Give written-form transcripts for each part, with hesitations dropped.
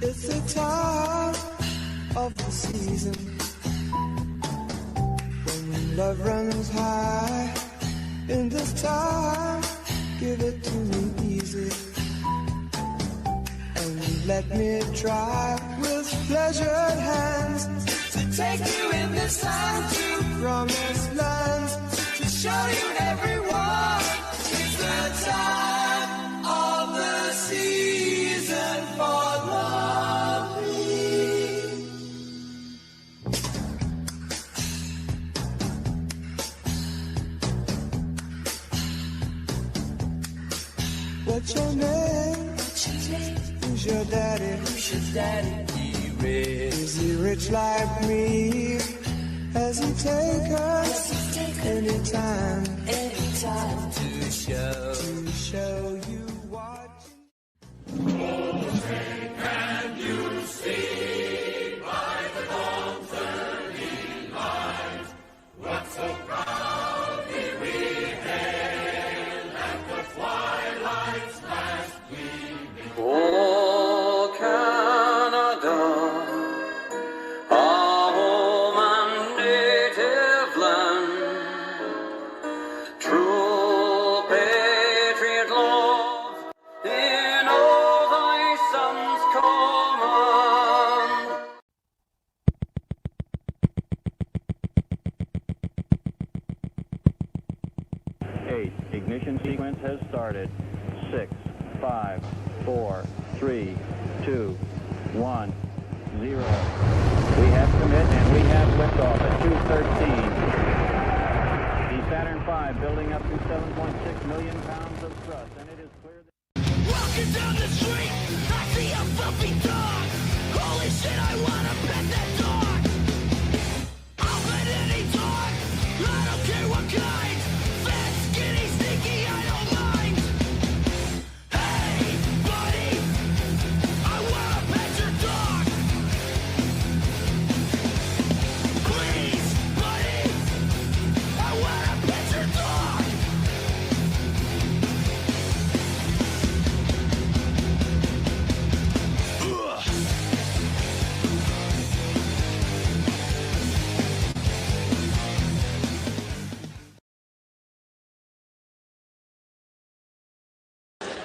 It's the time of the season when love runs high. In this time, give it to me easy, and let me try with pleasured hands to take you in this time to promised lands, to show you everyone. It's the time of the season for loving. What's your name? Who's your daddy? Is he rich like me? Has he take us anytime to show you what? Can you see by the dawn's early light what so proudly we hailed at the twilight's last gleaming? Oh, Canada, our home and native land, true patriot love in all thy sons command. Eight. Ignition sequence has started. 6, 5, 4, 3, 2, 1, 0. We have commit and we have liftoff at 2:13. The Saturn V building up to 7.6 million pounds of thrust, and it is clear that... Walking down the street, I see a fluffy dog. Holy shit, I wanna pet that dog. I'll pet any dog, I don't care what kind. Fat, skinny, stinky, I don't mind. Hey, buddy, I wanna pet your dog. Please, buddy, I wanna pet your dog.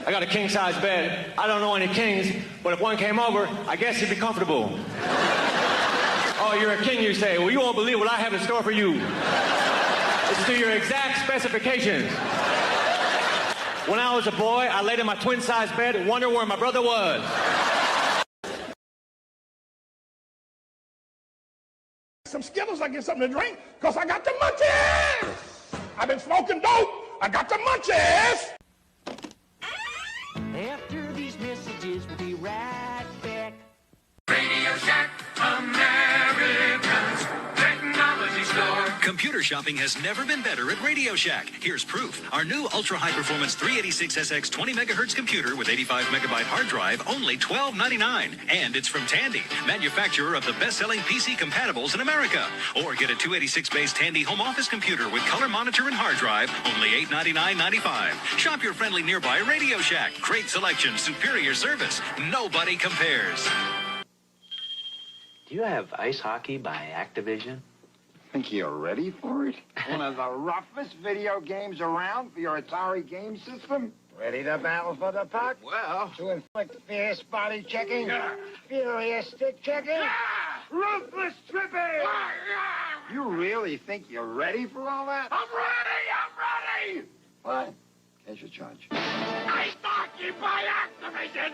I got a king-size bed. I don't know any kings, but if one came over, I guess he'd be comfortable. Oh, you're a king, you say? Well, you won't believe what I have in store for you. It's to your exact specifications. When I was a boy, I laid in my twin-size bed and wondered where my brother was. Some Skittles, I get something to drink, because I got the munchies! I've been smoking dope, I got the munchies! After these messages, we'll be right back. Radio Shack, America's technology store. Computer shopping has never been better at Radio Shack. Here's proof. Our new ultra-high-performance 386SX 20 megahertz computer with 85 megabyte hard drive, only $12.99. And it's from Tandy, manufacturer of the best-selling PC compatibles in America. Or get a 286-based Tandy home office computer with color monitor and hard drive, only $899.95. Shop your friendly nearby Radio Shack. Great selection, superior service. Nobody compares. Do you have ice hockey by Activision? Think you're ready for it? One of the roughest video games around for your Atari game system? Ready to battle for the puck? Well, To inflict fierce body checking? Furious stick checking? ruthless tripping! You really think you're ready for all that? I'm ready! What? Here's your charge. Ice hockey by Activision!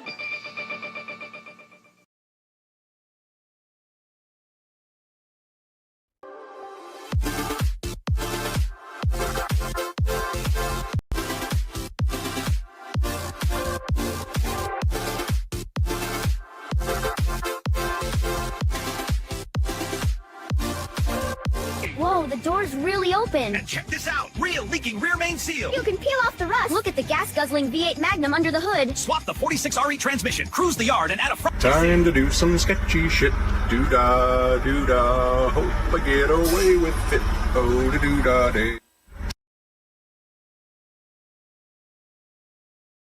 Whoa, the door's really open. And check this out, real leaking rear main seal. You can peel off the rust. Look at the gas-guzzling V8 Magnum under the hood. Swap the 46RE transmission, cruise the yard, and add a front. Time to do some sketchy shit. Doo-dah, doo-dah. Hope I get away with it. Oh, doo-dah day.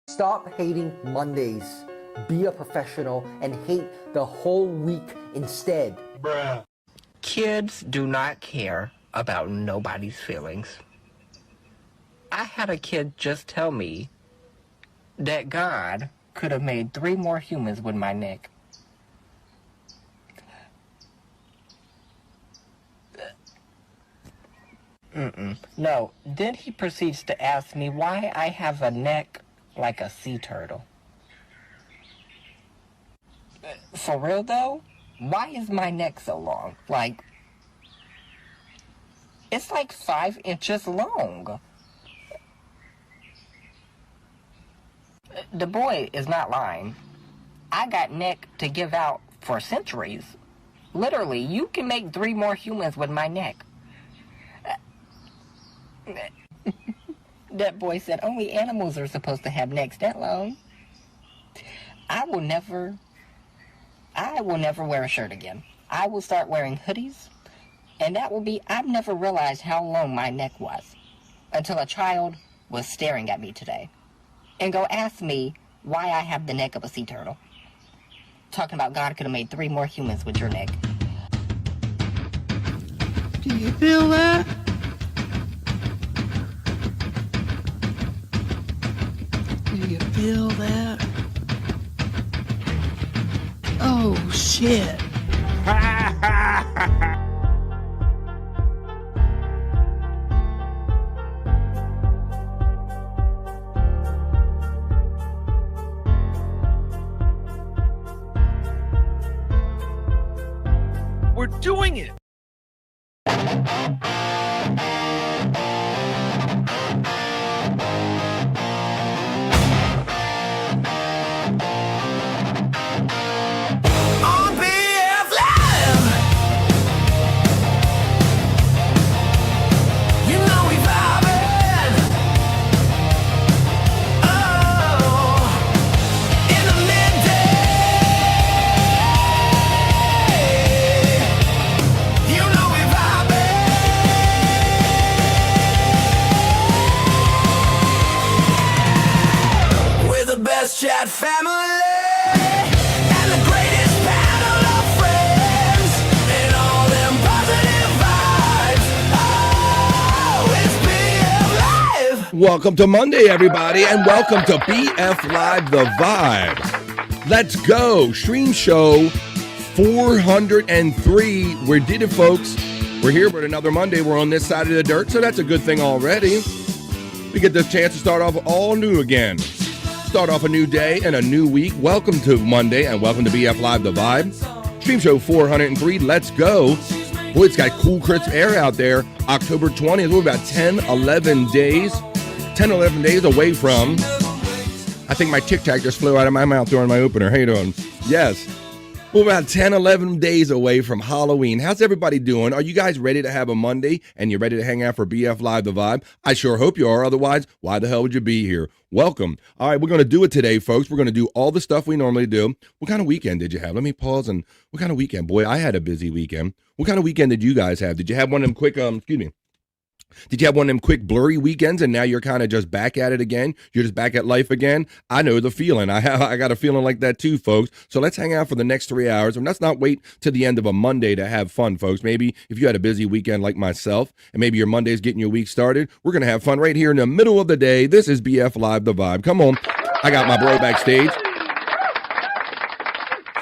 Stop hating Mondays. be a professional, and hate the whole week instead. Bruh. Kids do not care about nobody's feelings. I had a kid just tell me that God could have made 3 more humans with my neck. No, then he proceeds to ask me why I have a neck like a sea turtle. For real though, why is my neck so long? Like, it's like 5 inches long. The boy is not lying. I got neck to give out for centuries. Literally, you can make 3 more humans with my neck. That boy said only animals are supposed to have necks that long. I will never wear a shirt again. I will start wearing hoodies, and that will be, I've never realized how long my neck was until a child was staring at me today and go ask me why I have the neck of a sea turtle. Talking about God could have made 3 more humans with your neck. Do you feel that? Do you feel that? Oh, shit. We're doing it! On BF Live, you know we vibing. Oh, in the midday, you know we vibing. We're the best chat family. Welcome to Monday, everybody, and welcome to BF Live The Vibe. Let's go. Stream show 403. We did it, folks. We're here with another Monday. We're on this side of the dirt, so that's a good thing already. We get this chance to start off all new again. Start off a new day and a new week. Welcome to Monday, and welcome to BF Live The Vibe. Stream show 403. Let's go. Boy, it's got cool, crisp air out there. October 20th. We're about 11 days away from, I think my Tic Tac just flew out of my mouth during my opener. How you doing? Yes. We're about 11 days away from Halloween. How's everybody doing? Are you guys ready to have a Monday and you're ready to hang out for BF Live The Vibe? I sure hope you are. Otherwise, why the hell would you be here? Welcome. All right, we're going to do it today, folks. We're going to do all the stuff we normally do. What kind of weekend did you have? Let me pause. And what kind of weekend? Boy, I had a busy weekend. What kind of weekend did you guys have? Did you have one of them quick, Did you have one of them quick blurry weekends and now you're kind of just back at it again? You're just back at life again? I know the feeling. I got a feeling like that too, folks. So let's hang out for the next 3 hours and let's not wait to the end of a Monday to have fun, folks. Maybe if you had a busy weekend like myself and maybe your Monday's getting your week started, we're going to have fun right here in the middle of the day. This is BF Live The Vibe. Come on. I got my bro backstage.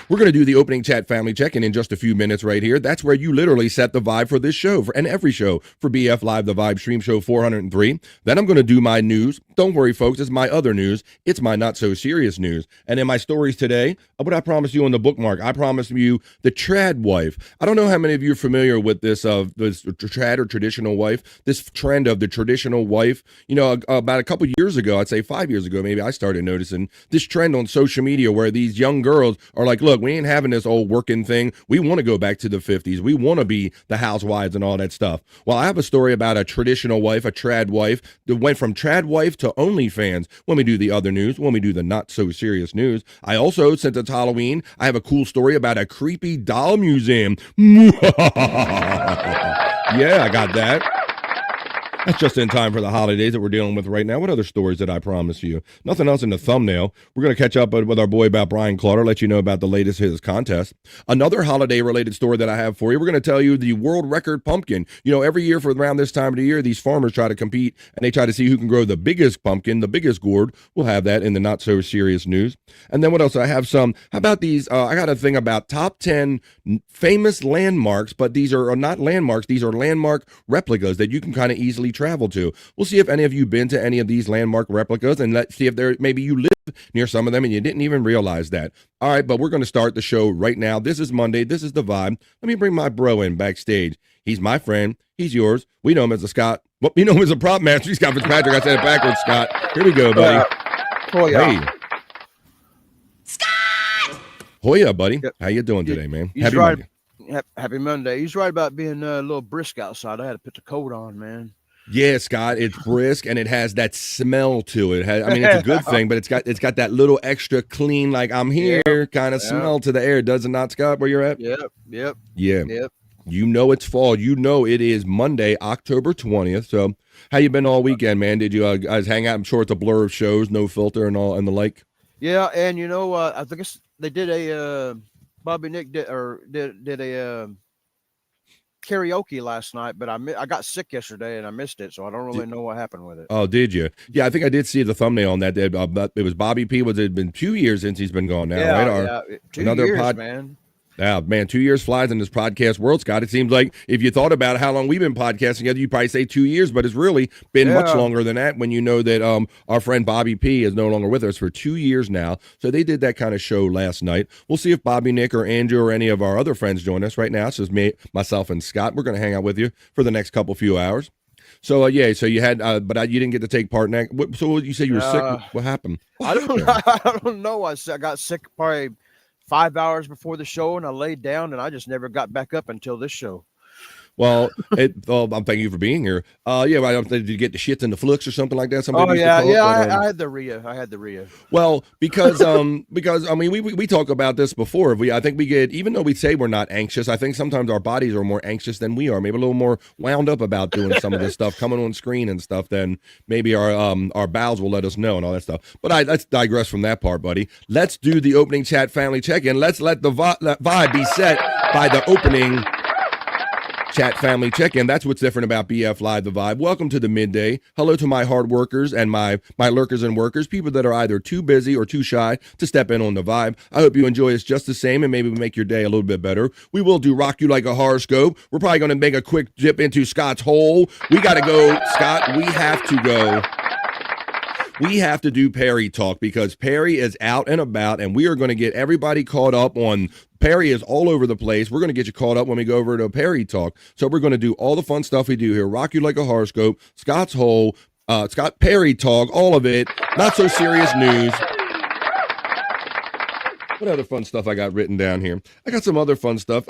We're going to do the opening chat family check-in in just a few minutes right here. That's where you literally set the vibe for this show and every show for BF Live The Vibe Stream Show 403. Then I'm going to do my news. Don't worry, folks. It's my other news. It's my not-so-serious news. And in my stories today, what I promised you on the bookmark, I promised you the trad wife. I don't know how many of you are familiar with this trad or traditional wife, this trend of the traditional wife. You know, about a couple years ago, I'd say 5 years ago, maybe I started noticing this trend on social media where these young girls are like, look, we ain't having this old working thing. We want to go back to the 50s. We want to be the housewives and all that stuff. Well, I have a story about a traditional wife, a trad wife, that went from trad wife to OnlyFans when we do the other news, when we do the not so serious news. I also, since it's Halloween, I have a cool story about a creepy doll museum. Yeah, I got that. That's just in time for the holidays that we're dealing with right now. What other stories did I promise you? Nothing else in the thumbnail. We're going to catch up with our boy about Brian Clauter, let you know about the latest his contest. Another holiday-related story that I have for you, we're going to tell you the world record pumpkin. You know, every year for around this time of the year, these farmers try to compete, and they try to see who can grow the biggest pumpkin, the biggest gourd. We'll have that in the not-so-serious news. And then what else? I have some, how about these, I got a thing about top 10 famous landmarks, but these are not landmarks. These are landmark replicas that you can kind of easily travel to. We'll see if any of you been to any of these landmark replicas, and let's see if maybe you live near some of them and you didn't even realize that. All right, but we're going to start the show right now. This is Monday. This is The Vibe. Let me bring my bro in backstage. He's my friend. He's yours. We know him as a Scott. Well, we know him as a prop master. He's Scott Fitzpatrick. I said it backwards, Scott. Here we go, buddy. Hey. Scott! Hoya, buddy. How you doing today, man? Happy Monday. Happy Monday. He's right about being a little brisk outside. I had to put the coat on, man. Yeah, Scott, it's brisk and it has that smell to it. I mean, it's a good thing, but it's got that little extra clean, like I'm here kind of smell to the air, does it not, Scott? Where you're at? Yep. You know it's fall. You know it is Monday, October 20th. So, how you been all weekend, man? Did you guys hang out? I'm sure it's a blur of shows, no filter, and all and the like. Yeah, and you know, I think they did a Bobby Nick did a karaoke last night, but I got sick yesterday and I missed it, so I don't really know what happened with it. Oh, did you? Yeah, I think I did see the thumbnail on that. It was Bobby P. It had been 2 years since he's been gone now, right? Yeah, 2 years, man. Yeah, man, 2 years flies in this podcast world, Scott. It seems like if you thought about how long we've been podcasting together, you'd probably say 2 years, but it's really been much longer than that when you know that our friend Bobby P is no longer with us for 2 years now. So they did that kind of show last night. We'll see if Bobby, Nick, or Andrew or any of our other friends join us right now. It's just me, myself, and Scott. We're going to hang out with you for the next few hours. So, so you had, but you didn't get to take part in that. So you say you were sick. What happened? I don't know. I got sick probably 5 hours before the show, and I laid down, and I just never got back up until this show. Well, I'm thanking you for being here. Did you get the shits and the flux or something like that? I had the RIA. Well, because I mean, we talk about this before. I think we get, even though we say we're not anxious, I think sometimes our bodies are more anxious than we are. Maybe a little more wound up about doing some of this stuff, coming on screen and stuff. Than maybe our bowels will let us know and all that stuff. But let's digress from that part, buddy. Let's do the opening chat family check-in. Let's let the vibe be set by the opening chat family check-in. That's what's different about BF Live The Vibe. Welcome to the midday. Hello to my hard workers and my lurkers and workers, people that are either too busy or too shy to step in on the vibe. I hope you enjoy us just the same, and maybe we make your day a little bit better. We will do Rock You Like a Horoscope. We're probably going to make a quick dip into Scott's hole. We got to go, Scott. We have to go. We have to do Perry talk because Perry is out and about, and we are going to get everybody caught up on. Perry is all over the place. We're going to get you caught up when we go over to Perry talk. So we're going to do all the fun stuff we do here. Rock You Like a Horoscope, Scott's hole, Scott Perry talk, all of it. Not so serious news. What other fun stuff I got written down here? I got some other fun stuff.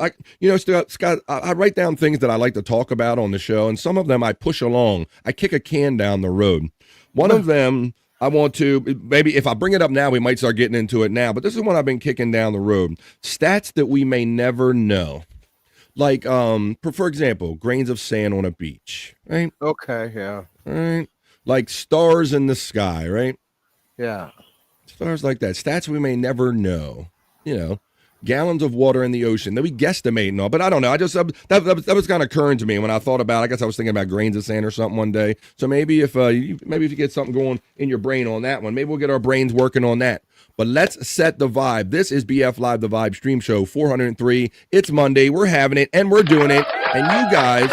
Scott, I write down things that I like to talk about on the show, and some of them I push along. I kick a can down the road. One of them, I want to, maybe if I bring it up now, we might start getting into it now, but this is one I've been kicking down the road. Stats that we may never know. Like, for example, grains of sand on a beach, right? Okay, yeah. Right? Like stars in the sky, right? Yeah. Stars like that. Stats we may never know. You know, gallons of water in the ocean that we guesstimate and all, but I don't know. I just that was kind of occurring to me when I thought about. I guess I was thinking about grains of sand or something one day. So maybe if you get something going in your brain on that one, maybe we'll get our brains working on that. But let's set the vibe. This is BF Live The Vibe stream show 403. It's Monday. We're having it and we're doing it. And you guys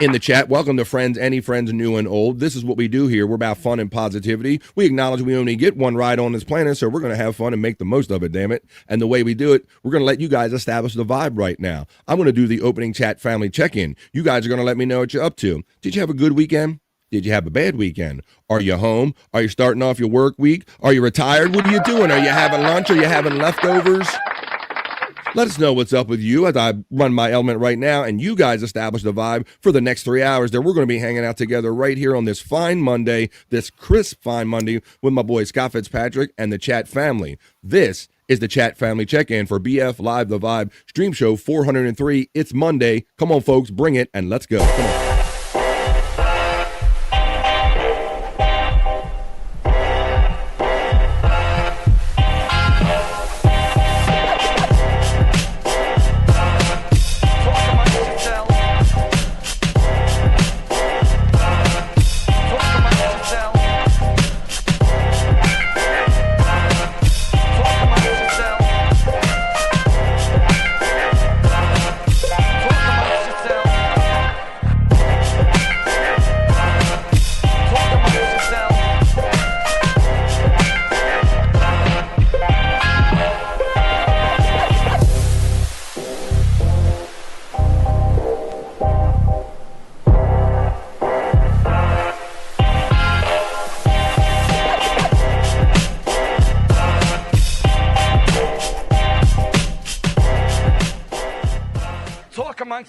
in the chat, welcome to friends, any friends new and old. This is what we do here. We're about fun and positivity. We acknowledge we only get one ride on this planet, so we're going to have fun and make the most of it, damn it. And the way we do it, we're going to let you guys establish the vibe right now. I'm going to do the opening chat family check-in. You guys are going to let me know what you're up to. Did you have a good weekend? Did you have a bad weekend? Are you home? Are you starting off your work week? Are you retired? What are you doing? Are you having lunch? Are you having leftovers? Let us know what's up with you as I run my element right now, and you guys establish the vibe for the next 3 hours that we're going to be hanging out together right here on this fine Monday, this crisp fine Monday with my boy Scott Fitzpatrick and the chat family. This is the chat family check-in for BF Live The Vibe stream show 403. It's Monday. Come on, folks, bring it, and let's go. Come on.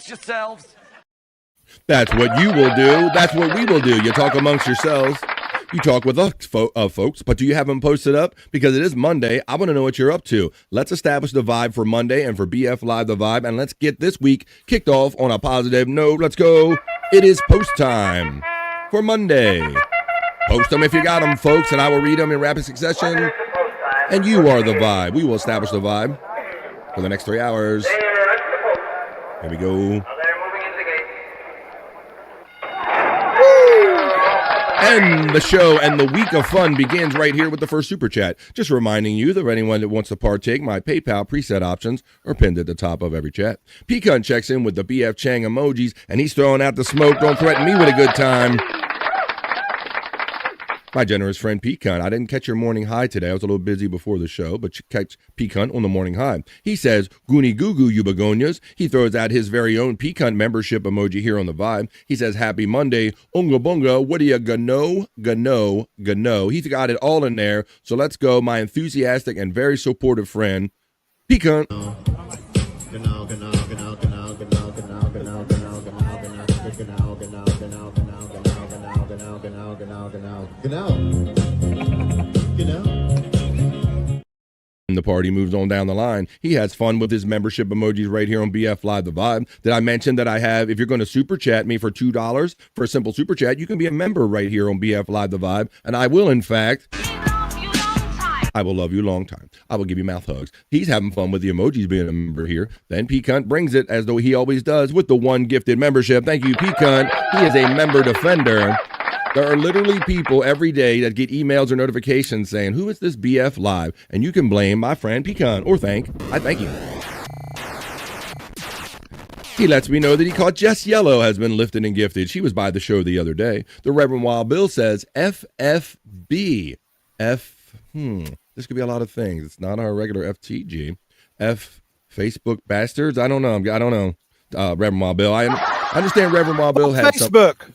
amongst yourselves. That's what you will do. That's what we will do. You talk amongst yourselves. You talk with us, folks. But do you have them posted up? Because it is Monday. I want to know what you're up to. Let's establish the vibe for Monday and for BF Live the Vibe. And let's get this week kicked off on a positive note. Let's go. It is post time for Monday. Post them if you got them, folks, and I will read them in rapid succession. And you are the vibe. We will establish the vibe for the next 3 hours. Here we go. And the show and the week of fun begins right here with the first super chat. Just reminding you that anyone that wants to partake, my PayPal preset options are pinned at the top of every chat. Pecan checks in with the BF Chang emojis, and he's throwing out the smoke. Don't threaten me with a good time. My generous friend Pecan, I didn't catch your morning high today. I was a little busy before the show, but you catch Pecan on the morning high. He says, Goonie Goo Goo, you begonias. He throws out his very own Pecan membership emoji here on the vibe. He says, happy Monday. Unga bunga, what do you gano? He's got it all in there. So let's go, my enthusiastic and very supportive friend, Pecan. And the party moves on down the line. He has fun with his membership emojis right here on BF Live the Vibe. Did I mention that I have, if you're going to super chat me for $2 for a simple super chat, you can be a member right here on BF Live the Vibe. And I will, in fact, I will love you long time. I will give you mouth hugs. He's having fun with the emojis being a member here. Then Pecan brings it, as though he always does, with the one gifted membership. Thank you, Pecan. He is a member defender. There are literally people every day that get emails or notifications saying, who is this BF Live? And you can blame my friend Pecan, or I thank you. He lets me know that he caught Jess Yellow has been lifted and gifted. She was by the show the other day. The Reverend Wild Bill says, FFB. This could be a lot of things. It's not our regular FTG. Facebook bastards? I don't know. Reverend Wild Bill. I understand Reverend Wild Bill had Facebook.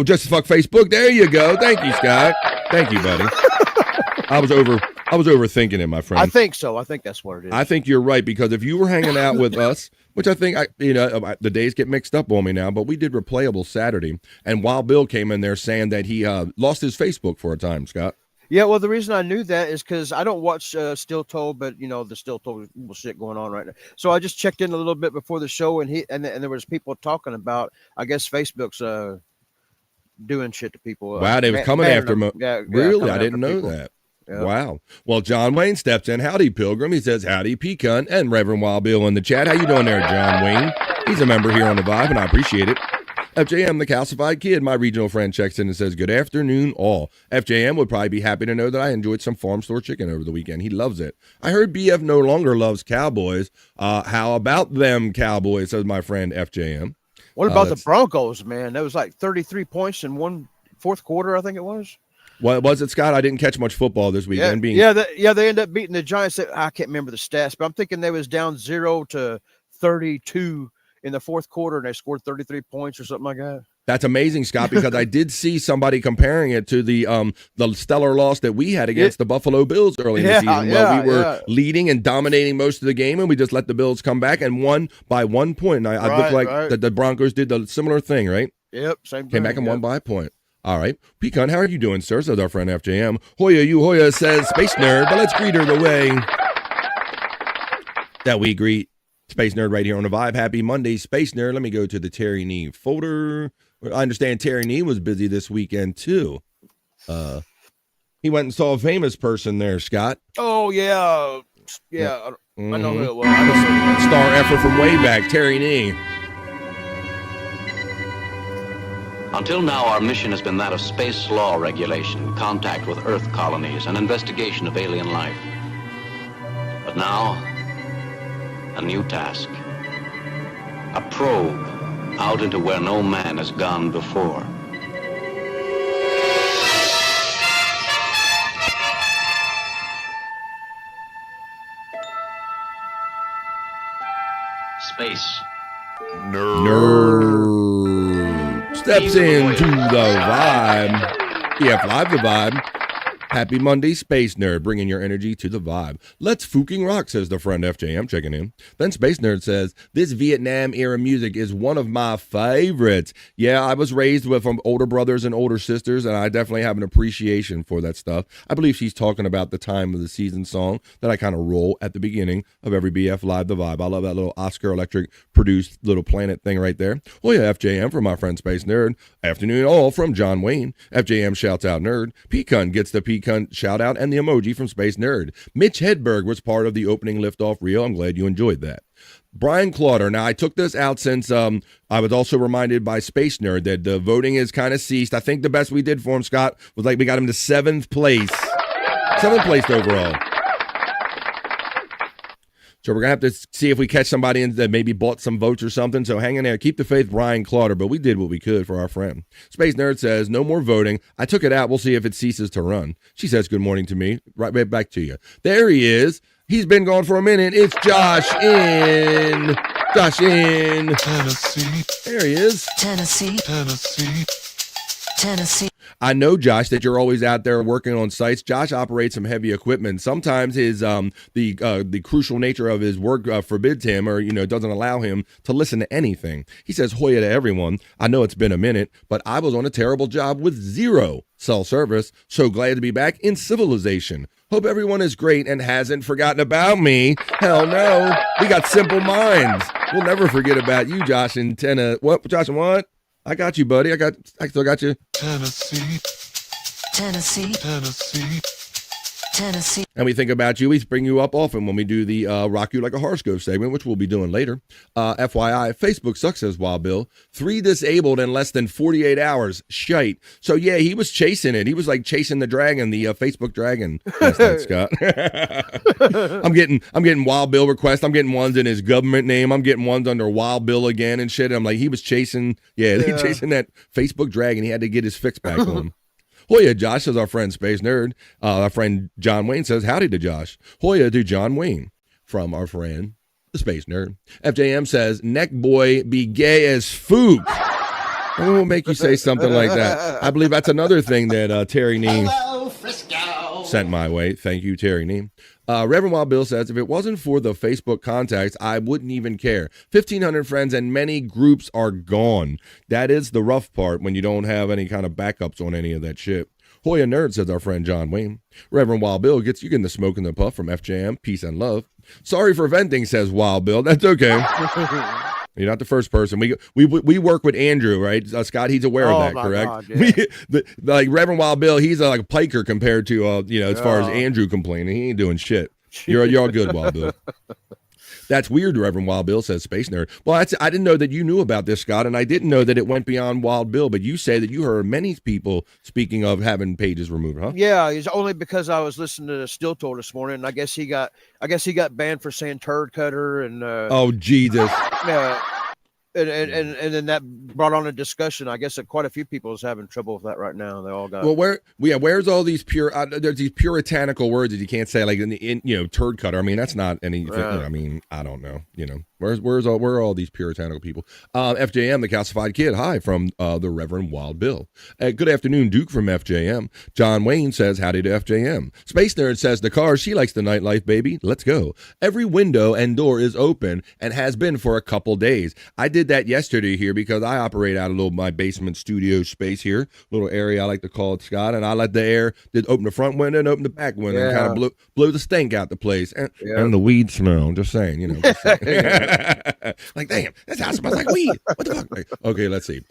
Just fuck Facebook. There you go. Thank you, Scott. Thank you, buddy. I was overthinking it, my friend. I think so. I think that's what it is. I think you're right, because if you were hanging out with us, which I think the days get mixed up on me now, but we did Replayable Saturday, and Wild Bill came in there saying that he lost his Facebook for a time, Scott. Yeah, well, the reason I knew that is because I don't watch Still Told, but the Still Told shit going on right now. So I just checked in a little bit before the show, and there was people talking about, I guess Facebook's doing shit to people. Wow, they was coming after him. Really? I didn't know that. Yeah. Wow. Well, John Wayne steps in. Howdy, Pilgrim. He says, howdy, Pecan, and Reverend Wild Bill in the chat. How you doing there, John Wayne? He's a member here on the Vibe, and I appreciate it. FJM, the calcified kid, my regional friend, checks in and says, good afternoon, all. FJM would probably be happy to know that I enjoyed some farm store chicken over the weekend. He loves it. I heard BF no longer loves Cowboys. How about them Cowboys, says my friend FJM. What about the Broncos, man? That was like 33 points in fourth quarter, I think it was. What was it, Scott? I didn't catch much football this weekend. They ended up beating the Giants. I can't remember the stats, but I'm thinking they was down 0-32 in the fourth quarter, and they scored 33 points or something like that. That's amazing, Scott, because I did see somebody comparing it to the stellar loss that we had against the Buffalo Bills early in the season. Well, we were leading and dominating most of the game, and we just let the Bills come back and won by 1 point. And I looked like the Broncos did the similar thing, right? Yep, same thing. Came back and won by a point. All right. Pecan, how are you doing, sir? Says our friend FJM. Hoya says, Space Nerd, but let's greet her the way that we greet Space Nerd right here on the Vibe. Happy Monday, Space Nerd. Let me go to the Terry Nee folder. I understand Terry Nee was busy this weekend, too. He went and saw a famous person there, Scott. Oh, yeah. Yeah, I know who it was. Star effort from way back, Terry Nee. Until now, our mission has been that of space law regulation, contact with Earth colonies, and investigation of alien life. But now, a new task. A probe out into where no man has gone before. Space. Nerd steps into the Vibe. BF Live the Vibe. Happy Monday, Space Nerd, bringing your energy to the vibe. Let's fucking rock, says the friend FJM, checking in. Then Space Nerd says, this Vietnam-era music is one of my favorites. Yeah, I was raised with older brothers and older sisters, and I definitely have an appreciation for that stuff. I believe she's talking about the time of the season song that I kind of roll at the beginning of every BF Live The Vibe. I love that little Oscar Electric produced little planet thing right there. Oh yeah, FJM from my friend Space Nerd. Afternoon all from John Wayne. FJM shouts out nerd. Pecan gets the Pecan shout out and the emoji from Space Nerd. Mitch Hedberg was part of the opening liftoff reel. I'm glad you enjoyed that. Brian Clauder. Now, I took this out since I was also reminded by Space Nerd that the voting is kind of ceased. I think the best we did for him, Scott, was like we got him to 7th place. 7th place overall. So we're going to have to see if we catch somebody that maybe bought some votes or something. So hang in there. Keep the faith, Brian Clauder. But we did what we could for our friend. Space Nerd says, no more voting. I took it out. We'll see if it ceases to run. She says, good morning to me. Right back to you. There he is. He's been gone for a minute. It's Josh in. Josh in. Tennessee. There he is. Tennessee. Tennessee. Tennessee. I know, Josh, that you're always out there working on sites. Josh operates some heavy equipment. Sometimes his the crucial nature of his work forbids him, or doesn't allow him to listen to anything. He says Hoya to everyone. I know it's been a minute, but I was on a terrible job with 0 cell service. So glad to be back in civilization. Hope everyone is great and hasn't forgotten about me. Hell no. We got simple minds. We'll never forget about you, Josh and What, Josh and what? I got you, buddy. I still got you. Tennessee. Tennessee. Tennessee. Tennessee. And we think about you. We bring you up often when we do the Rock You Like a Horoscope segment, which we'll be doing later. FYI, Facebook sucks, says Wild Bill. 3 disabled in less than 48 hours. Shyt. So, yeah, he was chasing it. He was like chasing the dragon, the Facebook dragon. Last night, Scott. I'm getting Wild Bill requests. I'm getting ones in his government name. I'm getting ones under Wild Bill again and shit. I'm like, he was chasing, chasing that Facebook dragon. He had to get his fix back on him. Hoya, Josh, says our friend Space Nerd. Our friend John Wayne says, howdy to Josh. Hoya to John Wayne from our friend, the Space Nerd. FJM says, neck boy be gay as fook. What will make you say something like that? I believe that's another thing that Terry Neem sent my way. Thank you, Terry Neem. Reverend Wild Bill says, if it wasn't for the Facebook contacts, I wouldn't even care. 1,500 friends and many groups are gone. That is the rough part when you don't have any kind of backups on any of that shit. Hoya Nerd, says our friend John Wayne. Reverend Wild Bill gets you getting the smoke and the puff from FJM. Peace and love. Sorry for venting, says Wild Bill. That's okay. You're not the first person. We work with Andrew, right? Scott, he's aware of that, correct? God, yeah. Like Reverend Wild Bill, he's like a piker compared to as far as Andrew complaining. He ain't doing shit. You're all good, Wild Bill. That's weird, Reverend Wild Bill, says Space Nerd. Well, I didn't know that you knew about this, Scott, and I didn't know that it went beyond Wild Bill, but you say that you heard many people speaking of having pages removed, huh? Yeah, it's only because I was listening to the Still Tour this morning, and I guess he got banned for saying turd cutter and oh Jesus. Yeah. And then that brought on a discussion. I guess that quite a few people is having trouble with that right now. They all got where's all these there's these puritanical words that you can't say, like in turd cutter. I mean, that's not anything. Right. I mean, I don't know. Where are all these puritanical people? FJM, the calcified kid. Hi from the Reverend Wild Bill. Good afternoon, Duke from FJM. John Wayne says howdy to FJM. Space Nerd says the car, she likes the nightlife, baby. Let's go. Every window and door is open and has been for a couple days. I did that yesterday here because I operate out of my basement studio space here, little area I like to call it, Scott, and I let the air open the front window and open the back window and kind of blow the stink out the place and the weed smell. Just saying, Just saying. Like, damn, this house smells like weed. What the fuck? Okay, let's see.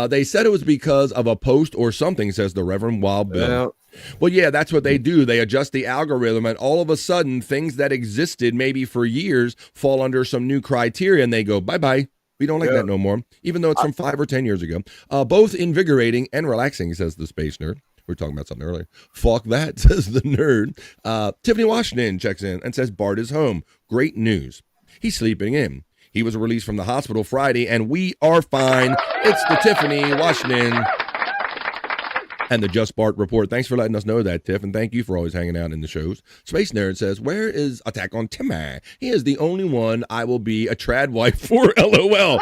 They said it was because of a post or something, says the Reverend Wild Bill. Yeah. Well, yeah, that's what they do. They adjust the algorithm, and all of a sudden, things that existed maybe for years fall under some new criteria, and they go, bye-bye. We don't like that no more, even though it's from 5 or 10 years ago. Both invigorating and relaxing, says the Space Nerd. We were talking about something earlier. Fuck that, says the nerd. Tiffany Washington checks in and says Bart is home. Great news. He's sleeping in. He was released from the hospital Friday, and we are fine. It's the Tiffany Washington. and the Just Bart Report. Thanks for letting us know that, Tiff, and thank you for always hanging out in the shows. Space Nerd says, where is Attack on Timmy? He is the only one I will be a trad wife for, LOL.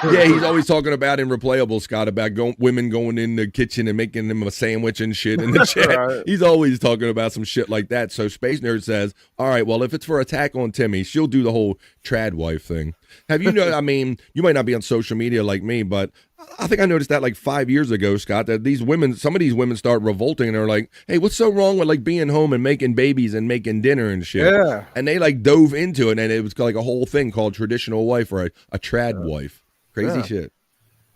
Yeah, he's always talking about in Replayable, Scott, about women going in the kitchen and making them a sandwich and shit in the chat. Right. He's always talking about some shit like that. So Space Nerd says, all right, well, if it's for Attack on Timmy, she'll do the whole trad wife thing. Have you know, I mean, you might not be on social media like me, but I think I noticed that like 5 years ago, Scott, that these women, some of these women start revolting and they're like, hey, what's so wrong with like being home and making babies and making dinner and shit? Yeah. And they like dove into it, and it was like a whole thing called traditional wife or a trad wife. Crazy shit.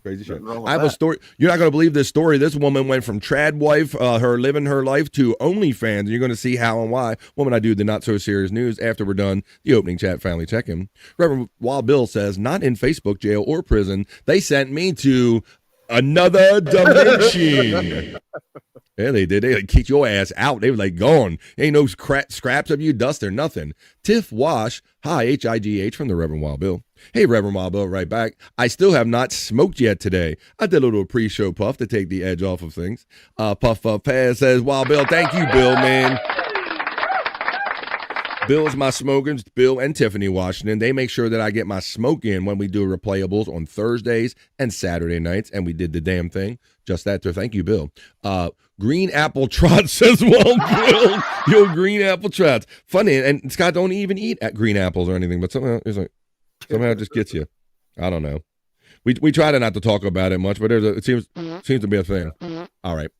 Crazy shit. I have a story. You're not going to believe this story. This woman went from trad wife, her living her life, to OnlyFans. And you're going to see how and why. Woman, I do the not so serious news after we're done the opening chat family check-in. Reverend Wild Bill says, not in Facebook jail or prison. They sent me to another dimension. Yeah, they did. They like kicked your ass out. They were like gone. Ain't no scraps of you, dust or nothing. Tiff Wash, hi, H-I-G-H from the Reverend Wild Bill. Hey, Reverend Wild Bill, right back. I still have not smoked yet today. I did a little pre-show puff to take the edge off of things. Puff Pass says, Wild Bill, thank you, Bill, man. Bill is my smokers, Bill and Tiffany Washington. They make sure that I get my smoke in when we do replayables on Thursdays and Saturday nights, and we did the damn thing. Just that, so thank you, Bill. Green Apple Trot says, well, Bill, yo, Green Apple Trots. Funny, and Scott don't even eat green apples or anything, but somehow it just gets you. I don't know. We try to not to talk about it much, but it seems to be a thing. All right.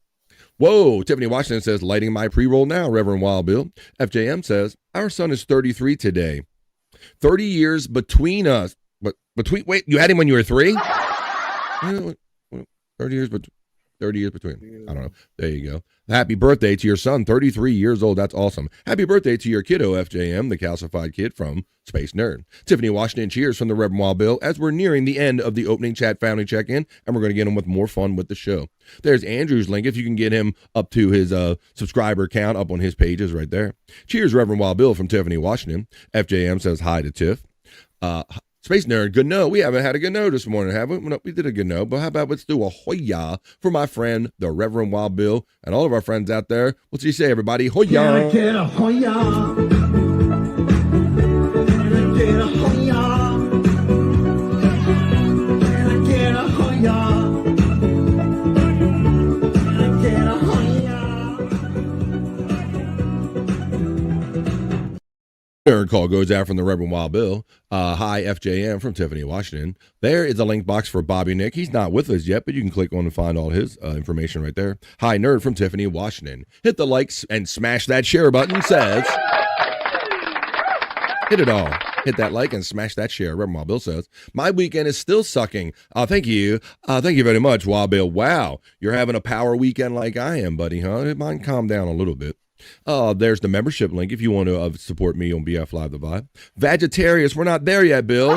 Whoa, Tiffany Washington says, lighting my pre-roll now, Reverend Wild Bill. FJM says, our son is 33 today. 30 years between us. Wait, you had him when you were 3? 30 years between. I don't know. There you go. Happy birthday to your son, 33 years old. That's awesome. Happy birthday to your kiddo, FJM, the calcified kid from Space Nerd. Tiffany Washington, cheers from the Reverend Wild Bill as we're nearing the end of the opening chat family check-in, and we're going to get him with more fun with the show. There's Andrew's link if you can get him up to his subscriber count up on his pages right there. Cheers, Reverend Wild Bill from Tiffany Washington. FJM says hi to Tiff. Space Nerd, good no. We haven't had a good no this morning, have we? No, we did a good no, but how about let's do a hoya for my friend, the Reverend Wild Bill, and all of our friends out there. What's he say, everybody? Hoya. Can I get a hoya? Can I get a hoya? Can I get a hoya? Can I get a Nerd call goes out from the Reverend Wild Bill. Hi, FJM from Tiffany Washington. There is a link box for Bobby Nick. He's not with us yet, but you can click on and find all his information right there. Hi, Nerd from Tiffany Washington. Hit the likes and smash that share button. Says, hit it all. Hit that like and smash that share. Reverend Wild Bill says, my weekend is still sucking. Thank you. Thank you very much, Wild Bill. Wow, you're having a power weekend like I am, buddy, huh? It might calm down a little bit. There's the membership link if you want to support me on BF Live The Vibe. Vegetarians, we're not there yet, Bill.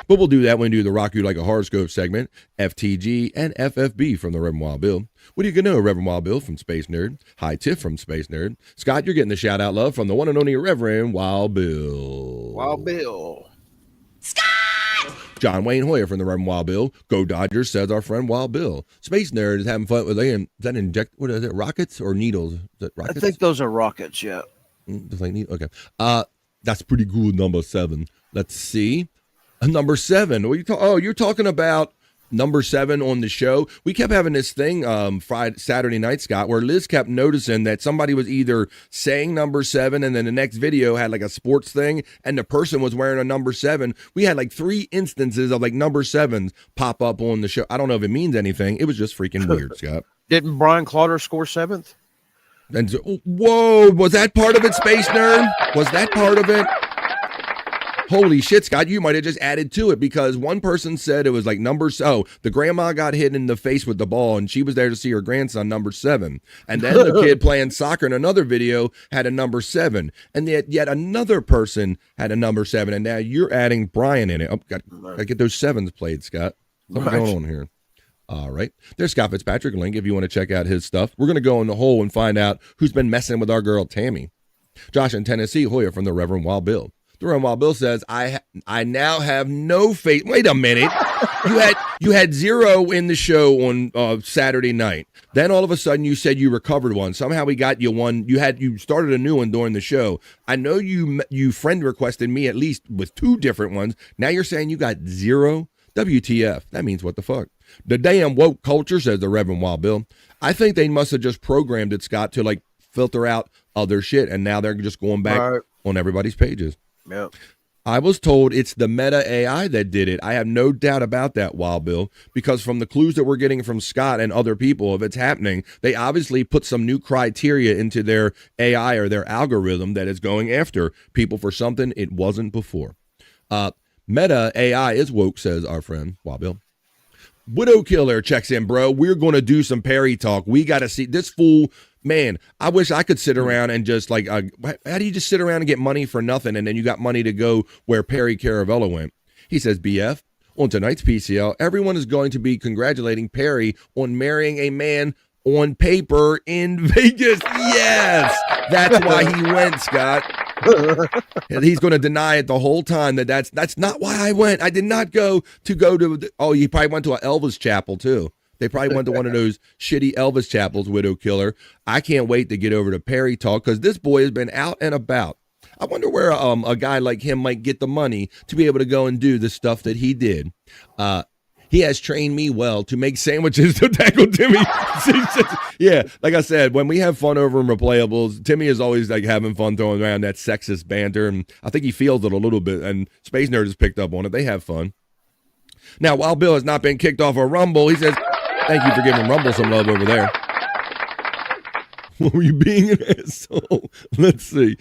But we'll do that when we do the Rock You Like a Horoscope segment, FTG and FFB from the Reverend Wild Bill. What do you know, Reverend Wild Bill from Space Nerd? Hi, Tiff from Space Nerd. Scott, you're getting the shout-out love from the one and only Reverend Wild Bill. Wild Bill. Scott! John Wayne Hoyer from the Reverend Wild Bill. Go Dodgers, says our friend Wild Bill. Space Nerd is having fun with what is it, rockets or needles? Is it rockets? I think those are rockets, yeah. Okay. That's pretty cool, number 7. Let's see. Number 7. You're talking about number 7 on the show. We kept having this thing Saturday night, Scott, where Liz kept noticing that somebody was either saying number 7 and then the next video had like a sports thing and the person was wearing a number 7. We had like 3 instances of like number 7s pop up on the show. I don't know if it means anything. It was just freaking weird, Scott. Didn't Brian Clotter score 7th? And whoa, was that part of it, Space Nerd? Was that part of it? Holy shit, Scott, you might have just added to it because one person said it was like the grandma got hit in the face with the ball and she was there to see her grandson, number 7. And then the kid playing soccer in another video had a number 7. And yet another person had a number 7. And now you're adding Brian in it. Gotta get those 7s played, Scott. What's going on here? All right. There's Scott Fitzpatrick link if you want to check out his stuff. We're going to go in the hole and find out who's been messing with our girl, Tammy. Josh in Tennessee, Hoyer from the Reverend Wild Bill. Jerome Wild Bill says, I now have no faith. Wait a minute. You had 0 in the show on Saturday night. Then all of a sudden you said you recovered one. Somehow we got you one. You started a new one during the show. I know you friend requested me at least with 2 different ones. Now you're saying you got 0? WTF. That means what the fuck? The damn woke culture, says the Reverend Wild Bill. I think they must have just programmed it, Scott, to like filter out other shit. And now they're just going back on everybody's pages. Yep. I was told it's the Meta AI that did it. I have no doubt about that, Wild Bill, because from the clues that we're getting from Scott and other people, if it's happening, they obviously put some new criteria into their AI or their algorithm that is going after people for something it wasn't before. Meta AI is woke, says our friend Wild Bill. Widow Killer checks in, bro. We're going to do some Perry talk. We got to see this fool. Man, I wish I could sit around and just like, how do you just sit around and get money for nothing and then you got money to go where Perry Caravello went? He says, BF, on tonight's PCL, everyone is going to be congratulating Perry on marrying a man on paper in Vegas. Yes, that's why he went, Scott. And he's going to deny it the whole time that's not why I went. I did not go to, you probably went to an Elvis chapel too. They probably went to one of those shitty Elvis chapels, Widow Killer. I can't wait to get over to Perry Talk because this boy has been out and about. I wonder where a guy like him might get the money to be able to go and do the stuff that he did. He has trained me well to make sandwiches to tackle Timmy. Yeah, like I said, when we have fun over in Replayables, Timmy is always like having fun throwing around that sexist banter, and I think he feels it a little bit, and Space Nerd has picked up on it. They have fun. Now, Wild Bill has not been kicked off of Rumble. He says, thank you for giving Rumble some love over there. Were you being an asshole? Let's see.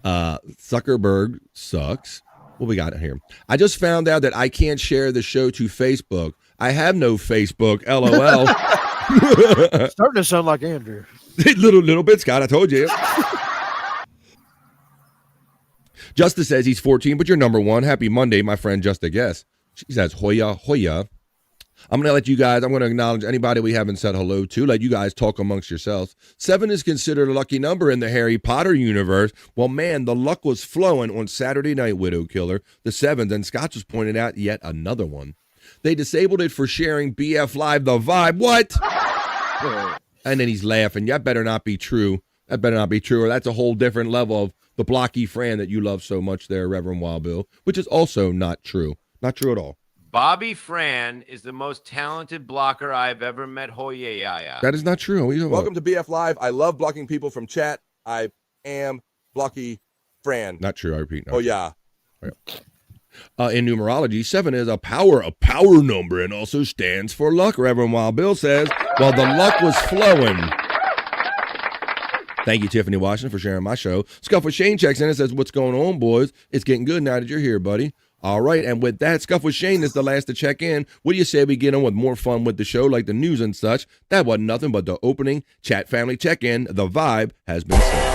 Zuckerberg sucks. What we got here? I just found out that I can't share the show to Facebook. I have no Facebook. LOL. Starting to sound like Andrew. little bit, Scott. I told you. Justice says he's 14, but you're number 1. Happy Monday, my friend. Just a guess. She says Hoya. I'm going to acknowledge anybody we haven't said hello to. Let you guys talk amongst yourselves. 7 is considered a lucky number in the Harry Potter universe. Well, man, the luck was flowing on Saturday night, Widow Killer. The 7th, and Scott just pointed out yet another one. They disabled it for sharing BF Live the vibe. What? And then he's laughing. That better not be true. Or that's a whole different level of the blocky Fran that you love so much there, Reverend Wild Bill, which is also not true. Not true at all. Bobby Fran is the most talented blocker I've ever met. That is not true. Welcome to BF Live. I love blocking people from chat. I am Blocky Fran. Not true. I repeat. Yeah. In numerology, 7 is a power number and also stands for luck, Reverend Wild Bill says. Well, the luck was flowing. Thank you, Tiffany Washington, for sharing my show. Scuff with Shane checks in and says, what's going on, boys? It's getting good now that you're here, buddy. All right, and with that, Scuff with Shane is the last to check in. What do you say we get on with more fun with the show, like the news and such? That wasn't nothing but the opening chat family check-in. The vibe has been set.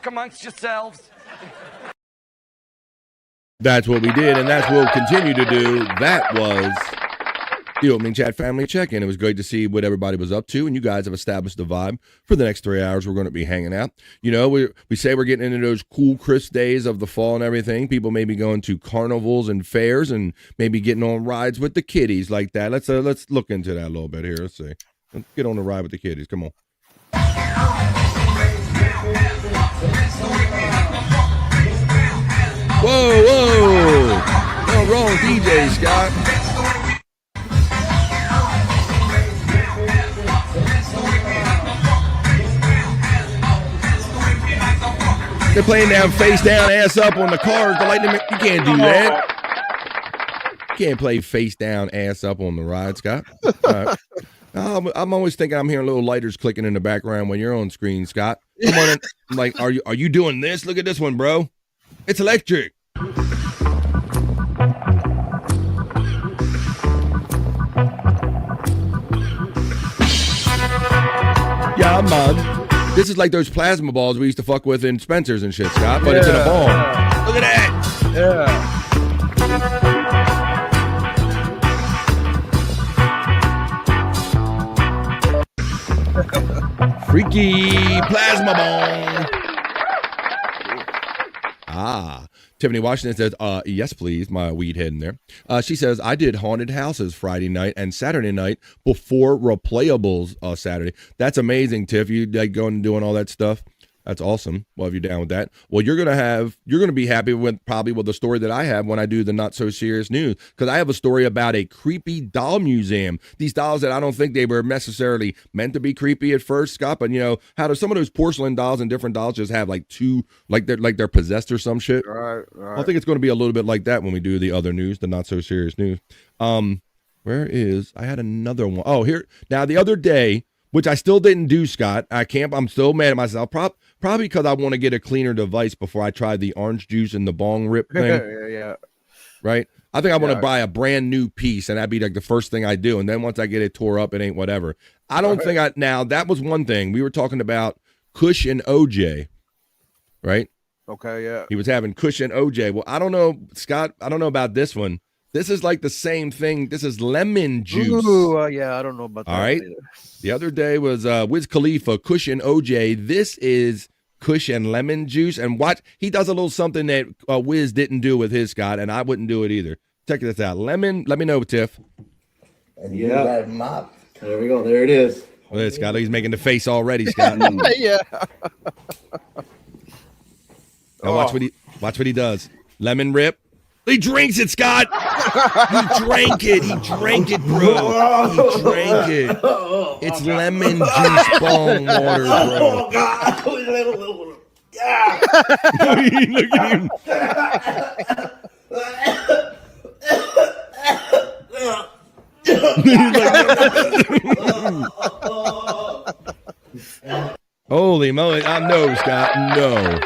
Amongst yourselves. That's what we did, and that's what we'll continue to do. That was the opening chat family check-in. It was great to see what everybody was up to, and you guys have established the vibe for the next 3 hours. We're going to be hanging out. You know, we say we're getting into those cool, crisp days of the fall and everything. People may be going to carnivals and fairs and maybe getting on rides with the kiddies like that. Let's look into that a little bit here. Let's see. Let's get on the ride with the kiddies. Come on. Whoa. No, wrong today, Scott. They're playing down, face down, ass up on the cars. The lightning. You can't do that. You can't play face down, ass up on the ride, Scott. All right. I'm always thinking I'm hearing little lighters clicking in the background when you're on screen, Scott. Come on, I'm like, are you doing this? Look at this one, bro. It's electric. Yeah, man. This is like those plasma balls we used to fuck with in Spencer's and shit, Scott, but it's in a ball. Look at that. Yeah. Freaky plasma ball. Ah. Tiffany Washington says, yes, please, my weed head in there. She says, I did haunted houses Friday night and Saturday night before replayables Saturday. That's amazing, Tiff. You like going and doing all that stuff. That's awesome. Well, if you're down with that, well, you're gonna be happy with probably with the story that I have when I do the Not So Serious News, because I have a story about a creepy doll museum. These dolls that I don't think they were necessarily meant to be creepy at first, Scott. But you know, how do some of those porcelain dolls and different dolls just have like two, like they're possessed or some shit? Right. I think it's going to be a little bit like that when we do the other news, the Not So Serious News. Where is? I had another one. Oh, here now. The other day, which I still didn't do, Scott. I'm still mad at myself. Probably because I want to get a cleaner device before I try the orange juice and the bong rip thing. Yeah. Right? I think I want to buy a brand new piece, and that'd be like the first thing I do. And then once I get it tore up, it ain't whatever. I don't think now that was one thing. We were talking about Kush and OJ, right? Okay, yeah. He was having Kush and OJ. Well, I don't know, Scott. I don't know about this one. This is like the same thing. This is lemon juice. Ooh, yeah, I don't know about that. All right. Either. The other day was Wiz Khalifa, Kush and OJ. This is Kush and lemon juice. And watch, he does a little something that Wiz didn't do with his, Scott, and I wouldn't do it either. Check this out. Lemon, let me know, Tiff. And you got mop. There we go. There it is. Look at Scott. He's making the face already, Scott. Yeah. Now watch what he does. Lemon rip. He drinks it, Scott. He drank it. He drank it, bro. He drank it. It's lemon juice bong water, bro. Oh, God. Yeah. Look at him. Holy moly. No, Scott. No.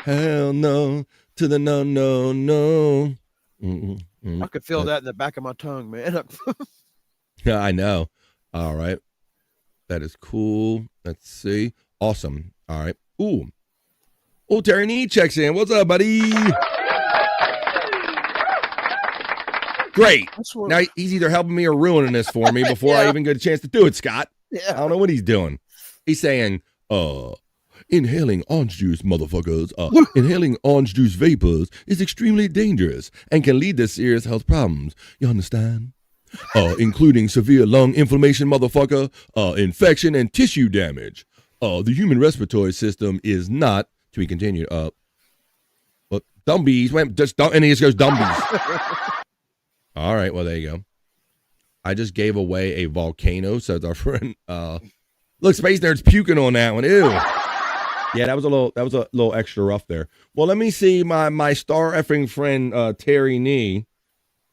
Hell no. To the no. I could feel that in the back of my tongue, man. Yeah, I know. All right. That is cool. Let's see. Awesome. All right. Ooh. Oh, Terry Nee checks in. What's up, buddy? Great. Now he's either helping me or ruining this for me before I even get a chance to do it, Scott. Yeah. I don't know what he's doing. He's saying, inhaling orange juice, motherfuckers. Inhaling orange juice vapors is extremely dangerous and can lead to serious health problems. You understand? Including severe lung inflammation, motherfucker, infection, and tissue damage. The human respiratory system is not, to be continued, but dumbies, and he just goes dumbies. All right, well, there you go. I just gave away a volcano, says our friend. Look, Space Nerd's puking on that one. Ew. Yeah, that was a little extra rough there. Well, let me see my star effing friend Terry Nee.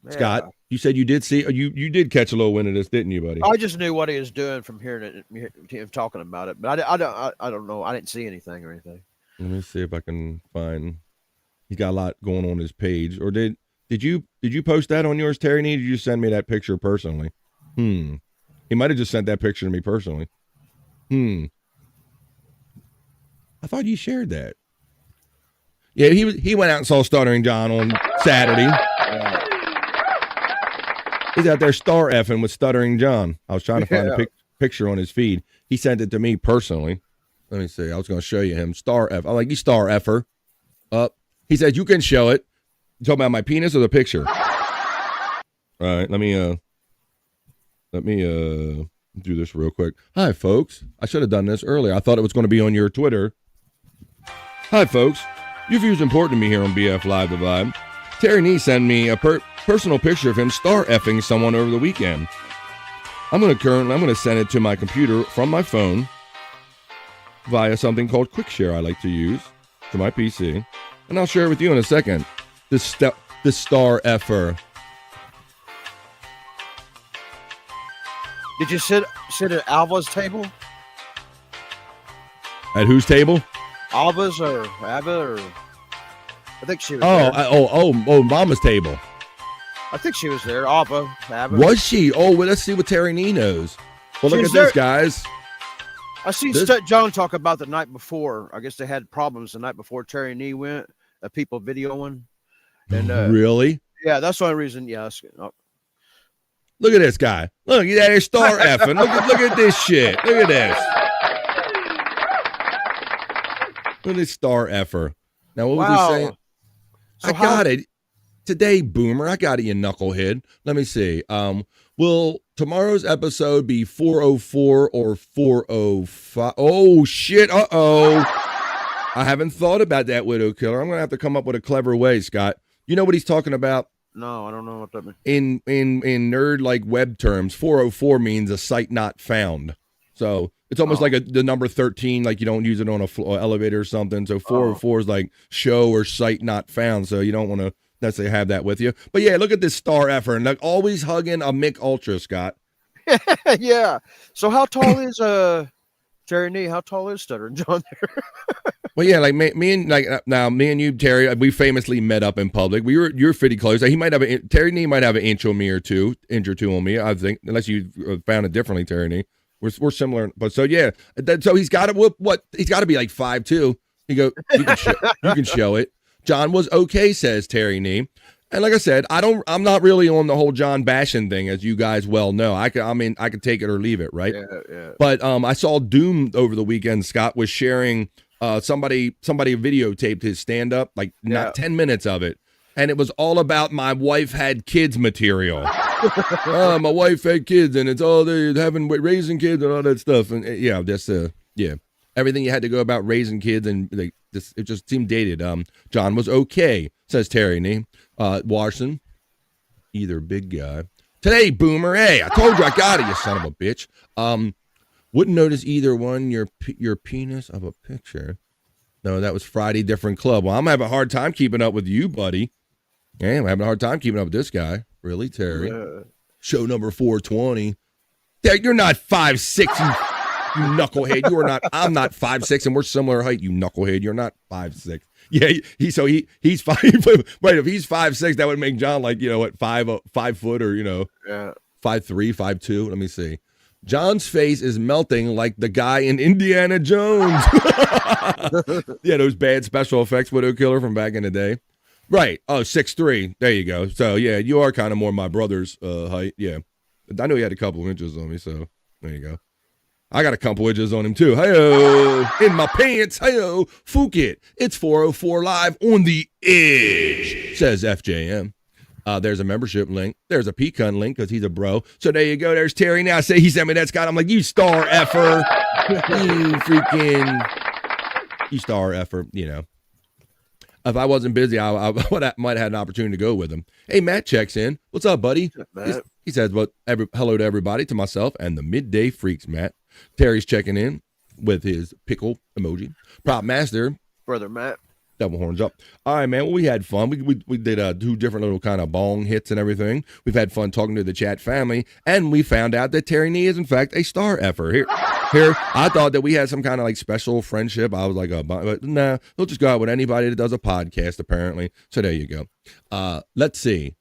Yeah. Scott, you said you did see you did catch a little wind of this, didn't you, buddy? I just knew what he was doing from hearing him talking about it, but I don't know. I didn't see anything or anything. Let me see if I can find. He's got a lot going on his page. Or did you post that on yours, Terry Nee? Did you send me that picture personally? He might have just sent that picture to me personally. I thought you shared that. Yeah, he went out and saw Stuttering John on Saturday. He's out there star effing with Stuttering John. I was trying to find a picture on his feed. He sent it to me personally. Let me see. I was going to show you him. Star F. I'm like, you star effer. He said, you can show it. You talking about my penis or the picture? All right, let me do this real quick. Hi, folks. I should have done this earlier. I thought it was going to be on your Twitter. Hi, folks. Your view is important to me here on BF Live the Vibe. Terry Nee sent me a personal picture of him star effing someone over the weekend. I'm gonna send it to my computer from my phone via something called QuickShare I like to use to my PC, and I'll share it with you in a second. This star effer. Did you sit at Alva's table? At whose table? Alva's or Abba or I think she was there. Mama's table. I think she was there. Abba. Was she? Oh, well, let's see what Terry Nee knows. Well, look at this, guys. I seen John talk about the night before. I guess they had problems the night before Terry Nee went. People videoing. And really? Yeah, that's the only reason. Yes. Look at this guy. Look at that star effing. Look at this shit. Look at this. Look at this star effer. Now, what was he saying? So I got it. Today, Boomer, I got it, you knucklehead. Let me see. Will tomorrow's episode be 404 or 405? Oh, shit. Uh-oh. I haven't thought about that, Widow Killer. I'm going to have to come up with a clever way, Scott. You know what he's talking about? No, I don't know what that means. In nerd like web terms, 404 means a site not found. So it's almost like the number 13, like you don't use it on a elevator or something. So 404 is like show or site not found. So you don't want to necessarily have that with you. But yeah, look at this star effort. And like always hugging a Mick Ultra, Scott. Yeah. So how tall is Terry Nee? How tall is Stuttering John there? Well, yeah, like me and you, Terry, we famously met up in public. You're pretty close. Terry Nee might have an inch or two on me, I think, unless you found it differently, Terry Nee. We're similar, but so yeah. So he's got to he's got to be like 5'2". You can show it. John was okay, says Terry Nee. And like I said, I'm not really on the whole John bashing thing, as you guys well know. I could take it or leave it, right? Yeah. But I saw Doom over the weekend. Scott was sharing somebody videotaped his stand up, like not 10 minutes of it, and it was all about my wife had kids material. My wife had kids, and it's all they're having raising kids and all that stuff, and yeah, that's everything you had to go about raising kids, and it just seemed dated. John was okay, says Terry Nee. Warson, either big guy. Today, Boomer, hey, I told you I got it, you son of a bitch. Wouldn't notice either one, your penis of a picture. No, that was Friday, different club. Well, I'm having a hard time keeping up with you, buddy. Yeah, I'm having a hard time keeping up with this guy. Really, Terry? Show number 420. Terry, you're not 5'6", you knucklehead. You are not. I'm not 5'6", and we're similar height, you knucklehead. You're not 5'6". Yeah, he's 5. Right, if he's 5'6", that would make John like 5 foot or 5'3", 5'2". Let me see. John's face is melting like the guy in Indiana Jones. Yeah, those bad special effects Widow Killer from back in the day. Right. Oh, 6'3". There you go. So, yeah, you are kind of more my brother's height. Yeah. I know he had a couple of inches on me, so there you go. I got a couple inches on him, too. Hey-o. In my pants. Hey-o. Fook it. It's 404 Live on the Edge, says FJM. There's a membership link. There's a pecan link because he's a bro. So there you go. There's Terry. Now say he sent me that, Scott. I'm like, you star effer. You star effer, If I wasn't busy, I might have had an opportunity to go with him. Hey, Matt checks in. What's up, buddy? He says, hello to everybody, to myself and the Midday Freaks, Matt. Terry's checking in with his pickle emoji. Prop Master. Brother Matt. Double horns up. All right, man. Well, we had fun. We did 2 different little kind of bong hits and everything. We've had fun talking to the chat family, and we found out that Terry Nee is, in fact, a star effer. Here, I thought that we had some kind of like special friendship. I was like, but nah, he'll just go out with anybody that does a podcast, apparently. So there you go. Let's see.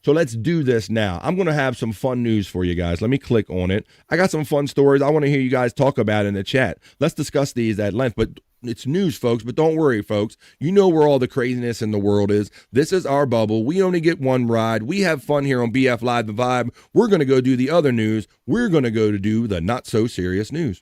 So let's do this now. I'm going to have some fun news for you guys. Let me click on it. I got some fun stories I want to hear you guys talk about in the chat. Let's discuss these at length, but it's news, folks, but don't worry, folks. You know where all the craziness in the world is. This is our bubble. We only get one ride. We have fun here on BF Live The Vibe. We're going to go do the other news. We're going to go to do the not so serious news.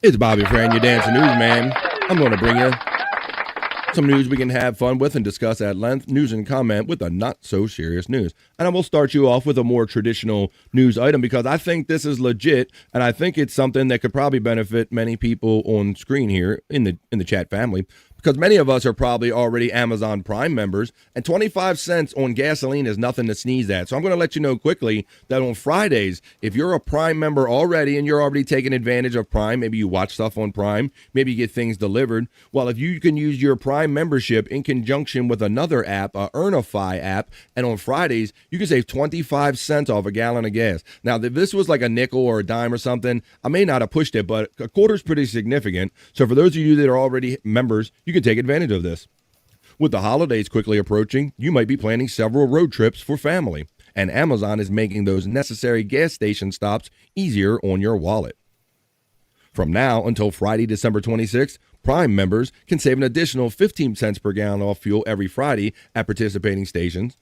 It's Bobby Fran, your dancing newsman. I'm going to bring you some news we can have fun with and discuss at length, news and comment with a not-so-serious news. And I will start you off with a more traditional news item because I think this is legit, and I think it's something that could probably benefit many people on screen here in the chat family, because many of us are probably already Amazon Prime members, and 25 cents on gasoline is nothing to sneeze at. So I'm going to let you know quickly that on Fridays, if you're a Prime member already and you're already taking advantage of Prime, maybe you watch stuff on Prime, maybe you get things delivered, well, if you can use your Prime membership in conjunction with another app, a Earnify app, and on Fridays, you can save 25 cents off a gallon of gas. Now, if this was like a nickel or a dime or something, I may not have pushed it, but a quarter is pretty significant. So for those of you that are already members, you can take advantage of this. With the holidays quickly approaching, you might be planning several road trips for family, and Amazon is making those necessary gas station stops easier on your wallet. From now until Friday, December 26th, Prime members can save an additional 15 cents per gallon off fuel every Friday at participating stations.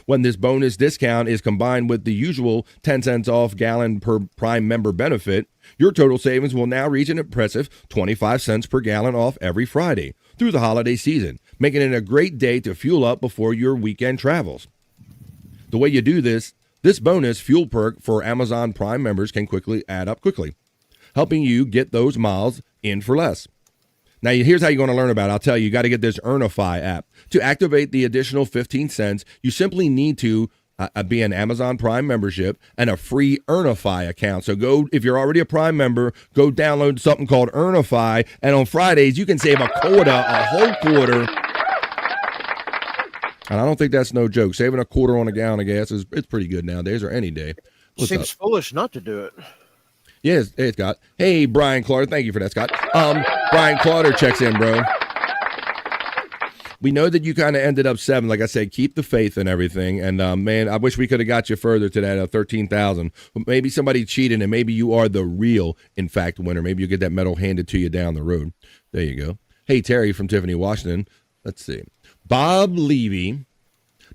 When this bonus discount is combined with the usual 10 cents off gallon per Prime member benefit, your total savings will now reach an impressive 25 cents per gallon off every Friday through the holiday season, making it a great day to fuel up before your weekend travels. The way you do this bonus fuel perk for Amazon Prime members can quickly add up quickly, helping you get those miles in for less. Now, here's how you're going to learn about it. I'll tell you, you got to get this Earnify app. To activate the additional 15 cents, you simply need to be an Amazon Prime membership and a free Earnify account. So go, if you're already a Prime member, go download something called Earnify, and on Fridays, you can save a whole quarter. And I don't think that's no joke. Saving a quarter on a gallon of gas it's pretty good nowadays, or any day. Seems foolish not to do it. Yes, hey, Scott. Hey, Brian Clark. Thank you for that, Scott. Brian Clark checks in, bro. We know that you kind of ended up 7. Like I said, keep the faith and everything. And, man, I wish we could have got you further to that 13,000. Maybe somebody cheated, and maybe you are the real, in fact, winner. Maybe you get that medal handed to you down the road. There you go. Hey, Terry from Tiffany, Washington. Let's see. Bob Levy,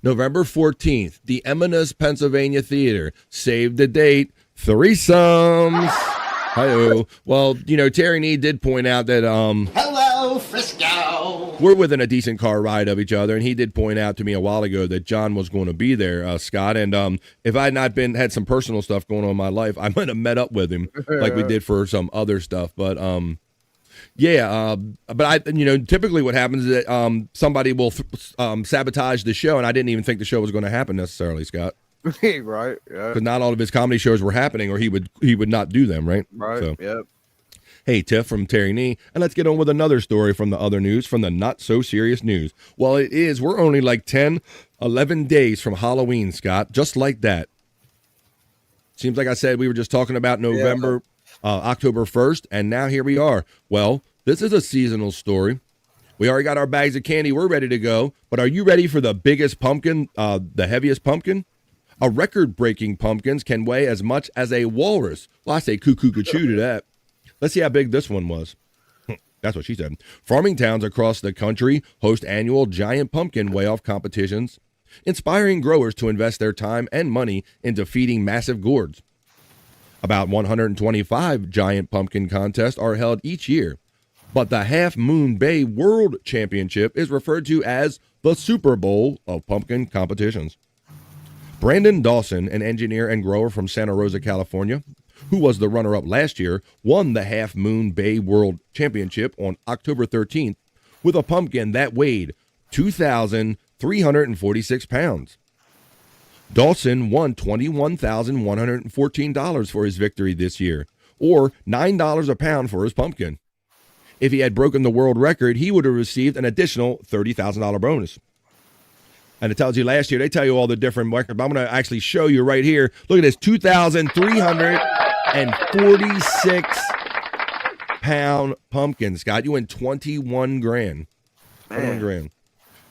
November 14th, the Eminence, Pennsylvania Theater. Save the date. Threesomes. Hi-oh. Well, Terry Nee did point out that Hello, Frisco. we're within a decent car ride of each other, and he did point out to me a while ago that John was going to be there, Scott. And if I had not had some personal stuff going on in my life, I might have met up with him like we did for some other stuff. But but I, typically what happens is that somebody will sabotage the show, and I didn't even think the show was going to happen necessarily, Scott. Right. Yeah. Because not all of his comedy shows were happening, or he would not do them. Right. Right. So, Yep. Hey, Tiff from Terry Nee, and let's get on with another story from the other news, from the not so serious news. Well, we're only like 10, 11 days from Halloween, Scott. Just like that. Seems like I said we were just talking about November, October 1st, and now here we are. Well, this is a seasonal story. We already got our bags of candy. We're ready to go. But are you ready for the biggest pumpkin, the heaviest pumpkin? A record-breaking pumpkins can weigh as much as a walrus. Well, I say cuckoo-cuckoo to that. Let's see how big this one was. That's what she said. Farming towns across the country host annual giant pumpkin weigh-off competitions, inspiring growers to invest their time and money into feeding massive gourds. About 125 giant pumpkin contests are held each year, but the Half Moon Bay World Championship is referred to as the Super Bowl of pumpkin competitions. Brandon Dawson, an engineer and grower from Santa Rosa, California, who was the runner-up last year, won the Half Moon Bay World Championship on October 13th with a pumpkin that weighed 2,346 pounds. Dawson won $21,114 for his victory this year, or $9 a pound for his pumpkin. If he had broken the world record, he would have received an additional $30,000 bonus. And it tells you last year, they tell you all the different records, but I'm going to actually show you right here. Look at this, 2,346 pound pumpkin, Scott. You win 21 grand. 21 grand.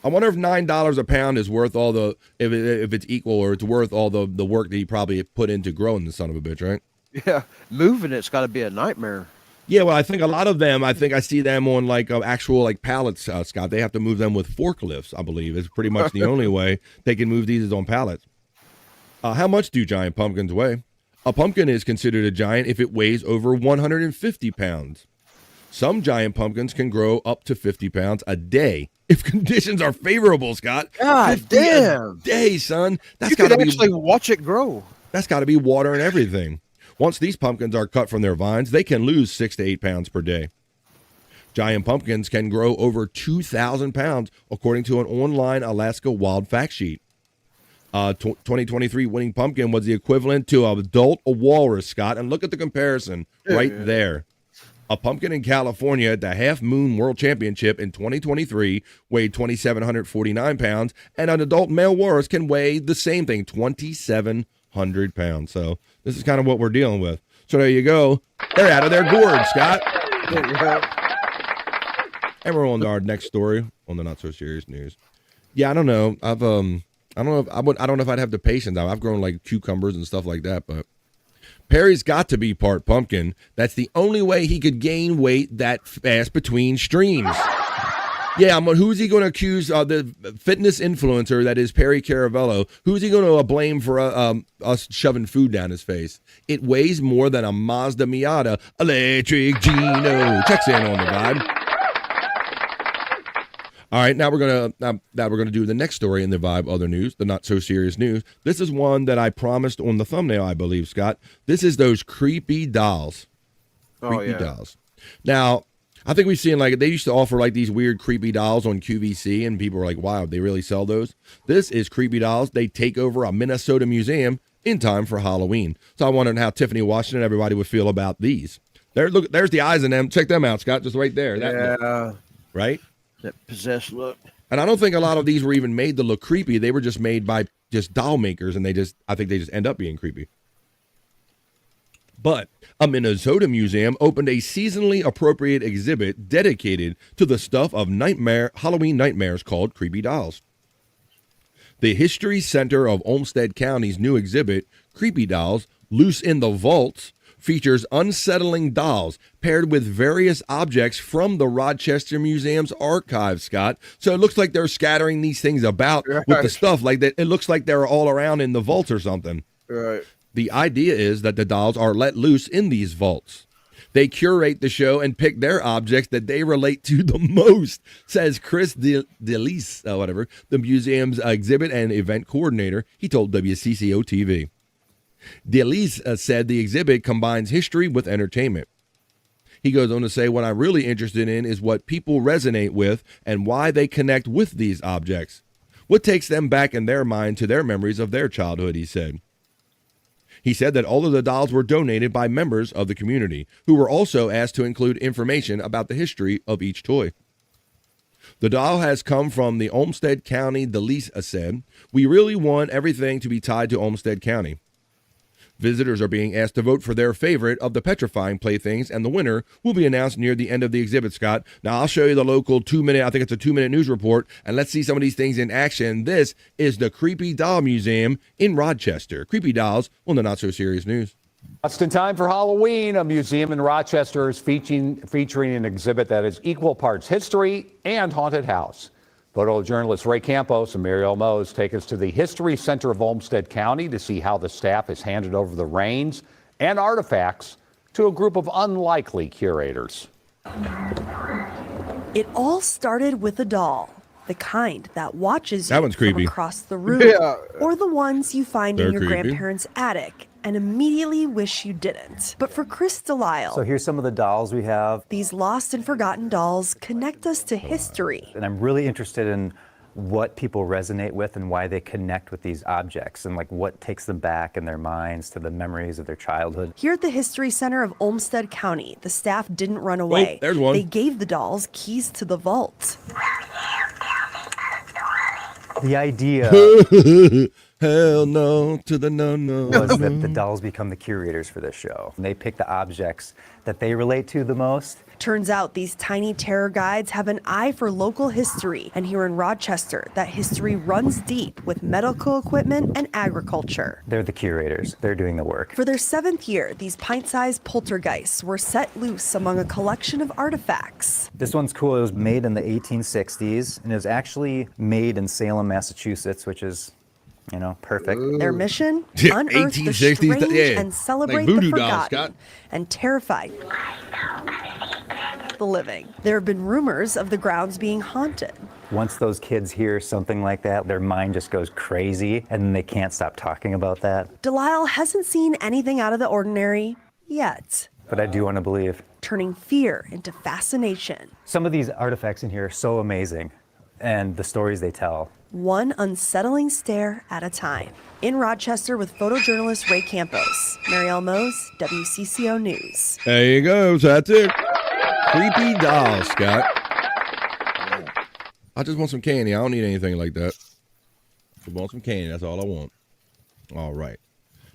I wonder if $9 a pound is worth all the, if it's equal, or it's worth all the work that he probably put into growing the son of a bitch, right? Yeah, moving it's got to be a nightmare. Yeah, well, I think a lot of them, I see them on like actual like pallets, Scott. They have to move them with forklifts, I believe. It's pretty much the only way they can move these is on pallets. How much do giant pumpkins weigh? A pumpkin is considered a giant if it weighs over 150 pounds. Some giant pumpkins can grow up to 50 pounds a day if conditions are favorable, Scott. God 50 damn. a day, son. That's You got to could be actually watch it grow. That's got to be water and everything. Once these pumpkins are cut from their vines, they can lose 6 to 8 pounds per day. Giant pumpkins can grow over 2,000 pounds, according to an online Alaska wild fact sheet. 2023 winning pumpkin was the equivalent to an adult walrus, Scott. And look at the comparison right there. A pumpkin in California at the Half Moon World Championship in 2023 weighed 2,749 pounds, and an adult male walrus can weigh the same thing, 2,700 pounds. So this is kind of what we're dealing with. So there you go. They're out of their gourd, Scott. And we're on to our next story on the not so serious news. Yeah, I don't know. I don't know if I'd have the patience. I've grown like cucumbers and stuff like that, but Perry's got to be part pumpkin. That's the only way he could gain weight that fast between streams. Yeah, who's he going to accuse? The fitness influencer that is Perry Caravello. Who's he going to blame for us shoving food down his face? It weighs more than a Mazda Miata. Electric Gino checks in on the vibe. All right, now we're gonna do the next story in the Vibe Other News, the not so serious news. This is one that I promised on the thumbnail, I believe, Scott. This is those creepy dolls. Creepy dolls. Now, I think we've seen they used to offer these weird creepy dolls on QVC, and people were like, "Wow, they really sell those?" This is creepy dolls. They take over a Minnesota museum in time for Halloween. So I wondered how Tiffany Washington and everybody would feel about these. There's the eyes in them. Check them out, Scott. Just right there. That right. That possessed look. And I don't think a lot of these were even made to look creepy. They were just made by just doll makers, and I think they just end up being creepy. But a Minnesota museum opened a seasonally appropriate exhibit dedicated to the stuff of Halloween nightmares called Creepy Dolls. The History Center of Olmsted County's new exhibit, Creepy Dolls, Loose in the Vaults, features unsettling dolls paired with various objects from the Rochester Museum's archives, Scott. So it looks like they're scattering these things about with the stuff like that. It looks like they're all around in the vault or something. Right. The idea is that the dolls are let loose in these vaults. They curate the show and pick their objects that they relate to the most, says Chris DeLise, the museum's exhibit and event coordinator. He told WCCO TV. DeLise said the exhibit combines history with entertainment. He goes on to say, what I'm really interested in is what people resonate with and why they connect with these objects. What takes them back in their mind to their memories of their childhood, he said. He said that all of the dolls were donated by members of the community, who were also asked to include information about the history of each toy. The doll has come from the Olmsted County, DeLise said. We really want everything to be tied to Olmsted County. Visitors are being asked to vote for their favorite of the petrifying playthings, and the winner will be announced near the end of the exhibit, Scott. Now, I'll show you the local 2-minute, I think it's a 2-minute news report, and let's see some of these things in action. This is the Creepy Doll Museum in Rochester. Creepy dolls on the Not So Serious News. Just in time for Halloween, a museum in Rochester is featuring an exhibit that is equal parts history and haunted house. Photojournalists Ray Campos and Muriel Mose take us to the History Center of Olmsted County to see how the staff has handed over the reins and artifacts to a group of unlikely curators. It all started with a doll, the kind that watches you That one's creepy. from across the room, or the ones you find in They're your creepy. grandparents' attic and immediately wish you didn't. But for Chris Delisle, So here's some of the dolls we have. these lost and forgotten dolls connect us to history. And I'm really interested in what people resonate with and why they connect with these objects and what takes them back in their minds to the memories of their childhood. Here at the History Center of Olmsted County, the staff didn't run away. there's one. They gave the dolls keys to the vault. The idea Hell no to the no. was that the dolls become the curators for this show. And they pick the objects that they relate to the most. Turns out these tiny terror guides have an eye for local history. And here in Rochester, that history runs deep with medical equipment and agriculture. They're the curators. They're doing the work. For their 7th year, these pint-sized poltergeists were set loose among a collection of artifacts. This one's cool. It was made in the 1860s, and it was actually made in Salem, Massachusetts, which is You know, perfect. Their mission? Yeah, Unearth the 1860s, strange yeah, and celebrate like the voodoo dolls, forgotten Scott. and terrify the living. There have been rumors of the grounds being haunted. Once those kids hear something like that, their mind just goes crazy and they can't stop talking about that. Delisle hasn't seen anything out of the ordinary yet, But I do want to believe. turning fear into fascination. Some of these artifacts in here are so amazing, and the stories they tell. One unsettling stare at a time. In Rochester with photojournalist Ray Campos. Marielle Mose, WCCO News. There you go. So that's it. Creepy doll, Scott. I just want some candy. I don't need anything like that. I want some candy. That's all I want. All right.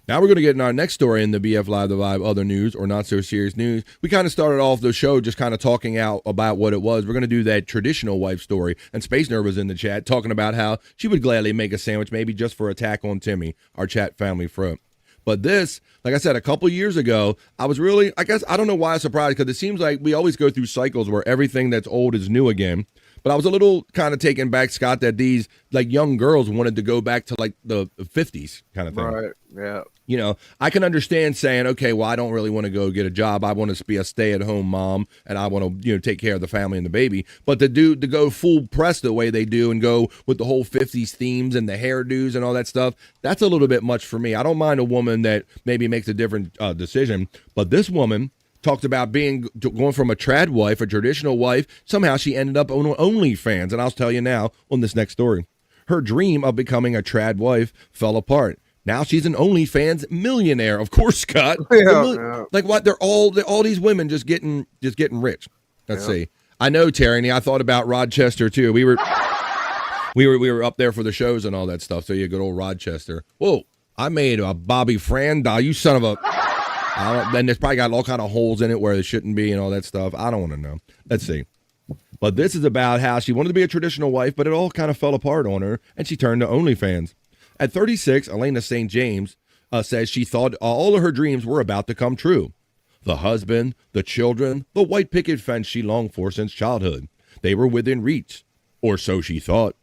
Now we're going to get in our next story in the BF Live The Vibe other news or not so serious news. We kind of started off the show just kind of talking out about what it was. We're going to do that traditional wife story. And Space Nerd was in the chat talking about how she would gladly make a sandwich, maybe just for attack on Timmy, our chat family friend. But this, like I said, a couple years ago, I was really, I guess, I don't know why I was surprised, because it seems like we always go through cycles where everything that's old is new again. But I was a little kind of taken back, Scott, that these like young girls wanted to go back to like the 50s kind of thing. Right. Yeah. You know, I can understand saying, okay, well, I don't really want to go get a job. I want to be a stay-at-home mom, and I want to, take care of the family and the baby. But to go full press the way they do and go with the whole 50s themes and the hairdos and all that stuff, that's a little bit much for me. I don't mind a woman that maybe makes a different decision, but this woman talked about going from a trad wife, a traditional wife. Somehow she ended up on OnlyFans, and I'll tell you now on this next story. Her dream of becoming a trad wife fell apart. Now she's an OnlyFans millionaire. Of course, Scott. Yeah. Like what? They're all these women just getting rich. Let's see. I know, Terry. I thought about Rochester too. We were up there for the shows and all that stuff. So you good old Rochester. Whoa! I made a Bobby Fran doll. You son of a. Then it's probably got all kind of holes in it where it shouldn't be and all that stuff. I don't want to know. Let's see. But this is about how she wanted to be a traditional wife, but it all kind of fell apart on her, and she turned to OnlyFans. At 36, Elena St. James says she thought all of her dreams were about to come true. The husband, the children, the white picket fence she longed for since childhood. They were within reach, or so she thought.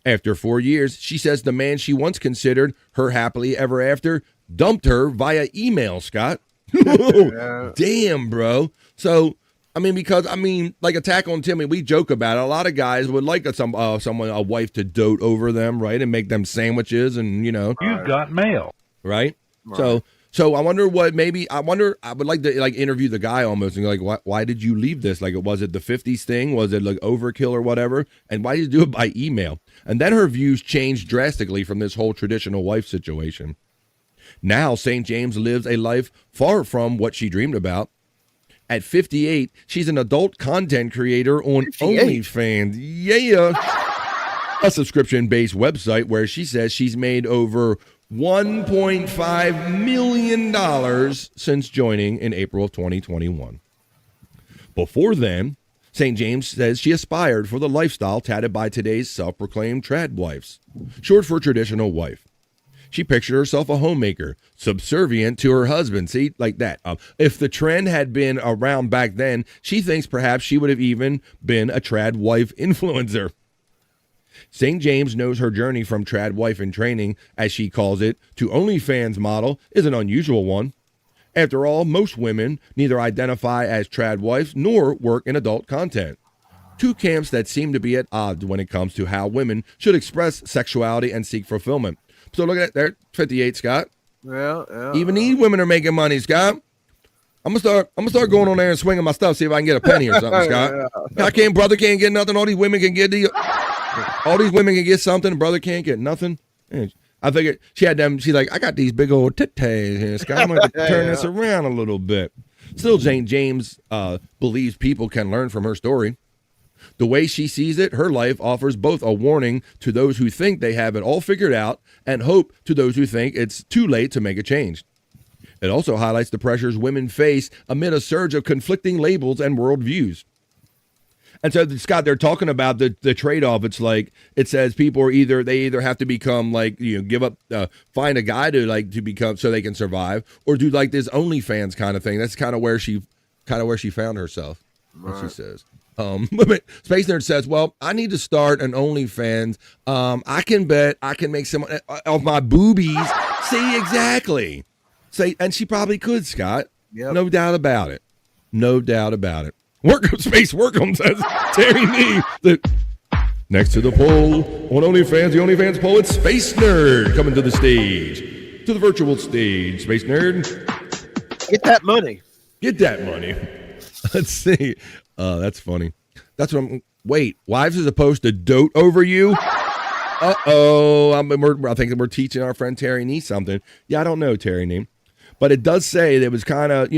After 4 years, she says the man she once considered her happily ever after dumped her via email, Scott. Damn, bro. So, like Attack on Timmy, we joke about it. A lot of guys would like a wife to dote over them, right, and make them sandwiches, and You've got mail, right? So I wonder I would like to interview the guy almost and like, why did you leave this? Like, was it the 50s thing? Was it like overkill or whatever? And why did you do it by email? And then her views changed drastically from this whole traditional wife situation. Now St. James lives a life far from what she dreamed about. At 58, she's an adult content creator on OnlyFans. Yeah. A subscription-based website where she says she's made over $1.5 million since joining in April of 2021. Before then, St. James says she aspired for the lifestyle touted by today's self-proclaimed trad wives, short for traditional wife. She pictured herself a homemaker, subservient to her husband. See, like that. If the trend had been around back then, she thinks perhaps she would have even been a trad wife influencer. St. James knows her journey from trad wife in training, as she calls it, to OnlyFans model is an unusual one. After all, most women neither identify as trad wives nor work in adult content. Two camps that seem to be at odds when it comes to how women should express sexuality and seek fulfillment. So look at that there, 58, Scott. Yeah. Even these women are making money, Scott. I'm gonna start going on there and swinging my stuff, see if I can get a penny or something, Scott. Brother can't get nothing. All these women can get something. Brother can't get nothing. I figured she had them. She's like, I got these big old titties here, Scott. I'm gonna turn this around a little bit. Still, St. James believes people can learn from her story. The way she sees it, her life offers both a warning to those who think they have it all figured out and hope to those who think it's too late to make a change. It also highlights the pressures women face amid a surge of conflicting labels and worldviews. And so, Scott, they're talking about the trade-off. It's like, it says people are either have to become like, give up, find a guy to become so they can survive, or do like this OnlyFans kind of thing. That's kind of where she found herself, what she says. Space Nerd says, well, I need to start an OnlyFans. I can bet I can make some of my boobies. See, exactly. Say, and she probably could, Scott. Yep. No doubt about it. No doubt about it. Space Workum says, Terry Nee. Next to the poll on OnlyFans, the OnlyFans poll, it's Space Nerd coming to the stage. To the virtual stage, Space Nerd. Get that money. Get that money. Let's see. That's funny. That's what I'm. Wait, wives are supposed to dote over you? Uh-oh. I think we're teaching our friend Terry Nee something. Yeah, I don't know Terry Nee. But it does say that it was kind of,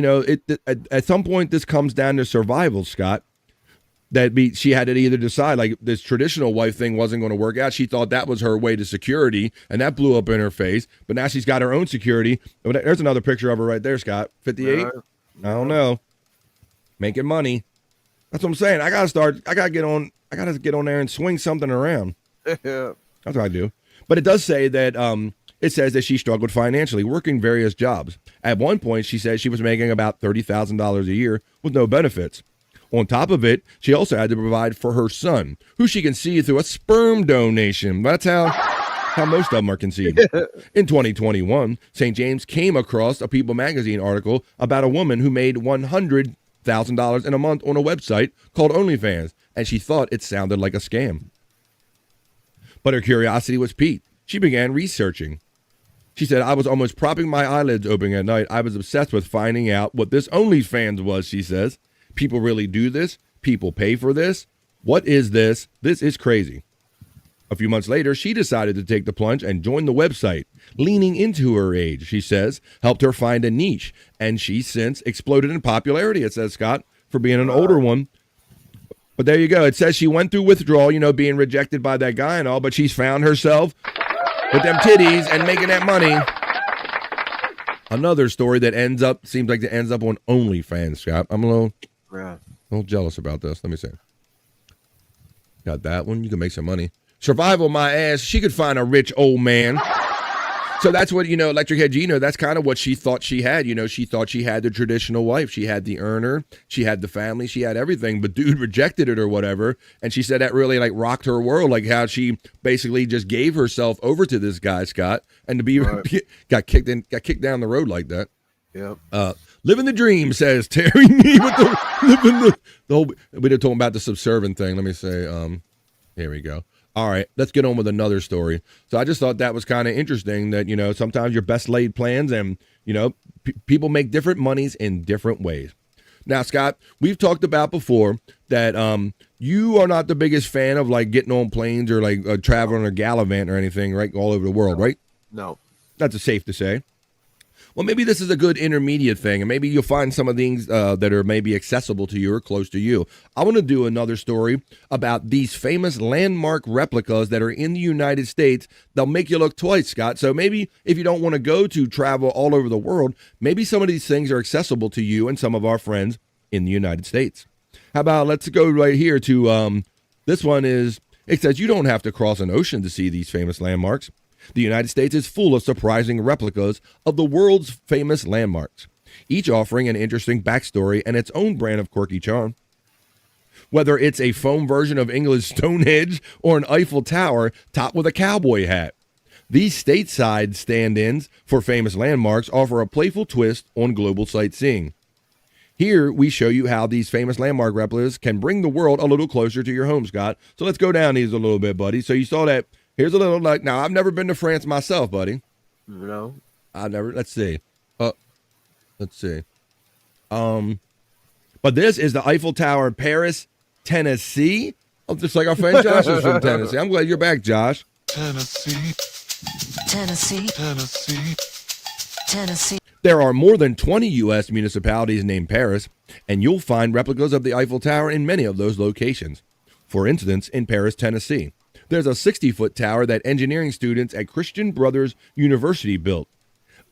at some point this comes down to survival, Scott. She had to either decide, like, this traditional wife thing wasn't going to work out. She thought that was her way to security, and that blew up in her face. But now she's got her own security. There's another picture of her right there, Scott. 58? I don't know. Making money. That's what I'm saying. I gotta get on there and swing something around. That's what I do. But it does say that it says that she struggled financially, working various jobs. At one point, she said she was making about $30,000 a year with no benefits. On top of it, she also had to provide for her son, who she can see through a sperm donation. That's how most of them are conceived. In 2021, St. James came across a People magazine article about a woman who made $100,000 in a month on a website called OnlyFans, and she thought it sounded like a scam. But her curiosity was piqued. She began researching. She said, I was almost propping my eyelids open at night. I was obsessed with finding out what this OnlyFans was, she says. People really do this? People pay for this? What is this? This is crazy. A few months later, she decided to take the plunge and join the website. Leaning into her age, she says, helped her find a niche. And she's since exploded in popularity, it says, Scott, for being an older one. But there you go. It says she went through withdrawal, being rejected by that guy and all, but she's found herself with them titties and making that money. Another story that seems like it ends up on OnlyFans, Scott. I'm a little jealous about this. Let me see. Got that one. You can make some money. Survival, my ass. She could find a rich old man. So that's what, Electric Head Gino, that's kind of what she thought she had. She thought she had the traditional wife. She had the earner. She had the family. She had everything. But dude rejected it or whatever. And she said that really rocked her world. Like how she basically just gave herself over to this guy, Scott. And to be got kicked down the road like that. Yep. Living the dream, says Terry Nee with the whole. We did talk about the subservient thing. Let me say, here we go. All right, let's get on with another story. So I just thought that was kind of interesting that, sometimes your best laid plans and, people make different monies in different ways. Now, Scott, we've talked about before that you are not the biggest fan of getting on planes or traveling or gallivant or anything, right? All over the world, right? No. That's safe to say. Well, maybe this is a good intermediate thing, and maybe you'll find some of these that are maybe accessible to you or close to you. I want to do another story about these famous landmark replicas that are in the United States. They'll make you look twice, Scott. So maybe if you don't want to go to travel all over the world, maybe some of these things are accessible to you and some of our friends in the United States. How about let's go right here to this one is, it says you don't have to cross an ocean to see these famous landmarks. The United States is full of surprising replicas of the world's famous landmarks, each offering an interesting backstory and its own brand of quirky charm. Whether it's a foam version of England's Stonehenge or an Eiffel Tower topped with a cowboy hat, these stateside stand-ins for famous landmarks offer a playful twist on global sightseeing. Here, we show you how these famous landmark replicas can bring the world a little closer to your home, Scott. So let's go down these a little bit, buddy. So you saw that. Here's a little now I've never been to France myself, buddy. No. Let's see. Let's see. But this is the Eiffel Tower in Paris, Tennessee. Oh, just like our friend Josh is from Tennessee. I'm glad you're back, Josh. Tennessee. There are more than 20 U.S. municipalities named Paris, and you'll find replicas of the Eiffel Tower in many of those locations. For instance, in Paris, Tennessee, there's a 60-foot tower that engineering students at Christian Brothers University built.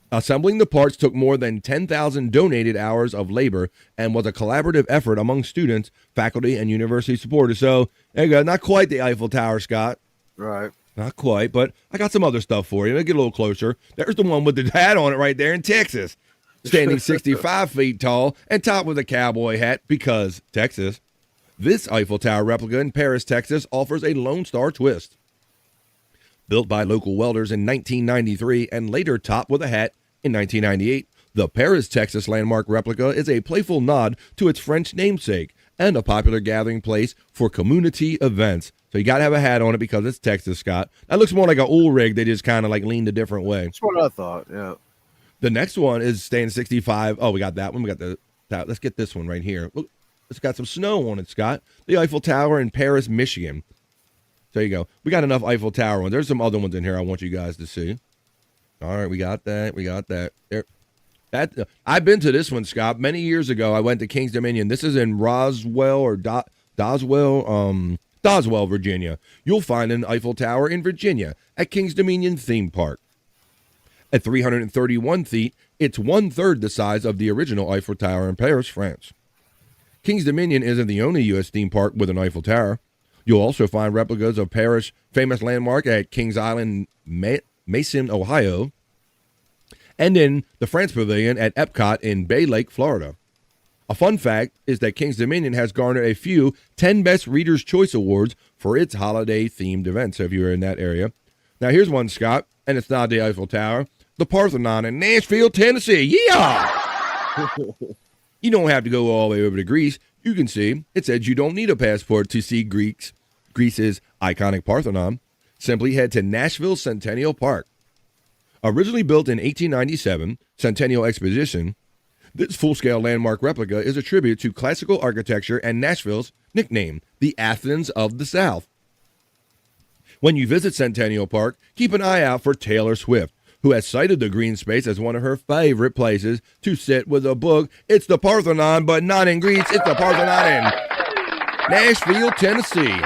Assembling the parts took more than 10,000 donated hours of labor and was a collaborative effort among students, faculty, and university supporters. So, there you go. Not quite the Eiffel Tower, Scott. Right. Not quite, but I got some other stuff for you. Let's get a little closer. There's the one with the hat on it right there in Texas. Standing 65 feet tall and topped with a cowboy hat because Texas. This Eiffel Tower replica in Paris, Texas offers a Lone Star twist. Built by local welders in 1993 and later topped with a hat in 1998, the Paris, Texas landmark replica is a playful nod to its French namesake and a popular gathering place for community events. So you got to have a hat on it because it's Texas, Scott. That looks more like an old rig. They just kind of like leaned a different way. That's what I thought, yeah. The next one is staying 65. Oh, we got that one. We got that. Let's get this one right here. Look, it's got some snow on it, Scott. The Eiffel Tower in Paris, Michigan. There you go. We got enough Eiffel Tower ones. There's some other ones in here I want you guys to see. All right, we got that. We got that. There. I've been to this one, Scott. Many years ago, I went to King's Dominion. This is in Roswell or Doswell, Virginia. You'll find an Eiffel Tower in Virginia at King's Dominion Theme Park. At 331 feet, it's 1/3 the size of the original Eiffel Tower in Paris, France. King's Dominion isn't the only U.S. theme park with an Eiffel Tower. You'll also find replicas of Paris' famous landmark at Kings Island, Mason, Ohio, and in the France Pavilion at Epcot in Bay Lake, Florida. A fun fact is that King's Dominion has garnered a few 10 Best Reader's Choice Awards for its holiday-themed events, so if you're in that area. Now, here's one, Scott, and it's not the Eiffel Tower. The Parthenon in Nashville, Tennessee. Yeah! You don't have to go all the way over to Greece. You can see, it says you don't need a passport to see Greece's iconic Parthenon. Simply head to Nashville Centennial Park. Originally built in 1897, Centennial Exposition, this full-scale landmark replica is a tribute to classical architecture and Nashville's nickname, the Athens of the South. When you visit Centennial Park, keep an eye out for Taylor Swift, who has cited the green space as one of her favorite places to sit with a book. It's the Parthenon, but not in Greece. It's the Parthenon in Nashville, Tennessee.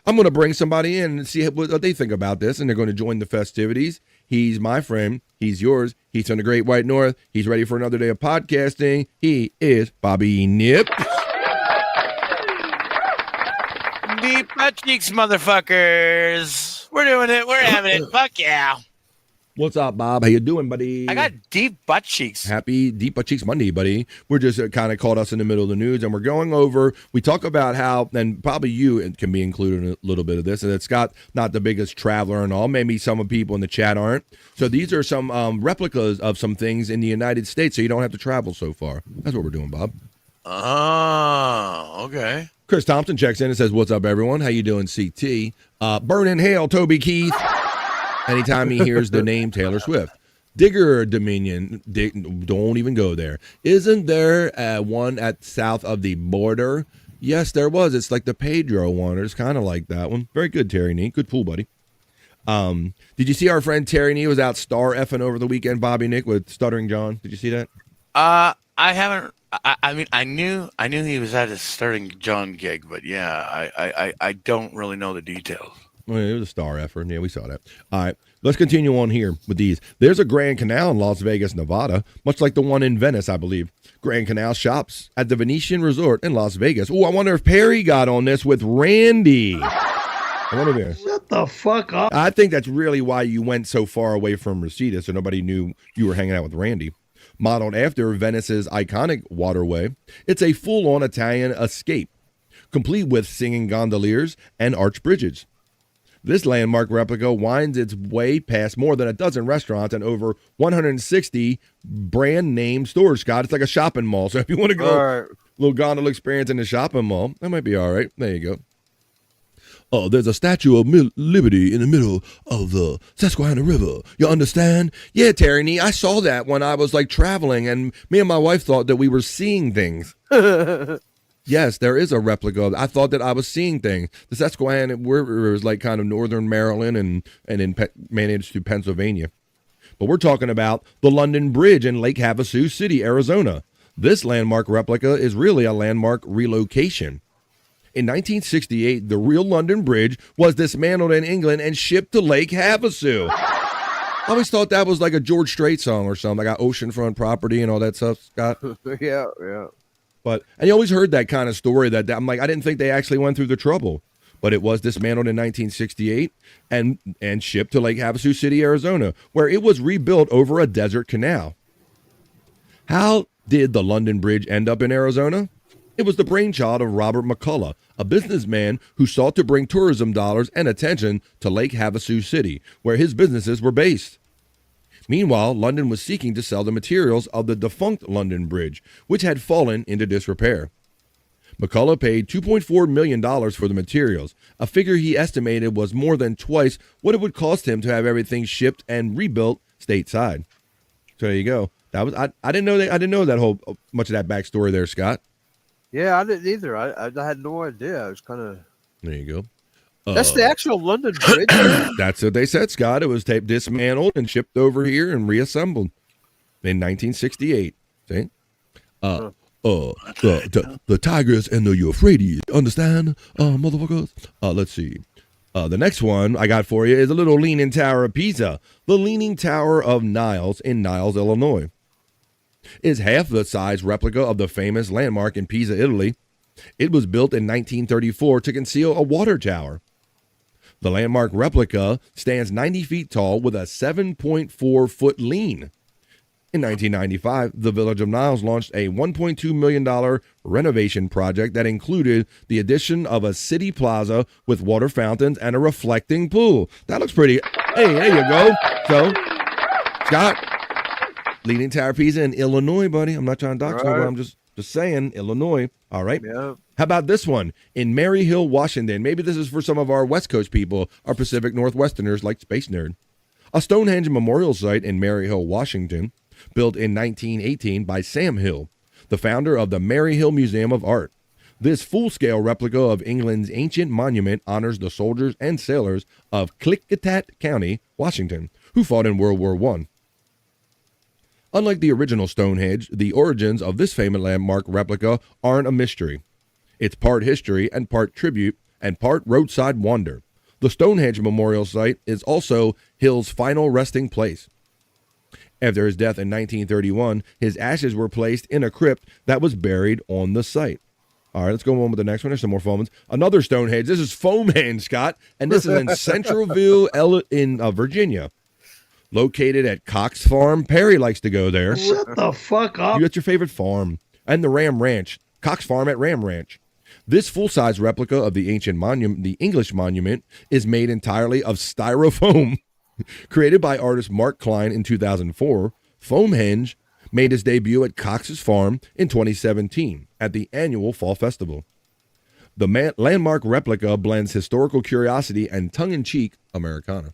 I'm going to bring somebody in and see what they think about this, and they're going to join the festivities. He's my friend. He's yours. He's from the Great White North. He's ready for another day of podcasting. He is Bobby Nip. Deep butt cheeks, motherfuckers. We're doing it. We're having it. Fuck yeah. What's up, Bob? How you doing, buddy? I got deep butt cheeks. Happy Deep Butt Cheeks Monday, buddy. We're just kind of caught us in the middle of the news, and we're going over, we talk about how, and probably you can be included in a little bit of this, and it's Scott, not the biggest traveler and all. Maybe some of people in the chat aren't. So these are some replicas of some things in the United States, so you don't have to travel so far. That's what we're doing, Bob. Oh, okay. Chris Thompson checks in and says, what's up, everyone? How you doing, CT? Burn in hell, Toby Keith. Anytime he hears the name Taylor Swift. Digger Dominion, don't even go there. Isn't there one at south of the border? Yes, there was. It's like the Pedro one. It's kind of like that one. Very good, Terry Nee. Good pool, buddy. Did you see our friend Terry Nee was out star effing over the weekend, Bobby Nick, with Stuttering John? Did you see that? I haven't. I mean, I knew he was at a Stuttering John gig, but yeah, I don't really know the details. Well, it was a star effort. Yeah, we saw that. All right, let's continue on here with these. There's a Grand Canal in Las Vegas, Nevada, much like the one in Venice, I believe. Grand Canal shops at the Venetian Resort in Las Vegas. Oh, I wonder if Perry got on this with Randy. Shut the fuck up. I think that's really why you went so far away from Reseda, so nobody knew you were hanging out with Randy. Modeled after Venice's iconic waterway, it's a full-on Italian escape, complete with singing gondoliers and arch bridges. This landmark replica winds its way past more than a dozen restaurants and over 160 brand name stores, Scott. It's like a shopping mall. So if you want to go little gondola experience in the shopping mall, that might be all right. There you go. Oh, there's a Statue of Liberty in the middle of the Susquehanna River. You understand? Yeah, Terry Nee, I saw that when I was like traveling, and me and my wife thought that we were seeing things. Yes, there is a replica. I thought that I was seeing things. The Susquehanna River is like kind of northern Maryland and managed to Pennsylvania. But we're talking about the London Bridge in Lake Havasu City, Arizona. This landmark replica is really a landmark relocation. In 1968, the real London Bridge was dismantled in England and shipped to Lake Havasu. I always thought that was like a George Strait song or something. I got oceanfront property and all that stuff, Scott. Yeah. And you always heard that kind of story that I'm like, I didn't think they actually went through the trouble. But it was dismantled in 1968 and shipped to Lake Havasu City, Arizona, where it was rebuilt over a desert canal. How did the London Bridge end up in Arizona? It was the brainchild of Robert McCullough, a businessman who sought to bring tourism dollars and attention to Lake Havasu City, where his businesses were based. Meanwhile, London was seeking to sell the materials of the defunct London Bridge, which had fallen into disrepair. McCullough paid $2.4 million for the materials, a figure he estimated was more than twice what it would cost him to have everything shipped and rebuilt stateside. So there you go. That was I didn't know that. I didn't know that whole much of that backstory there, Scott. Yeah, I didn't either. I had no idea. I was kind of. There you go. That's the actual London Bridge. That's what they said, Scott. It was dismantled and shipped over here and reassembled in 1968. See? The Tigers and the Euphrates. Understand, motherfuckers? Let's see. The next one I got for you is a little Leaning Tower of Pisa. The Leaning Tower of Niles in Niles, Illinois, is half the size replica of the famous landmark in Pisa, Italy. It was built in 1934 to conceal a water tower. The landmark replica stands 90 feet tall with a 7.4-foot lean. In 1995, the Village of Niles launched a $1.2 million renovation project that included the addition of a city plaza with water fountains and a reflecting pool. That looks pretty. Hey, there you go. So, Scott, Leaning Tower Pisa in Illinois, buddy. I'm not trying to dox nobody. I'm just saying, Illinois. All right. Yeah. How about this one? In Maryhill, Washington. Maybe this is for some of our West Coast people, our Pacific Northwesterners like Space Nerd. A Stonehenge memorial site in Maryhill, Washington, built in 1918 by Sam Hill, the founder of the Maryhill Museum of Art. This full-scale replica of England's ancient monument honors the soldiers and sailors of Klickitat County, Washington, who fought in World War I. Unlike the original Stonehenge, the origins of this famous landmark replica aren't a mystery. It's part history and part tribute and part roadside wonder. The Stonehenge Memorial Site is also Hill's final resting place. After his death in 1931, his ashes were placed in a crypt that was buried on the site. All right, let's go on with the next one. There's some more foam ones. Another Stonehenge. This is Foamhenge, Scott, and this is in Centralville, in Virginia. Located at Cox Farm. Perry likes to go there. Shut the fuck up. That's your favorite farm. And the Ram Ranch. Cox Farm at Ram Ranch. This full-size replica of the ancient monument, the English monument, is made entirely of styrofoam. Created by artist Mark Klein in 2004, Foamhenge made his debut at Cox's Farm in 2017 at the annual Fall Festival. The landmark replica blends historical curiosity and tongue-in-cheek Americana.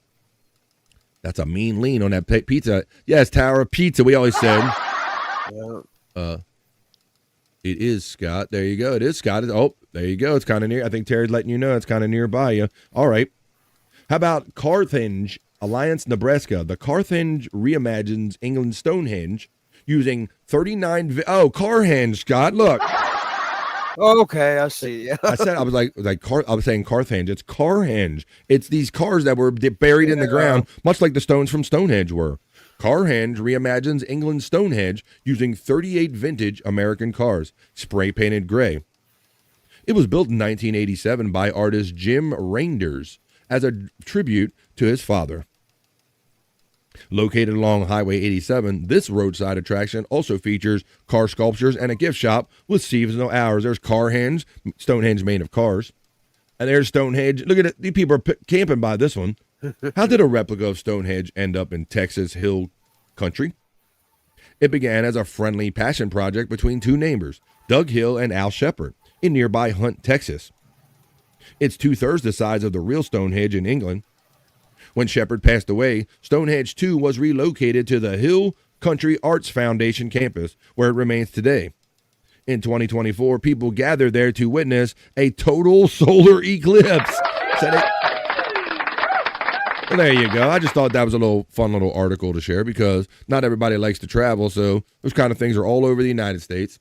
That's a mean lean on that pizza. Yes, Tower of Pizza, we always said. It is, Scott. There you go. It is, Scott. Oh, there you go. It's kind of near. I think Terry's letting you know it's kind of nearby you. All right. How about Carthage, Alliance, Nebraska? The Carthage reimagines England's Stonehenge using 39... Carhenge, Scott. Look. Okay, I see. Yeah. I was saying Carthage. It's Carhenge. It's these cars that were buried in the ground, much like the stones from Stonehenge were. Carhenge reimagines England's Stonehenge using 38 vintage American cars, spray-painted gray. It was built in 1987 by artist Jim Reinders as a tribute to his father. Located along Highway 87, this roadside attraction also features car sculptures and a gift shop with seasonal hours. There's Carhenge, Stonehenge made of cars. And there's Stonehenge. Look at it. These people are camping by this one. How did a replica of Stonehenge end up in Texas Hill Country? It began as a friendly passion project between two neighbors, Doug Hill and Al Shepard, in nearby Hunt, Texas. It's 2/3 the size of the real Stonehenge in England. When Shepard passed away, Stonehenge 2 was relocated to the Hill Country Arts Foundation campus, where it remains today. In 2024, people gathered there to witness a total solar eclipse. Well, there you go. I just thought that was a fun little article to share because not everybody likes to travel, so those kind of things are all over the United States.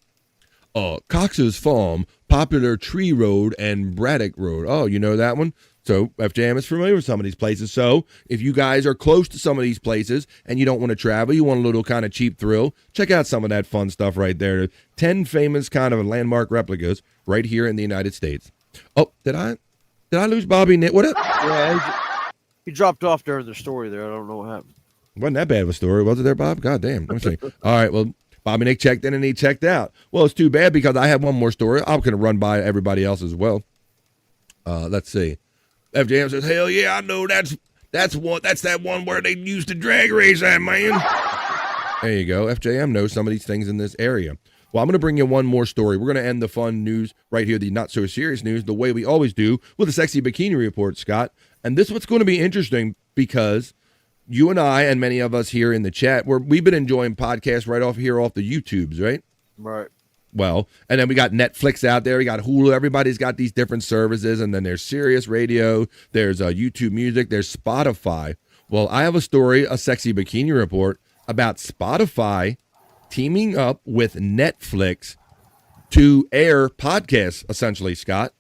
Cox's Farm, Popular Tree Road, and Braddock Road. Oh, you know that one? So FJM is familiar with some of these places. So if you guys are close to some of these places and you don't want to travel, you want a little kind of cheap thrill, check out some of that fun stuff right there. 10 famous kind of landmark replicas right here in the United States. Oh, did I lose Bobby Nick? What up? Yeah, he dropped off during the story there. I don't know what happened. Wasn't that bad of a story, was it there, Bob? God damn. Let me see. All right, well, Bobby Nick checked in and he checked out. Well, it's too bad because I have one more story. I'm going to run by everybody else as well. Let's see. FJM says, hell yeah, I know that's that one where they used to drag race that, man. There you go. FJM knows some of these things in this area. Well, I'm going to bring you one more story. We're going to end the fun news right here, the not so serious news, the way we always do with a sexy bikini report, Scott. And this is what's going to be interesting because you and I and many of us here in the chat, we've been enjoying podcasts right off the YouTubes, right? Right. Well, and then we got Netflix out there. We got Hulu. Everybody's got these different services. And then there's Sirius Radio. There's YouTube Music. There's Spotify. Well, I have a story, a sexy bikini report about Spotify teaming up with Netflix to air podcasts, essentially, Scott.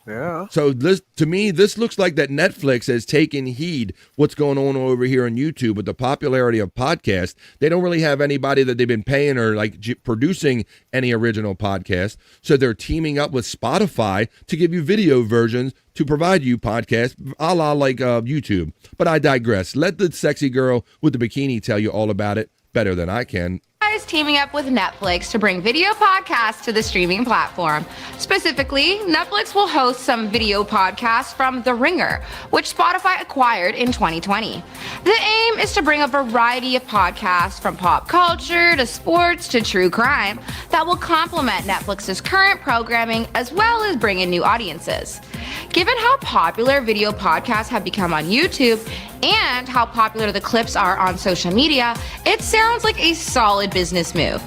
Yeah. So to me, this looks like that Netflix has taken heed what's going on over here on YouTube with the popularity of podcasts. They don't really have anybody that they've been paying or like producing any original podcasts. So they're teaming up with Spotify to give you video versions to provide you podcasts a la like YouTube. But I digress. Let the sexy girl with the bikini tell you all about it better than I can. Is teaming up with Netflix to bring video podcasts to the streaming platform. Specifically, Netflix will host some video podcasts from The Ringer, which Spotify acquired in 2020. The aim is to bring a variety of podcasts from pop culture to sports to true crime that will complement Netflix's current programming as well as bring in new audiences. Given how popular video podcasts have become on YouTube and how popular the clips are on social media, it sounds like a solid business move.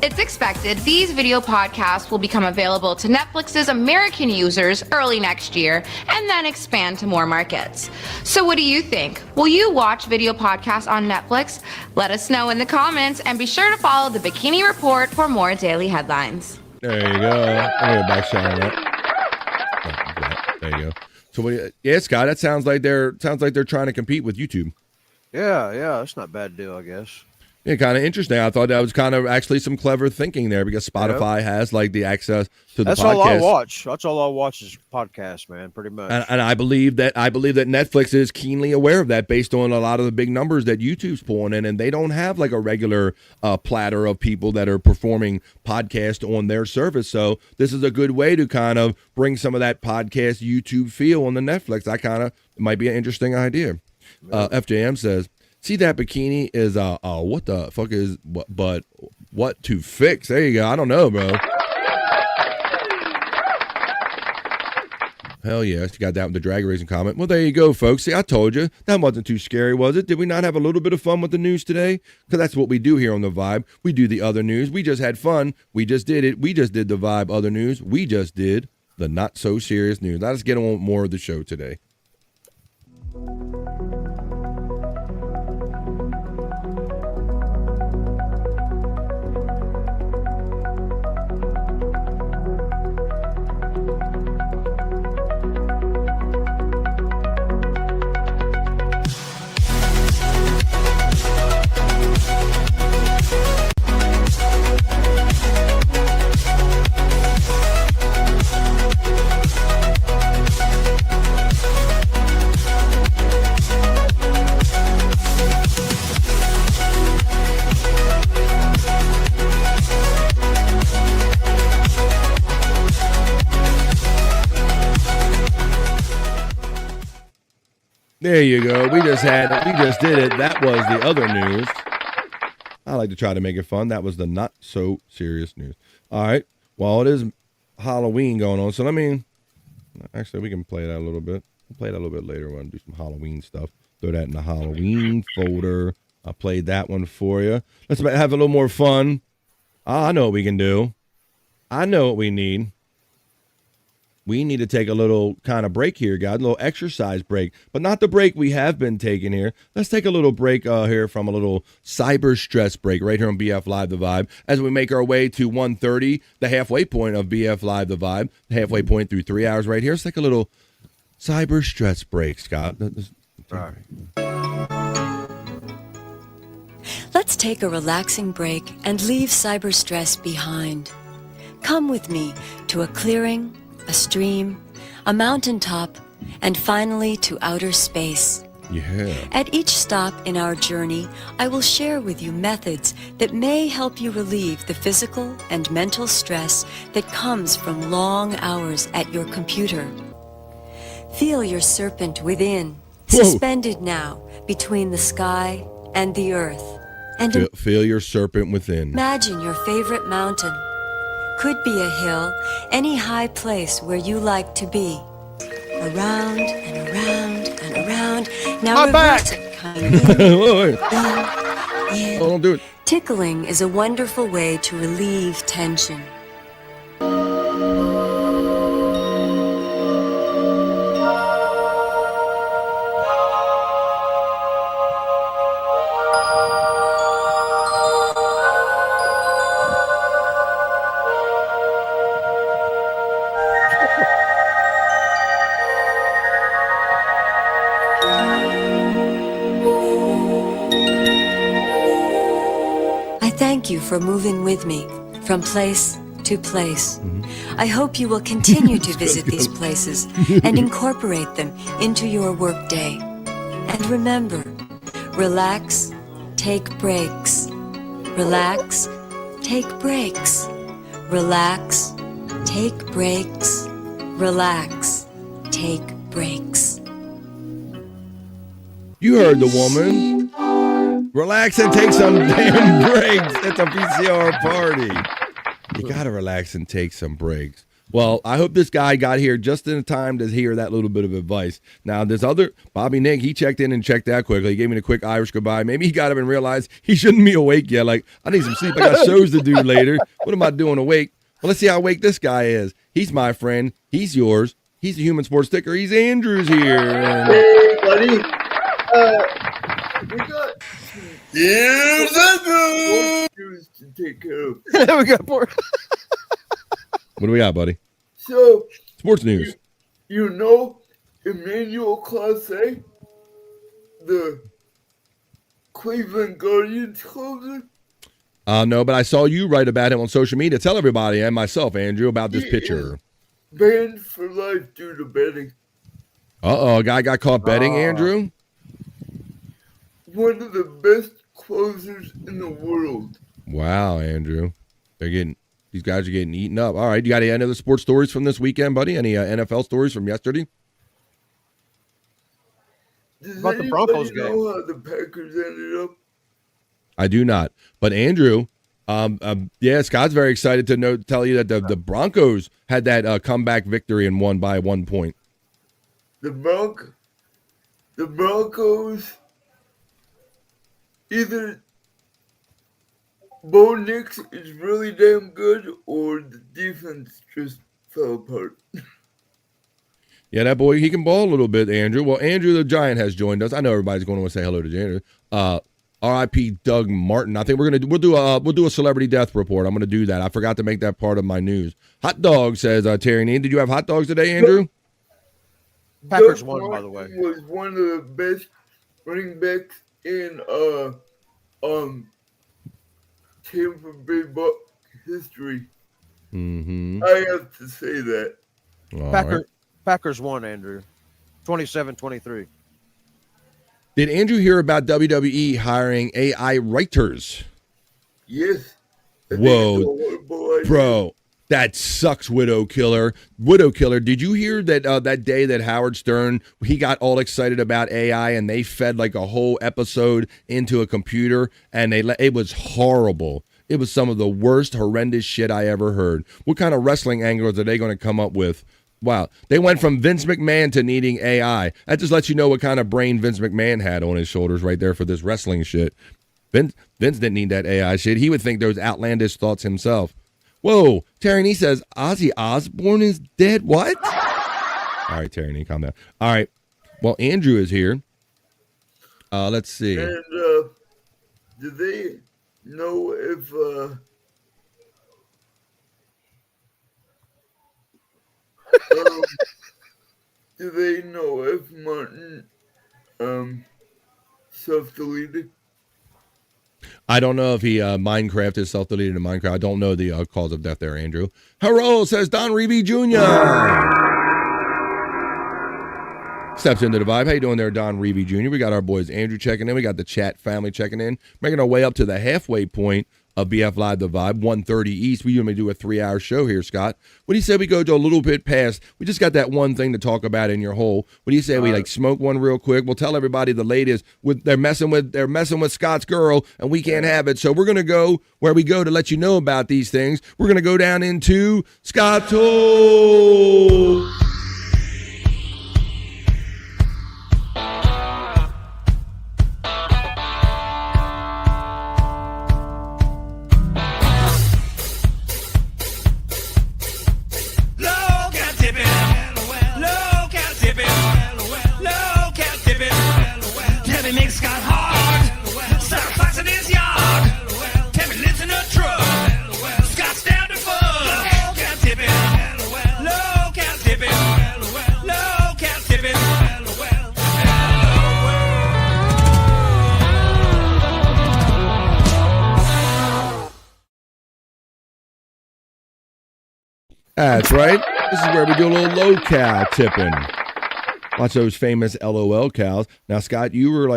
It's expected these video podcasts will become available to Netflix's American users early next year and then expand to more markets. So what do you think? Will you watch video podcasts on Netflix? Let us know in the comments and be sure to follow the Bikini Report for more daily headlines. There you go. I'm going to back shot on that. There you go. So yeah, Scott, that sounds like they're trying to compete with YouTube. Yeah, that's not a bad deal, I guess. Yeah, kind of interesting. I thought that was kind of actually some clever thinking there because Spotify has like the access to the podcast. All I watch. That's all I watch is podcasts, man, pretty much. And I believe that Netflix is keenly aware of that based on a lot of the big numbers that YouTube's pulling in, and they don't have like a regular platter of people that are performing podcasts on their service. So this is a good way to kind of bring some of that podcast YouTube feel on the Netflix. It might be an interesting idea. FJM says, see that bikini is what the fuck is what to fix? There you go. I don't know, bro. Hell yeah, she got that with the drag racing comment. Well, there you go, folks. See, I told you that wasn't too scary, was it? Did we not have a little bit of fun with the news today? Because that's what we do here on The Vibe. We do the other news. We just had fun. We just did it. We just did The Vibe other news. We just did the not so serious news. Let's get on with more of the show today. There you go. We just did it. That was the other news. I like to try to make it fun. That was the not so serious news. All right. Well, it is Halloween going on. So actually, we can play that a little bit. We'll play that a little bit later. We're going to do some Halloween stuff. Throw that in the Halloween folder. I played that one for you. Let's have a little more fun. I know what we can do. I know what we need. We need to take a little kind of break here, guys, a little exercise break, but not the break we have been taking here. Let's take a little break here from a little cyber stress break right here on BF Live The Vibe as we make our way to 1:30, the halfway point of BF Live The Vibe, the halfway point through 3 hours right here. Let's take a little cyber stress break, Scott. All right. Let's take a relaxing break and leave cyber stress behind. Come with me to a clearing, a stream, a mountaintop, and finally to outer space. Yeah. At each stop in our journey, I will share with you methods that may help you relieve the physical and mental stress that comes from long hours at your computer. Feel your serpent within, suspended now between the sky and the earth. And Feel your serpent within. imagine your favorite mountain. Could be a hill, any high place where you like to be. Around and around and around. Now reverse it kindly. Wait. In. Oh, don't do it. Tickling is a wonderful way to relieve tension. Thank you for moving with me from place to place. I hope you will continue to visit these places and incorporate them into your workday. And remember, relax, take breaks. Relax, take breaks. Relax, take breaks. Relax, take breaks. You heard the woman. Relax and take some damn breaks. It's a PCR party. You got to relax and take some breaks. Well, I hope this guy got here just in time to hear that little bit of advice. Now, this other, Bobby Nick, he checked in and checked out quickly. He gave me a quick Irish goodbye. Maybe he got up and realized he shouldn't be awake yet. Like, I need some sleep. I got shows to do later. What am I doing awake? Well, let's see how awake this guy is. He's my friend. He's yours. He's a human sports sticker. He's Andrew's here. Hey, buddy. We got news to take care of. We got more. What do we got, buddy? So, sports news. You know Emmanuel Clase, the Cleveland Guardians closer? No, but I saw you write about him on social media. Tell everybody and myself, Andrew, about this picture. Banned for life due to betting. Uh-oh, a guy got caught betting, Andrew? One of the best closers in the world. Wow, Andrew. These guys are getting eaten up. All right, you got any other sports stories from this weekend, buddy? Any NFL stories from yesterday? Does about the Broncos anybody know how the Packers ended up? I do not. But Andrew, Scott's very excited to tell you that the Broncos had that comeback victory and won by 1 point. The Broncos, either Bo Nix is really damn good or the defense just fell apart. Yeah, that boy, he can ball a little bit, Andrew. Well, Andrew the Giant has joined us. I know everybody's going to want to say hello to Andrew. R.I.P. Doug Martin. I think we'll do a celebrity death report. I'm going to do that. I forgot to make that part of my news. Hot dog says Terry Neen. Did you have hot dogs today, Andrew? Packers won, by the way. Was one of the best running backs in Tampa Bay Buck history. Mm-hmm. I have to say that. Packers won, Andrew. 27-23. Did Andrew hear about WWE hiring AI writers? Yes. Whoa, bro, that sucks, Widow Killer. Widow Killer, did you hear that that day that Howard Stern, he got all excited about AI and they fed like a whole episode into a computer and it was horrible. It was some of the worst, horrendous shit I ever heard. What kind of wrestling angles are they going to come up with? Wow. They went from Vince McMahon to needing AI. That just lets you know what kind of brain Vince McMahon had on his shoulders right there for this wrestling shit. Vince didn't need that AI shit. He would think those outlandish thoughts himself. Whoa. Terry says Ozzy Osbourne is dead. What? All right, Terry, calm down. All right. Well, Andrew is here. Let's see. And do they know if do they know if Martin self-deleted? I don't know if he Minecraft is self-deleted in Minecraft. I don't know the cause of death there, Andrew. Hello, says Don Reevy Jr. Steps into the vibe. How you doing there, Don Reevy Jr.? We got our boys Andrew checking in. We got the chat family checking in. Making our way up to the halfway point of BF Live The Vibe, 1:30 East. We usually do a 3-hour show here, Scott. What do you say we go to a little bit past? We just got that one thing to talk about in your hole. What do you say we smoke one real quick? We'll tell everybody the ladies they're messing with Scott's girl, and we can't have it. So we're gonna go where we go to let you know about these things. We're gonna go down into Scott's hole. That's right. This is where we do a little low-cal tipping. Watch those famous LOL cows. Now, Scott, you were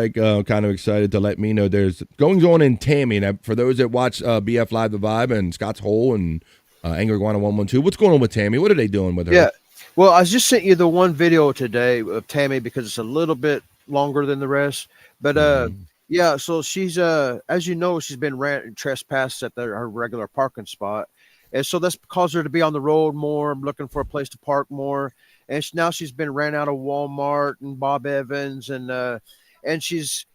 kind of excited to let me know there's goings on in Tammy. Now, for those that watch BF Live The Vibe and Scott's Hole and Angry Iguana 112, what's going on with Tammy? What are they doing with her? Yeah. Well, I just sent you the one video today of Tammy because it's a little bit longer than the rest. But yeah, so she's as you know, she's been trespassed at her regular parking spot. And so that's caused her to be on the road more, looking for a place to park more. And now she's been ran out of Walmart and Bob Evans, and she's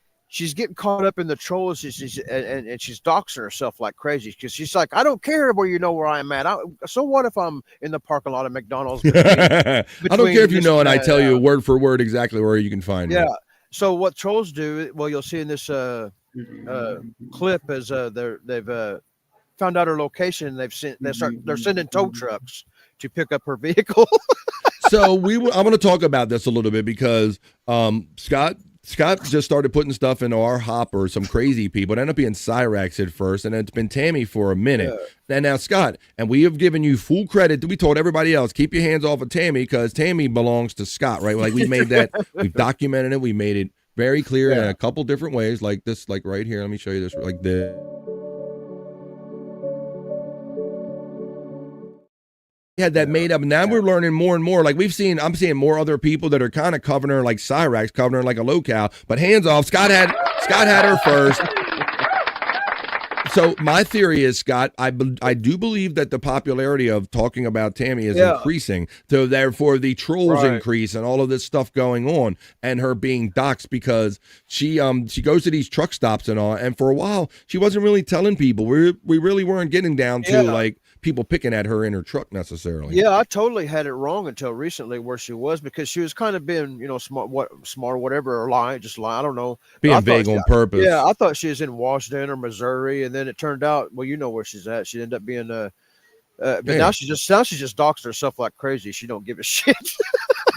getting caught up in the trolls. And she's doxing herself like crazy because she's like, I don't care where you know where I'm at. So what if I'm in the parking lot of McDonald's? I don't care if you know, and I tell you word for word exactly where you can find me. Yeah. So what trolls do? Well, you'll see in this clip is they've found out her location. They're sending tow trucks to pick up her vehicle. So I'm going to talk about this a little bit because Scott just started putting stuff into our hopper. Some crazy people. It ended up being Cyrax at first, and it's been Tammy for a minute. Yeah. And now Scott, and we have given you full credit. We told everybody else, keep your hands off of Tammy because Tammy belongs to Scott, right? Like we made that, we've documented it. We made it very clear in a couple different ways, like this, like right here. Let me show you this, like this. Had that made up. Now we're learning more and more. Like I'm seeing more other people that are kind of covering her like Cyrax, covering her like a low-cal. But hands off, Scott had her first. So my theory is, Scott, I do believe that the popularity of talking about Tammy is increasing. So therefore the trolls increase and all of this stuff going on, and her being doxxed because she goes to these truck stops and all. And for a while she wasn't really telling people. We really weren't getting down to like people picking at her in her truck necessarily. Yeah, I totally had it wrong until recently where she was, because she was kind of being, smart, whatever, or lying, I don't know. Being vague on purpose. Yeah, I thought she was in Washington or Missouri, and then it turned out, well, you know where she's at. She ended up being but now she just doxed herself like crazy. She don't give a shit.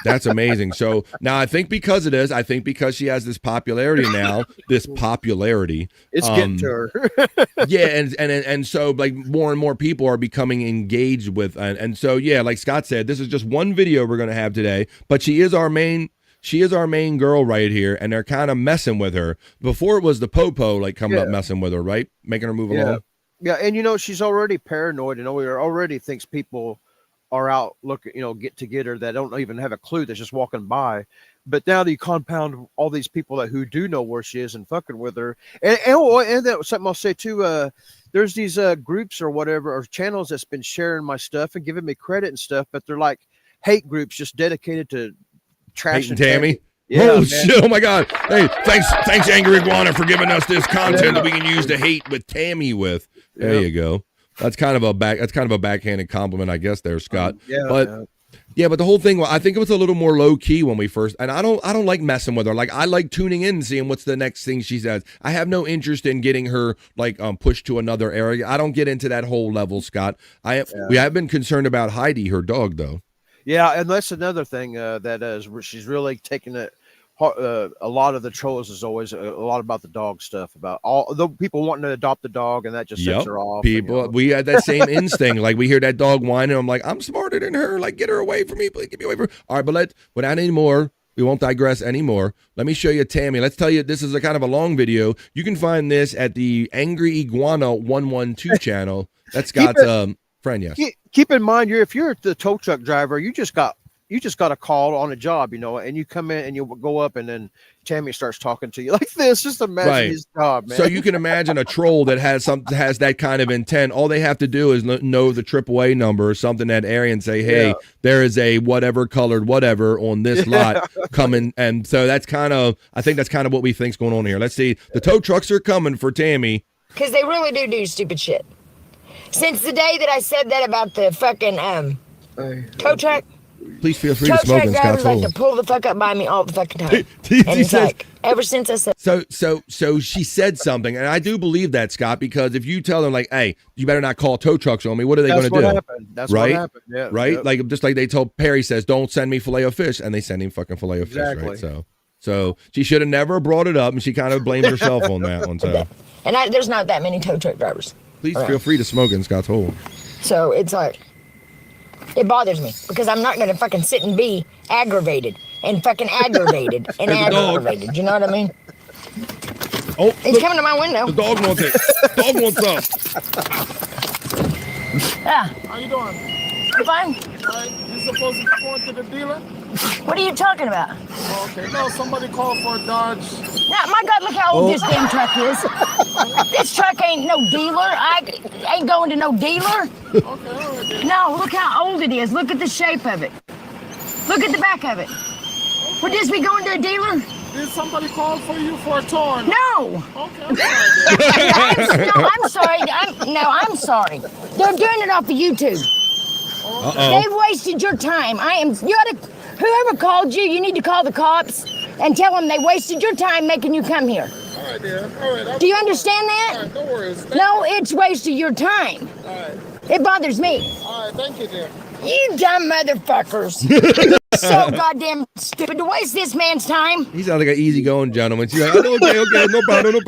That's amazing. So now I think because of this, because she has this popularity now, it's getting to her. Yeah, and so like more and more people are becoming engaged with, and so yeah, like Scott said, this is just one video we're gonna have today, but she is our main girl right here, and they're kind of messing with her. Before it was the popo like coming up messing with her, right, making her move along. Yeah, and she's already paranoid, and already thinks people are out looking, get her that don't even have a clue, that's just walking by. But now you compound all these people who do know where she is and fucking with her. And that was something I'll say too. There's these groups or whatever, or channels that's been sharing my stuff and giving me credit and stuff, but they're like hate groups just dedicated to trashing Tammy. Yeah, oh shit! Oh my God! Hey, thanks, Angry Iguana, for giving us this content that we can use to hate with Tammy with. There you go. That's kind of a backhanded compliment, I guess, there, Scott. But the whole thing, I think it was a little more low key when we first, and I don't like messing with her. Like I like tuning in and seeing what's the next thing she says. I have no interest in getting her pushed to another area. I don't get into that whole level, Scott. We have been concerned about Heidi, her dog, though. Yeah, and that's another thing she's really taking it. A lot of the trolls is always a lot about the dog stuff, about all the people wanting to adopt the dog, and that just sets her off. People, we had that same instinct. Like we hear that dog whining, I'm like, I'm smarter than her. Like, get her away from me, please, get me away from her. All right, but without any more We won't digress anymore. Let me show you Tammy. Let's tell you, this is a kind of a long video. You can find this at the Angry Iguana 112 channel. That's Scott's friend, yes. Keep in mind, if you're the tow truck driver, you just got a call on a job, and you come in and you go up, and then Tammy starts talking to you like this. Just imagine his job, man. So you can imagine a troll that has that kind of intent. All they have to do is know the AAA number or something in that area and say, hey, there is a whatever colored whatever on this lot coming. And so I think that's kind of what we think's going on here. Let's see. The tow trucks are coming for Tammy. Because they really do stupid shit. Since the day that I said that about the fucking tow truck. Please feel free to smoke in Scott's hole. Like to pull the fuck up by me all the fucking time. And it's like, ever since I said. So she said something, and I do believe that, Scott, because if you tell them like, hey, you better not call tow trucks on me, what are they going to do? That's what happened. Yeah. Right? Yep. Like just like they told Perry says, don't send me Filet-O-Fish, and they send him fucking Filet-O-Fish, right? So she should have never brought it up, and she kind of blamed herself on that one. So. And there's not that many tow truck drivers. Please feel free to smoke in Scott's hole. So it's like, it bothers me because I'm not going to fucking sit and be aggravated and fucking aggravated and aggravated. You know what I mean? Oh, it's coming to my window. The dog wants it. Dog wants some. Yeah. How you doing? I'm fine. You supposed to be going to the dealer? What are you talking about? Okay. No, somebody called for a Dodge. Now, my God, look how old this damn truck is. This truck ain't no dealer. I ain't going to no dealer. Okay. No, look how old it is. Look at the shape of it. Look at the back of it. Would this be going to a dealer? Did somebody call for you for a tour? No. Okay. I'm sorry. I'm sorry. They're doing it off of YouTube. They've wasted your time. Whoever called you, you need to call the cops and tell them they wasted your time making you come here. All right, dear. All right. Do you understand that? All right, no worries. No, it's wasted your time. All right. It bothers me. All right, thank you, dear. You dumb motherfuckers. So goddamn stupid to waste this man's time. He sounds like an easygoing gentleman. She's like, oh, okay, no problem.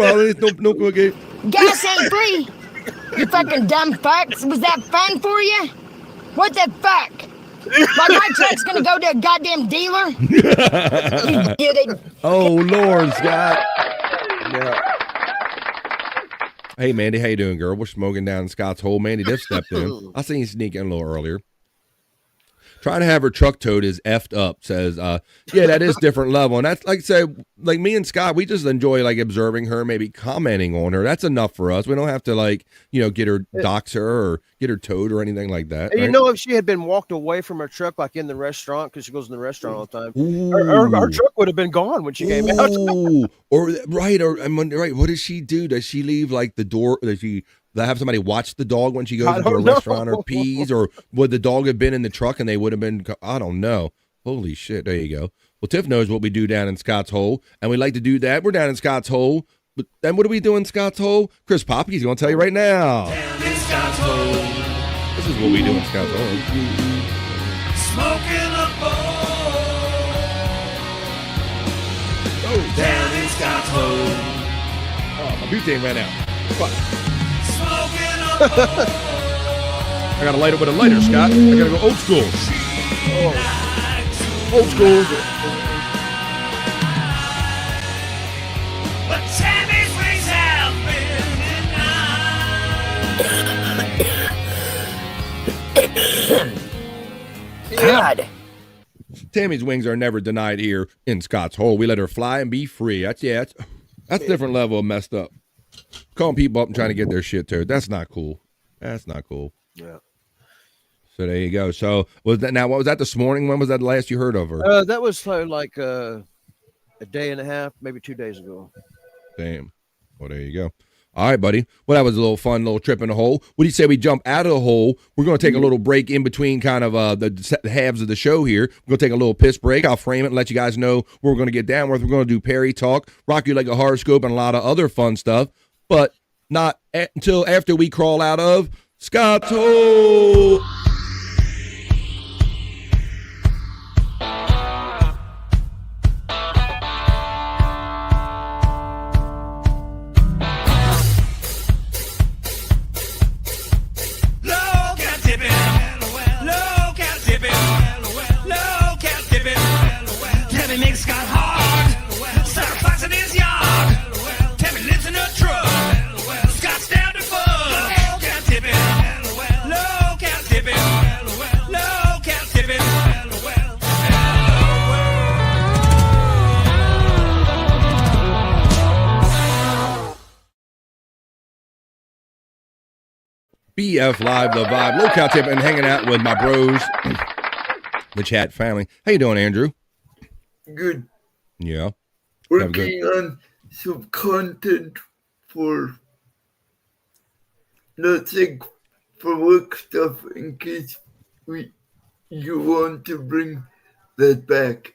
No, okay. Gas ain't free. You fucking dumb fucks. Was that fun for you? What the fuck? Like my truck's gonna go to a goddamn dealer? Oh, Lord, Scott. Yeah. Hey, Mandy, how you doing, girl? We're smoking down in Scott's hole. Mandy just stepped in. I seen you sneak in a little earlier. Trying to have her truck towed is effed up, says, yeah, that is different level. And that's like I said, like me and Scott, we just enjoy like observing her, maybe commenting on her. That's enough for us. We don't have to like, get her, dox her or get her towed or anything like that. And right? if she had been walked away from her truck, like in the restaurant, because she goes in the restaurant all the time, her truck would have been gone when she came out. Right. What does she do? Does she leave like the door? Does she have somebody watch the dog when she goes into a restaurant or pees? Or would the dog have been in the truck and they would have been, I don't know. Holy shit. There you go. Well, Tiff knows what we do down in Scott's hole, and we like to do that. We're down in Scott's hole. But then what do we do in Scott's hole? Chris Poppy's going to tell you right now. Down in Scott's hole. This is what we do in Scott's hole. Smoking a bowl. Down in Scott's hole. Oh, my butane ran out. Fuck. Smoking a bowl. I got to light it with a lighter, Scott. I got to go old school. Old school. But Tammy's wings have been denied. God. Tammy's wings are never denied here in Scott's hole. We let her fly and be free. That's a different level of messed up. Calling people up and trying to get their shit towed. That's not cool. That's not cool. Yeah. So there you go. So what was that this morning? When was that the last you heard of her? That was like a day and a half, maybe 2 days ago. Damn. Well, there you go. All right, buddy. Well, that was a little fun little trip in the hole. What do you say we jump out of the hole? We're going to take a little break in between kind of the halves of the show here. We're going to take a little piss break. I'll frame it and let you guys know what we're going to get down with. We're going to do Perry Talk, Rock You Like a Horoscope, and a lot of other fun stuff. But not until after we crawl out of Scott's hole. Tammy makes Scott hard. Sarah Fox in his yard. Tammy lives in a truck. Scott's down to fuck. Low cal tipping. Low cal tipping. Low cal tipping. BF Live, the vibe, low-cal tip, and hanging out with my bros, the chat family. How you doing, Andrew? Good. Yeah. Working on some content for nothing for work stuff in case you want to bring that back.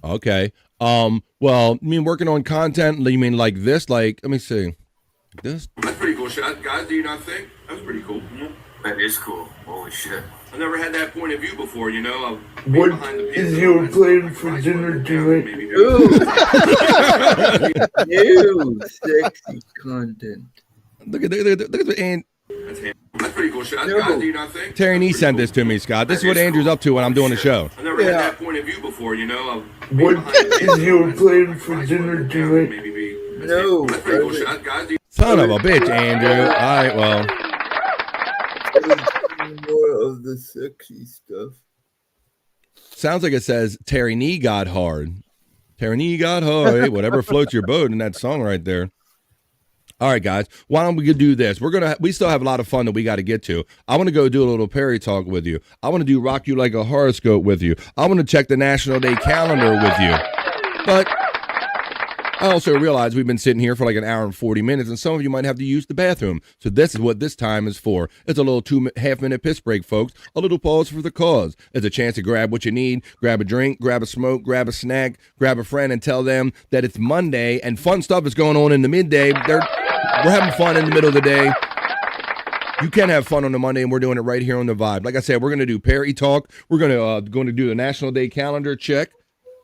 Okay. Well, you mean working on content? You mean like this? Like, let me see. This? That's pretty cool, Shyt. Guys, do you not think? That was pretty cool. Yeah. That is cool. Holy shit. I never had that point of view before, you know. What is your plan for dinner tonight? Ew, sexy content. Look at the and That's pretty cool, Shyt. Guys, do you not think? Terry Nee sent this to me, Scott. This is what Andrew's up to when I'm doing the show. I never had that point of view before, you know. What is your plan for dinner tonight? No. That's pretty cool, Shyt. Guys, do you Son of a bitch, Andrew. All right, well. More of the sexy stuff. Sounds like it says Terry Nee got hard. Terry Nee got hard. Whatever floats your boat in that song right there. All right, guys. Why don't we do this? We still have a lot of fun that we got to get to. I want to go do a little Perry talk with you. I want to do Rock You Like a Horoscope with you. I want to check the National Day calendar with you. But I also realize we've been sitting here for like an hour and 40 minutes, and some of you might have to use the bathroom. So this is what this time is for. It's a little 2.5-minute piss break, folks. A little pause for the cause. It's a chance to grab what you need, grab a drink, grab a smoke, grab a snack, grab a friend, and tell them that it's Monday, and fun stuff is going on in the midday. We're having fun in the middle of the day. You can have fun on the Monday, and we're doing it right here on the vibe. Like I said, we're going to do Perry talk. We're going to do the National Day calendar check.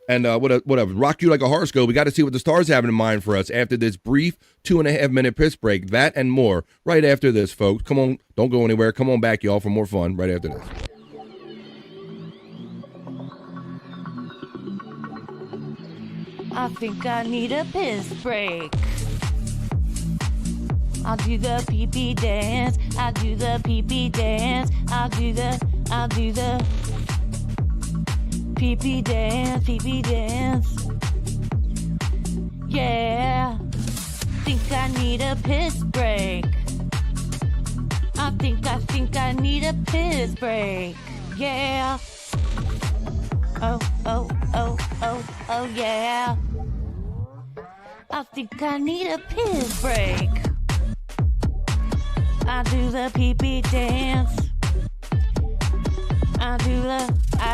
And whatever, Rock You Like a Horoscope. We got to see what the stars have in mind for us after this brief 2.5-minute piss break. That and more right after this, folks. Come on, don't go anywhere. Come on back, y'all, for more fun right after this. I think I need a piss break. I'll do the pee-pee dance. I'll do the pee-pee dance. I'll do the pee-pee dance, pee-pee dance. Yeah. Think I need a piss break. I think I need a piss break. Yeah. Oh, yeah. I think I need a piss break. I do the pee-pee dance. I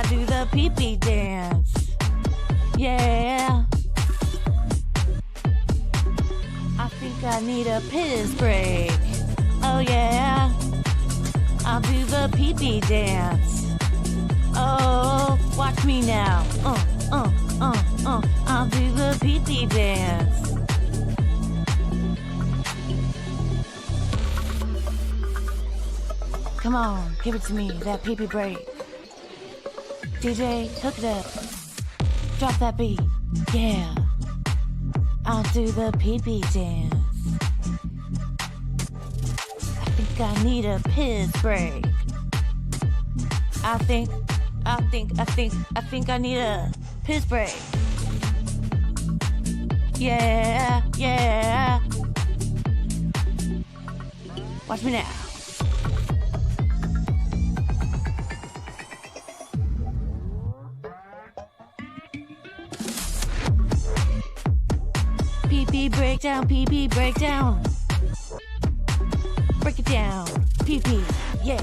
do the pee-pee dance. Yeah. I think I need a piss break. Oh yeah. I'll do the pee-pee dance. Oh, watch me now. I'll do the pee-pee dance. Come on, give it to me, that pee-pee break. DJ, hook it up. Drop that beat. Yeah. I'll do the pee-pee dance. I think I need a piss break. I think I need a piss break. Yeah. Watch me now. Pee-pee breakdown, pee-pee breakdown. Break it down, pee-pee, yeah.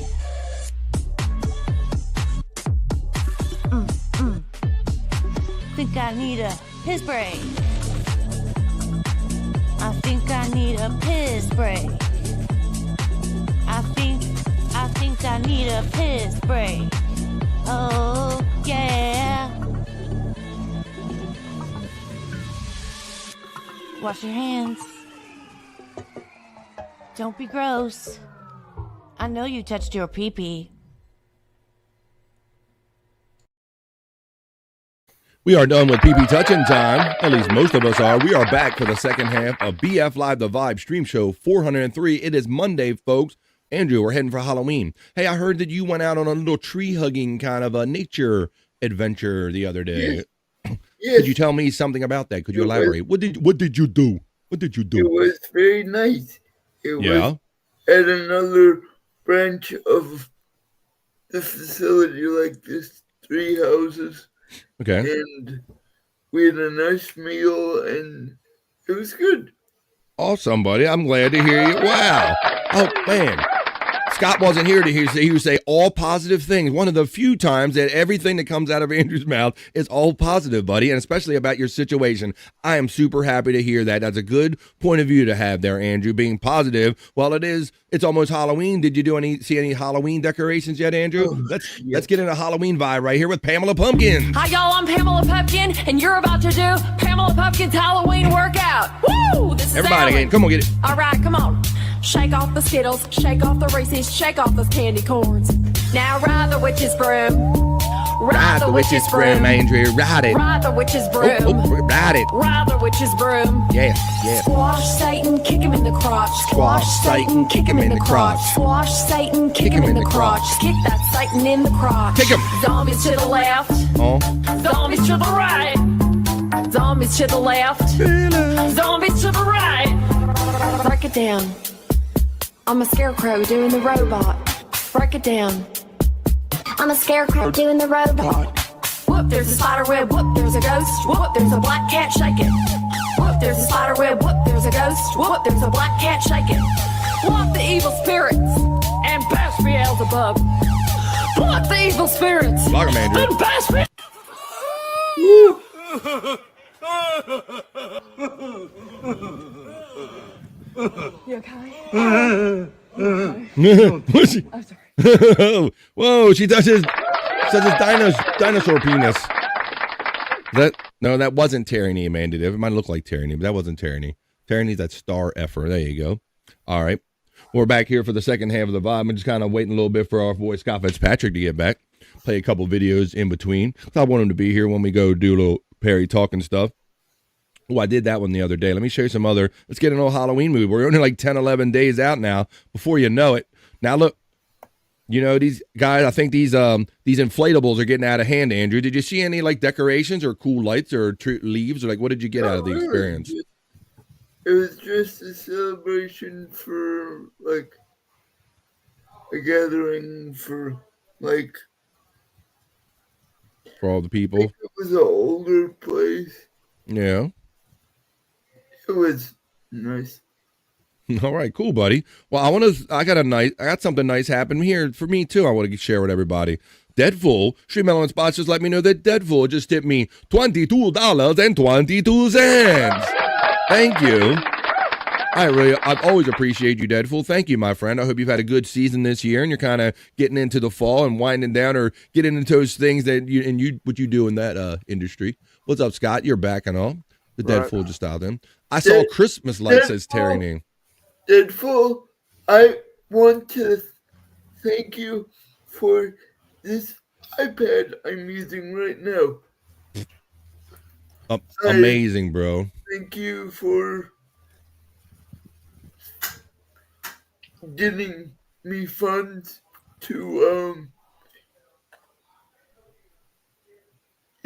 Think I need a piss break. I think I need a piss break. I think I need a piss break. Oh, yeah. Wash your hands. Don't be gross. I know you touched your pee-pee. We are done with PP Touching time. At least most of us are. We are back for the second half of BF Live The Vibe Stream Show 403. It is Monday, folks. Andrew, we're heading for Halloween. Hey, I heard that you went out on a little tree hugging kind of a nature adventure the other day. Yes. Could you tell me something about that? Could you elaborate? What did you do? What did you do? It was very nice. It Yeah. was at another branch of the facility, like this 3 houses. Okay. And we had a nice meal, and it was good. Awesome, buddy. I'm glad to hear you. Wow. Oh, man. Scott wasn't here to hear he would say all positive things. One of the few times that everything that comes out of Andrew's mouth is all positive, buddy, and especially about your situation. I am super happy to hear that. That's a good point of view to have there, Andrew, being positive. Well, it's almost Halloween. Did you see any Halloween decorations yet, Andrew? Let's get in a Halloween vibe right here with Pamela Pumpkins. Hi, y'all. I'm Pamela Pumpkin, and you're about to do Pamela Pumpkin's Halloween workout. Woo! This is Everybody Ellen. again. Come on, get it. All right, come on. Shake off the Skittles, shake off the Reese's, shake off those candy corns. Now ride the witch's broom. Ride the witch's broom, Andrew. Ride it. Ride the witch's broom. Ride it. Ride the witch's broom. Yeah, yeah. Squash Satan, kick him in the crotch. Squash Satan, kick him in the crotch. Squash Satan, kick him in the crotch. Kick that Satan in the crotch. Kick him. Zombies to the left. Oh. Zombies to the right. Zombies to the left. Zombies to the right. Break it down. I'm a scarecrow doing the robot. Break it down. I'm a scarecrow doing the robot. Whoop, there's a spider web. Whoop, there's a ghost. Whoop, there's a black cat shaking. Whoop, there's a spider web. Whoop, there's a ghost. Whoop, there's a black cat shaking. Whoop the evil spirits and bash Beelzebub. Whoop the evil spirits Lock 'em, Andrew. and bash Beelzebub. You okay? What's she? I'm sorry. Whoa, she touches dinosaur penis. That wasn't tyranny, Amanda. It might look like tyranny, but that wasn't tyranny. Tyranny's that star effer. There you go. All right. We're back here for the second half of the vibe. I'm just kind of waiting a little bit for our boy Scott Fitzpatrick to get back. Play a couple videos in between. I want him to be here when we go do a little Perry talking stuff. Oh, I did that one the other day. Let me show you some other. Let's get an old Halloween mood. We're only like 10, 11 days out now. Before you know it. Now look, you know these guys. I think these inflatables are getting out of hand. Andrew, did you see any like decorations or cool lights or leaves or like what did you get out of the experience? It was just a celebration for like a gathering for like. For all the people. It was an older place. Yeah. It was nice. All right, cool, buddy. Well, I got something nice happen here for me too. I want to share with everybody. Deadful, Street Melon Spots just let me know that Deadful just tipped me $22.22. Thank you. I've always appreciate you, Deadful. Thank you, my friend. I hope you've had a good season this year and you're kind of getting into the fall and winding down or getting into those things that what you do in that industry. What's up, Scott? You're back and all. The Deadful just dialed in. I saw Christmas lights, says Terry name. Deadful, I want to thank you for this iPad I'm using right now. Amazing, bro. Thank you for getting me funds to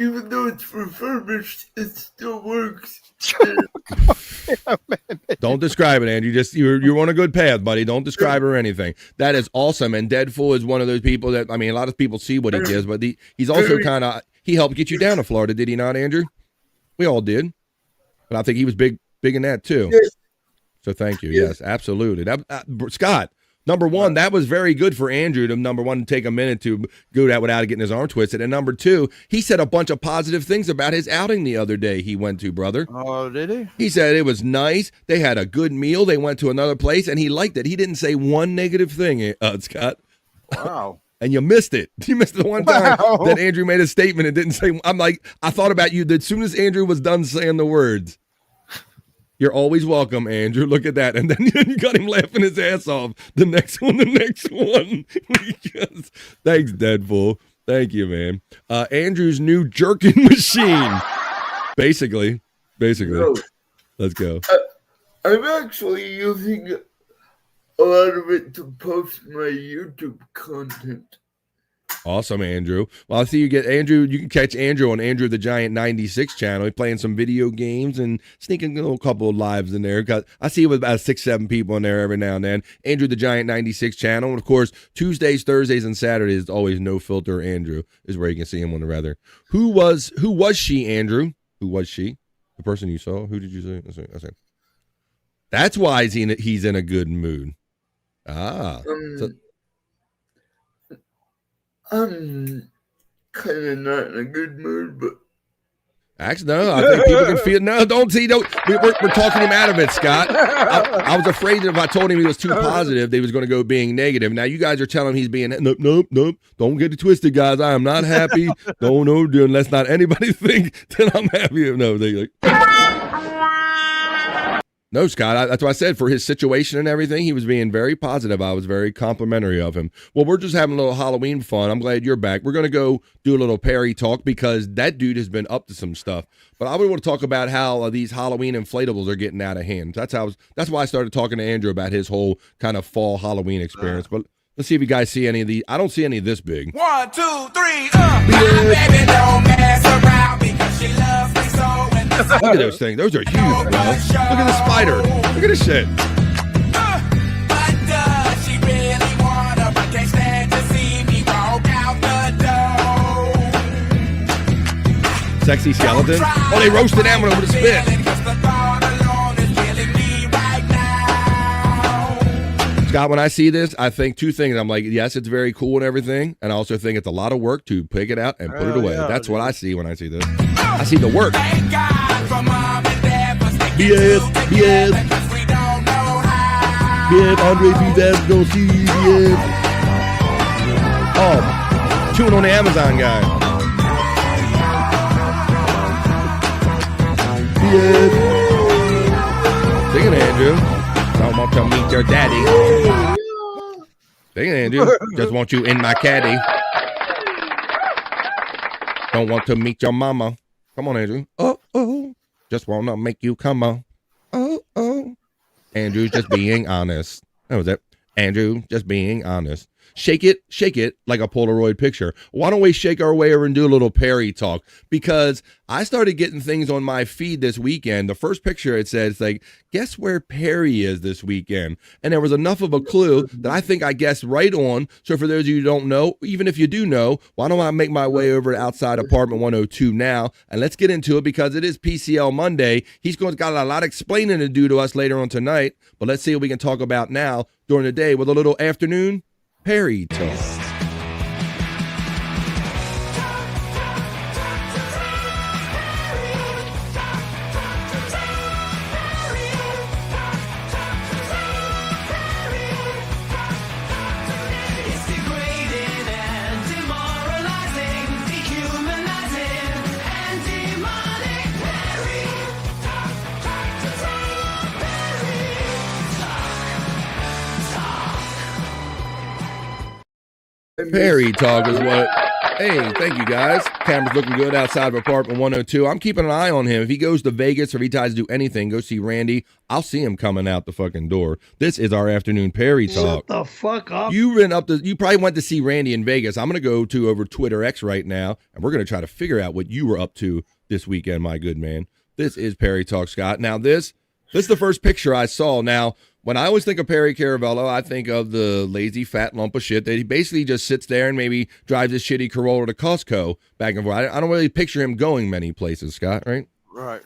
even though it's refurbished, it still works. Don't describe it, Andrew. You're on a good path, buddy. Don't describe it or anything. That is awesome. And Deadful is one of those people that, I mean, a lot of people see what he gives, but he's also he helped get you down to Florida, did he not, Andrew? We all did. But I think he was big in that too. Yes. So thank you. Yes, absolutely. Scott, number one, that was very good for Andrew to, number one, take a minute to go that without getting his arm twisted. And number two, he said a bunch of positive things about his outing the other day he went to, brother. Oh, did he? He said it was nice. They had a good meal. They went to another place, and he liked it. He didn't say one negative thing, Scott. Wow. And you missed it. You missed the one time that Andrew made a statement and didn't say, I thought about you as soon as Andrew was done saying the words. You're always welcome, Andrew. Look at that. And then you got him laughing his ass off. The next one. Thanks, Deadful. Thank you, man. Andrew's new jerking machine. Basically. No. Let's go. I'm actually using a lot of it to post my YouTube content. Awesome, Andrew. Well, I see you get Andrew. You can catch Andrew on Andrew the Giant 96 channel. He's playing some video games and sneaking a little couple of lives in there. I see with about 6-7 people in there every now and then. Andrew the Giant 96 channel. And of course, Tuesdays, Thursdays, and Saturdays, always No Filter Andrew is where you can see him on the rather. Who was she, Andrew? Who was she? The person you saw? Who did you say? I say. That's why he's in a good mood. I'm kind of not in a good mood, but actually, no, I think people can feel. No, don't. We're talking him out of it, Scott. I was afraid that if I told him he was too positive, they was going to go being negative. Now you guys are telling him he's being nope. Don't get it twisted, guys. I am not happy. No, let's not anybody think that I'm happy. No, they like. No, Scott, that's what I said. For his situation and everything, he was being very positive. I was very complimentary of him. Well, we're just having a little Halloween fun. I'm glad you're back. We're going to go do a little Perry talk because that dude has been up to some stuff. But I would want to talk about how these Halloween inflatables are getting out of hand. That's why I started talking to Andrew about his whole kind of fall Halloween experience. But let's see if you guys see any of these. I don't see any of this big. 1, 2, 3, my baby don't mess around because she loves me so. Look at those things. Those are huge, bro. Look at the spider. Look at this shit. But does she really wanna? But can't stand to see me walk out the door. Sexy skeleton. Oh, they roasted that one over the spit. Scott, when I see this, I think two things. I'm like, yes, it's very cool and everything. And I also think it's a lot of work to pick it out and put it away. Yeah, that's what I see when I see this. I see the work. BF, Andre 3000, don't see BF. Oh, chewing on the Amazon guy. BF. Sing it, Andrew. Don't want to meet your daddy. Sing it, Andrew. Just want you in my caddy. Don't want to meet your mama. Come on, Andrew. Oh. Just want to make you come on. Oh. Andrew, just being honest. That was it. Andrew, just being honest. Shake it like a Polaroid picture. Why don't we shake our way over and do a little Perry talk? Because I started getting things on my feed this weekend. The first picture, it says, like, guess where Perry is this weekend? And there was enough of a clue that I think I guessed right on. So for those of you who don't know, even if you do know, why don't I make my way over to outside apartment 102 now? And let's get into it because it is PCL Monday. He's got a lot of explaining to do to us later on tonight. But let's see what we can talk about now during the day with a little afternoon Perry talk. Perry talk is what. Hey, thank you guys. Camera's looking good outside of apartment 102. I'm keeping an eye on him. If he goes to Vegas or if he tries to do anything, go see Randy. I'll see him coming out the fucking door. This is our afternoon Perry talk. Shut the fuck up. You probably went to see Randy in Vegas. I'm gonna go to over Twitter X right now, and we're gonna try to figure out what you were up to this weekend, my good man. This is Perry Talk, Scott. Now this is the first picture I saw. Now, when I always think of Perry Caravello, I think of the lazy fat lump of shit that he basically just sits there and maybe drives his shitty Corolla to Costco back and forth. I don't really picture him going many places, Scott, right? Right.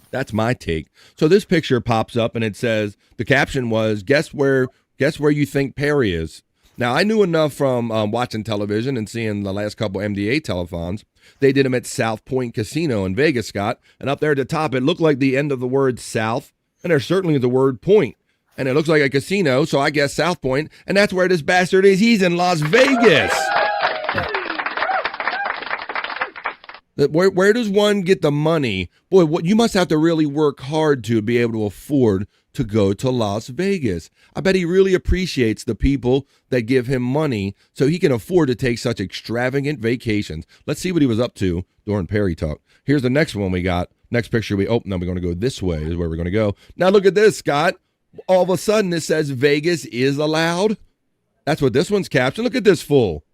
That's my take. So this picture pops up and it says, the caption was, guess where you think Perry is? Now, I knew enough from watching television and seeing the last couple MDA telethons. They did them at South Point Casino in Vegas, Scott. And up there at the top, it looked like the end of the word South, and there certainly is the word point. And it looks like a casino, so I guess South Point, and that's where this bastard is. He's in Las Vegas. Where does one get the money? Boy, what you must have to really work hard to be able to afford to go to Las Vegas. I bet he really appreciates the people that give him money so he can afford to take such extravagant vacations. Let's see what he was up to during Perry Talk. Here's the next one we got. Next picture now we're going to go this way is where we're going to go. Now look at this, Scott. All of a sudden it says Vegas is allowed. That's what this one's captioned. Look at this fool.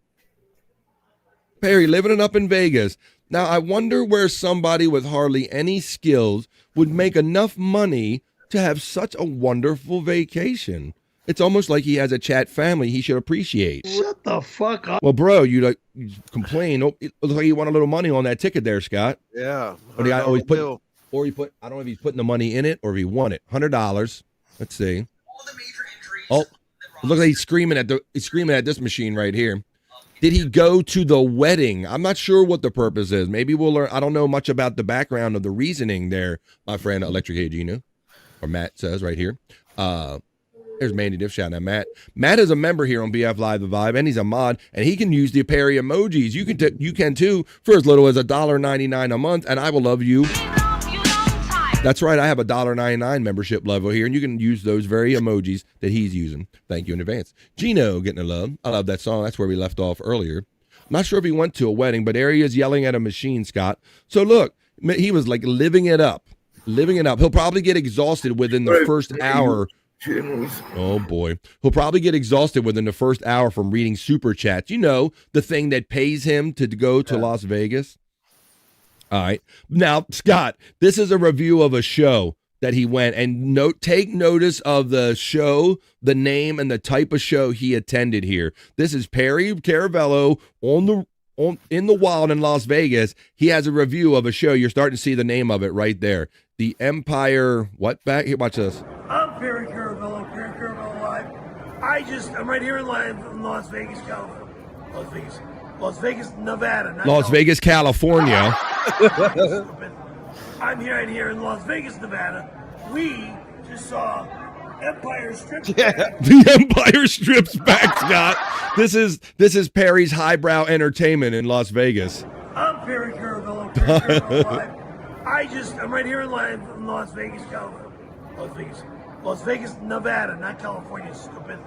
Perry living it up in Vegas. Now, I wonder where somebody with hardly any skills would make enough money to have such a wonderful vacation. It's almost like he has a chat family he should appreciate. Shut the fuck up. Well, bro, you complain. Oh, it looks like you want a little money on that ticket there, Scott. Yeah. Or I don't know if he's putting the money in it or if he won it. $100. Let's see. Oh, it looks like he's screaming at this machine right here. Did he go to the wedding? I'm not sure what the purpose is. Maybe we'll learn. I don't know much about the background of the reasoning there, my friend Electric Agino, or Matt says right here. There's Mandy Diff shouting at Matt. Matt is a member here on BF Live The Vibe, and he's a mod, and he can use the Perry emojis. You can too for as little as $1.99 a month, and I will love you. That's right. I have a $1.99 membership level here, and you can use those very emojis that he's using. Thank you in advance. Gino getting a love. I love that song. That's where we left off earlier. I'm not sure if he went to a wedding, but there he is yelling at a machine, Scott. So look, he was like living it up. He'll probably get exhausted within the first hour. Oh, boy. He'll probably get exhausted within the first hour from reading super chats. You know, the thing that pays him to go to Las Vegas. All right. Now, Scott, this is a review of a show that he went, and take notice of the show, the name, and the type of show he attended here. This is Perry Caravello in the wild in Las Vegas. He has a review of a show. You're starting to see the name of it right there. The Empire. What back here? Watch this. I'm Perry Caravello Live. I'm right here in Las Vegas, California. Las Vegas, Nevada. Las Vegas, California. I'm right here in Las Vegas, Nevada. We just saw Empire Strips Back. The Empire Strips Back, Scott. This is Perry's highbrow entertainment in Las Vegas. I'm Perry Caravello Live. I'm right here in Las Vegas, California. Las Vegas, Nevada, not California, stupid.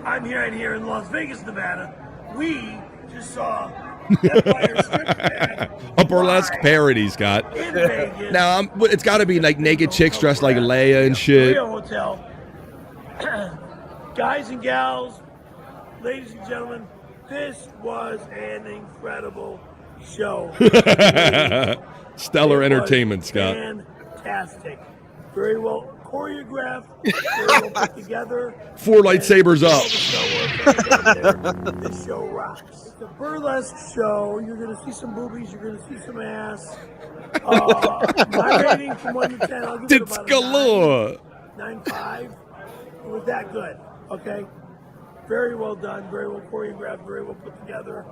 I'm right here in Las Vegas, Nevada. We just saw Empire Strips Back. A burlesque parody, Scott. In Vegas. Now, it's got to be like naked chicks dressed like Leia and shit. Rio Hotel. Guys and gals, ladies and gentlemen, this was an incredible show. Stellar entertainment, Scott. Fantastic. Very well choreographed, very well put together. 4 lightsabers up. This show rocks. It's a burlesque show. You're going to see some boobies. You're going to see some ass. My rating from 1 to 10, I'll give it It's about galore. 9.5. It was that good. Okay. Very well done. Very well choreographed. Very well put together.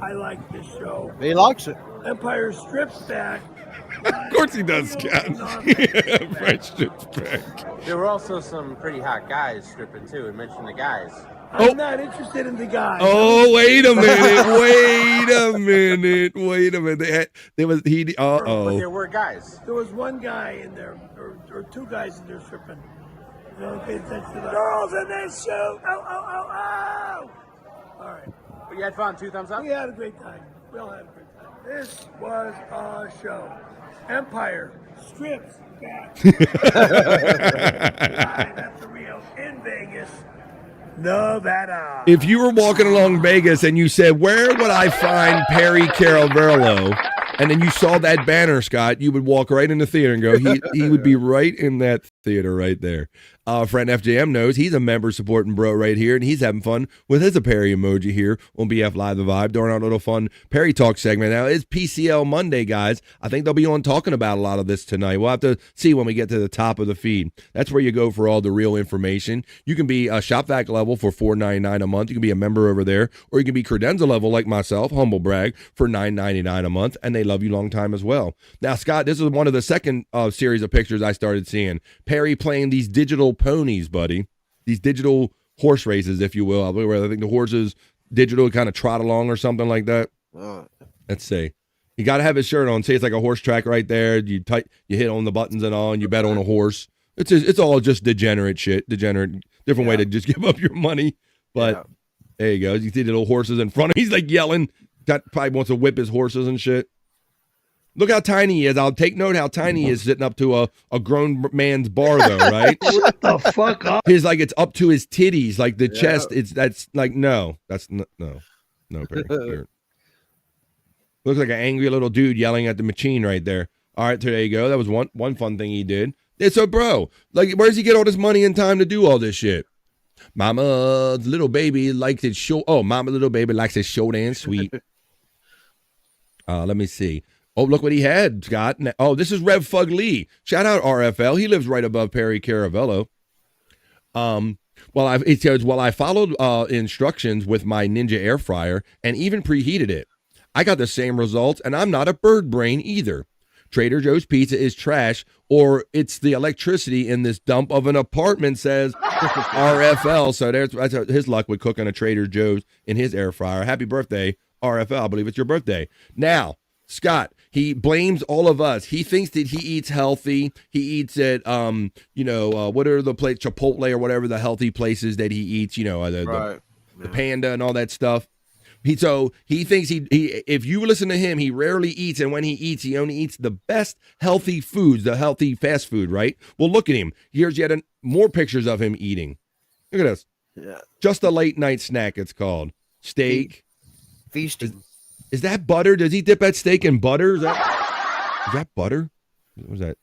I like this show. He likes it. Empire Strips Back. Of course he does, Scott. Empire Strips Back. There were also some pretty hot guys stripping too, and mention the guys. I'm not interested in the guys. Oh, wait a minute. Wait a minute. But there were guys. There was one guy in there, or 2 guys in there stripping. You know, pay attention to the girls in this show. Oh. All right. But you had fun. 2 thumbs up? We had a great time. We all had a great time. This was a show. Empire Strips Back. Live at the Rio in Vegas, Nevada. If you were walking along Vegas and you said, where would I find Perry Caravello? And then you saw that banner, Scott, you would walk right in the theater and go, he would be right in that theater right there. Friend FJM knows he's a member supporting bro right here, and he's having fun with his Perry emoji here on BF Live The Vibe during our little fun Perry Talk segment. Now, it's PCL Monday, guys. I think they'll be on talking about a lot of this tonight. We'll have to see when we get to the top of the feed. That's where you go for all the real information. You can be a Shop Vac level for $4.99 a month. You can be a member over there, or you can be credenza level like myself, humble brag, for $9.99 a month, and they love you long time as well. Now, Scott, this is one of the second series of pictures I started seeing. Perry playing these digital ponies, buddy. These digital horse races, if you will. Where I think the horses digital kind of trot along or something like that. Let's see. You got to have his shirt on. Say it's like a horse track right there. You hit on the buttons and all, and you bet on a horse. It's all just degenerate shit. Different way to just give up your money. But there you go. You see the little horses in front of him. He's like yelling. Probably wants to whip his horses and shit. Look how tiny he is. I'll take note how tiny he is sitting up to a grown man's bar though, right? Shut the fuck up. His like it's up to his titties, like the chest. That's like no. Perry. Looks like an angry little dude yelling at the machine right there. All right, there you go. That was one fun thing he did. Yeah, so bro, like where does he get all this money and time to do all this shit? Mama's little baby likes it short. Oh, mama little baby likes it short and sweet. Let me see. Oh, look what he had, Scott. Oh, this is Rev Fug Lee. Shout out RFL. He lives right above Perry Caravello. It says, I followed instructions with my Ninja air fryer and even preheated it. I got the same results, and I'm not a bird brain either. Trader Joe's pizza is trash, or it's the electricity in this dump of an apartment, says RFL. So that's his luck with cooking a Trader Joe's in his air fryer. Happy birthday, RFL. I believe it's your birthday. Now, Scott, he blames all of us. He thinks that he eats healthy. He eats at, what are the places, Chipotle or whatever the healthy places that he eats, the Panda and all that stuff. He thinks he if you listen to him, he rarely eats, and when he eats, he only eats the best healthy foods, the healthy fast food, right? Well, look at him. Here's yet more pictures of him eating. Look at this. Yeah. Just a late night snack, it's called. Steak. Feasting. Is that butter? Does he dip that steak in butter? Is that butter? What was that?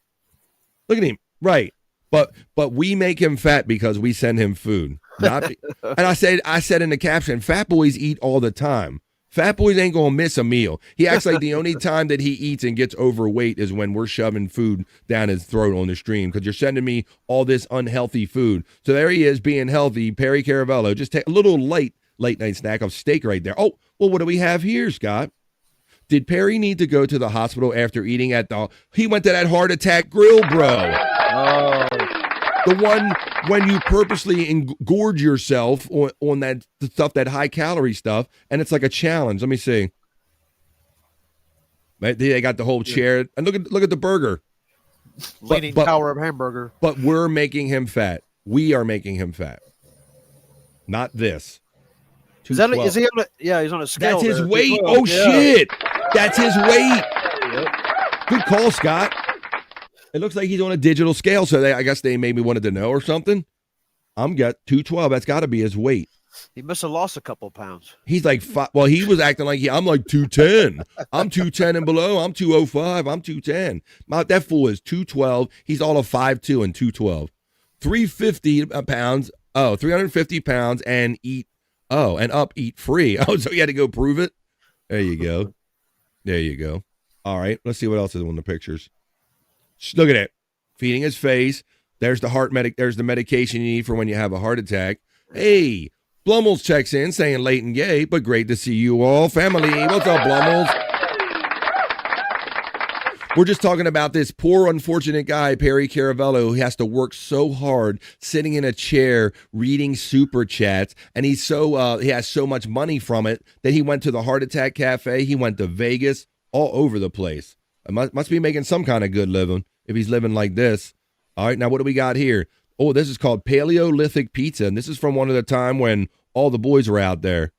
Look at him. Right. But we make him fat because we send him food. And I said in the caption, fat boys eat all the time. Fat boys ain't gonna miss a meal. He acts like the only time that he eats and gets overweight is when we're shoving food down his throat on the stream because you're sending me all this unhealthy food. So there he is being healthy. Perry Caravello, just take a little late night snack of steak right there. Oh, well, what do we have here, Scott? Did Perry need to go to the hospital after eating he went to that heart attack grill, bro. Oh. The one when you purposely engorge yourself on that stuff, that high calorie stuff, and it's like a challenge. Let me see. They got the whole chair, and look at the burger. Leaning tower of hamburger. But we're making him fat. We are making him fat. Not this. Is he on a, he's on a scale. That's his weight. Oh, shit. That's his weight. Yep. Good call, Scott. It looks like he's on a digital scale, so I guess they maybe wanted to know or something. I'm got 212. That's got to be his weight. He must have lost a couple pounds. He's like, he was acting like I'm like 210. I'm 210 and below. I'm 205. I'm 210. That fool is 212. He's all of 5'2" and 212. 350 pounds. Oh, 350 pounds and eat free. Oh, so you had to go prove it? There you go. There you go. All right, let's see what else is on the pictures. Look at it. Feeding his face. There's the there's the medication you need for when you have a heart attack. Hey, Blummels checks in saying late and gay, but great to see you all. Family, what's up, Blummels? We're just talking about this poor, unfortunate guy, Perry Caravello, who has to work so hard, sitting in a chair, reading super chats, and he has so much money from it that he went to the Heart Attack Cafe, he went to Vegas, all over the place. Must be making some kind of good living if he's living like this. All right, now what do we got here? Oh, this is called Paleolithic Pizza, and this is from one of the time when all the boys were out there.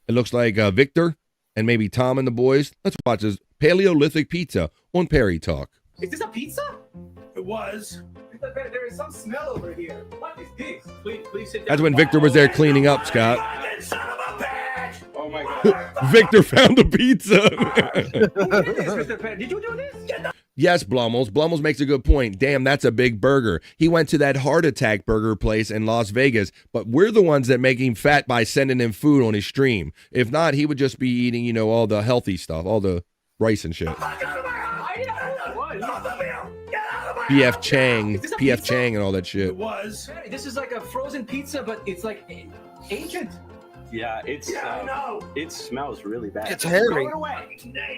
It looks like Victor and maybe Tom and the boys. Let's watch this Paleolithic Pizza on Perry Talk. Is this a pizza? It was. There is some smell over here. What is this? Please sit down. That's when Victor was there cleaning up, Scott. Oh my God. Victor found the pizza. Who did this, Mr. Penn? Did you do this? Yes, Blummels. Blummels makes a good point. Damn, that's a big burger. He went to that heart attack burger place in Las Vegas, but we're the ones that make him fat by sending him food on his stream. If not, he would just be eating, all the healthy stuff, all the rice and shit. PF Chang and all that shit. It was. This is like a frozen pizza, but it's like ancient. Yeah, it smells really bad. It's hairy. Throw it away.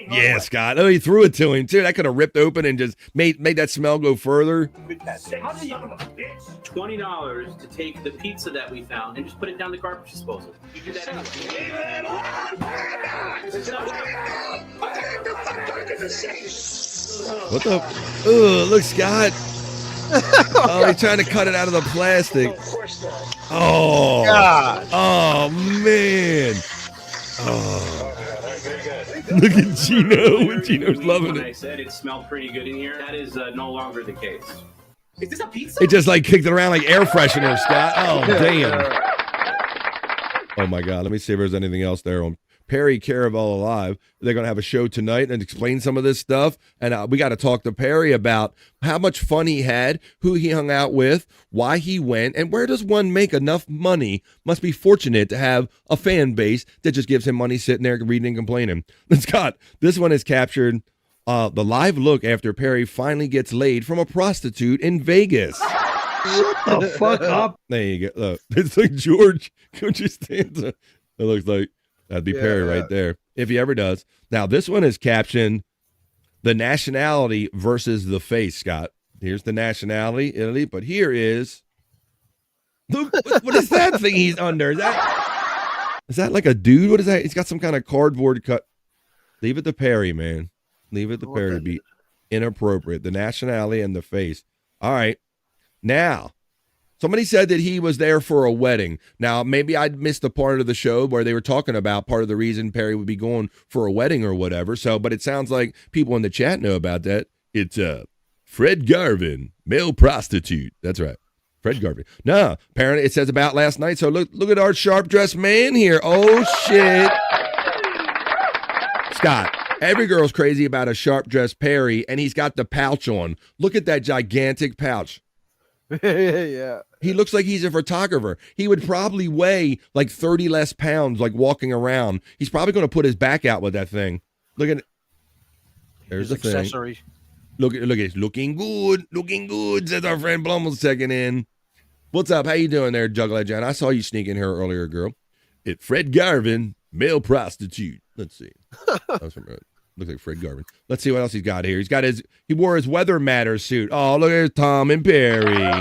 Yeah, Scott. Oh, he threw it to him too. That could have ripped open and just made that smell go further. $20 to take the pizza that we found and just put it down the garbage disposal. You do that What the? Oh, look, Scott. Oh, he's trying to cut it out of the plastic. Oh, God. Oh, man. Oh. Look at Gino. Gino's loving When I it. said it smelled pretty good in here, that is no longer the case. Is this a pizza? It just like kicked it around like air freshener, Scott. Oh, damn. Oh, my God. Let me see if there's anything else there on Perry Caravel Alive. They're going to have a show tonight and explain some of this stuff. And we got to talk to Perry about how much fun he had, who he hung out with, why he went, and where does one make enough money? Must be fortunate to have a fan base that just gives him money sitting there reading and complaining. Scott, this one has captured the live look after Perry finally gets laid from a prostitute in Vegas. Shut the fuck up. There you go. Look, it's like George Costanza. It looks like that'd be Perry right there, if he ever does. Now, this one is captioned the nationality versus the face, Scott. Here's the nationality, Italy, but here is, look, what is that thing he's under? Is that like a dude? What is that? He's got some kind of cardboard cut. Leave it to Perry, man. Leave it to Perry to be inappropriate. The nationality and the face. All right. Now, somebody said that he was there for a wedding. Now, maybe I missed a part of the show where they were talking about part of the reason Perry would be going for a wedding or whatever. So, but it sounds like people in the chat know about that. It's Fred Garvin, male prostitute. That's right. Fred Garvin. No, apparently it says about last night. So look at our sharp-dressed man here. Oh, shit. Scott, every girl's crazy about a sharp-dressed Perry, and he's got the pouch on. Look at that gigantic pouch. Yeah. He looks like he's a photographer. He would probably weigh like 30 less pounds, like walking around. He's probably going to put his back out with that thing. Look at it. There's the thing. Accessory. Look at it. Looking good, says our friend Blummel's checking in. What's up? How you doing there, Juggler John? I saw you sneak in here earlier, girl. It's Fred Garvin, male prostitute. Let's see. Looks like Fred Garvin. Let's see what else he's got here. He wore his Weather Matters suit. Oh, look at Tom and Perry.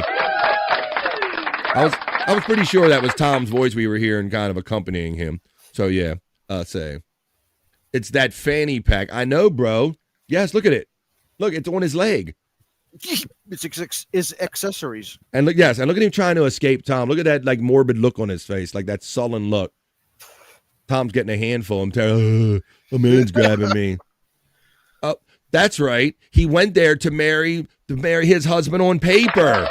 I was pretty sure that was Tom's voice we were hearing kind of accompanying him. So yeah, it's that fanny pack. I know, bro. Yes, look at it. Look, it's on his leg. It's accessories. And look at him trying to escape Tom. Look at that like morbid look on his face, like that sullen look. Tom's getting a handful. I'm telling a man's grabbing me. Oh, that's right. He went there to marry his husband on paper.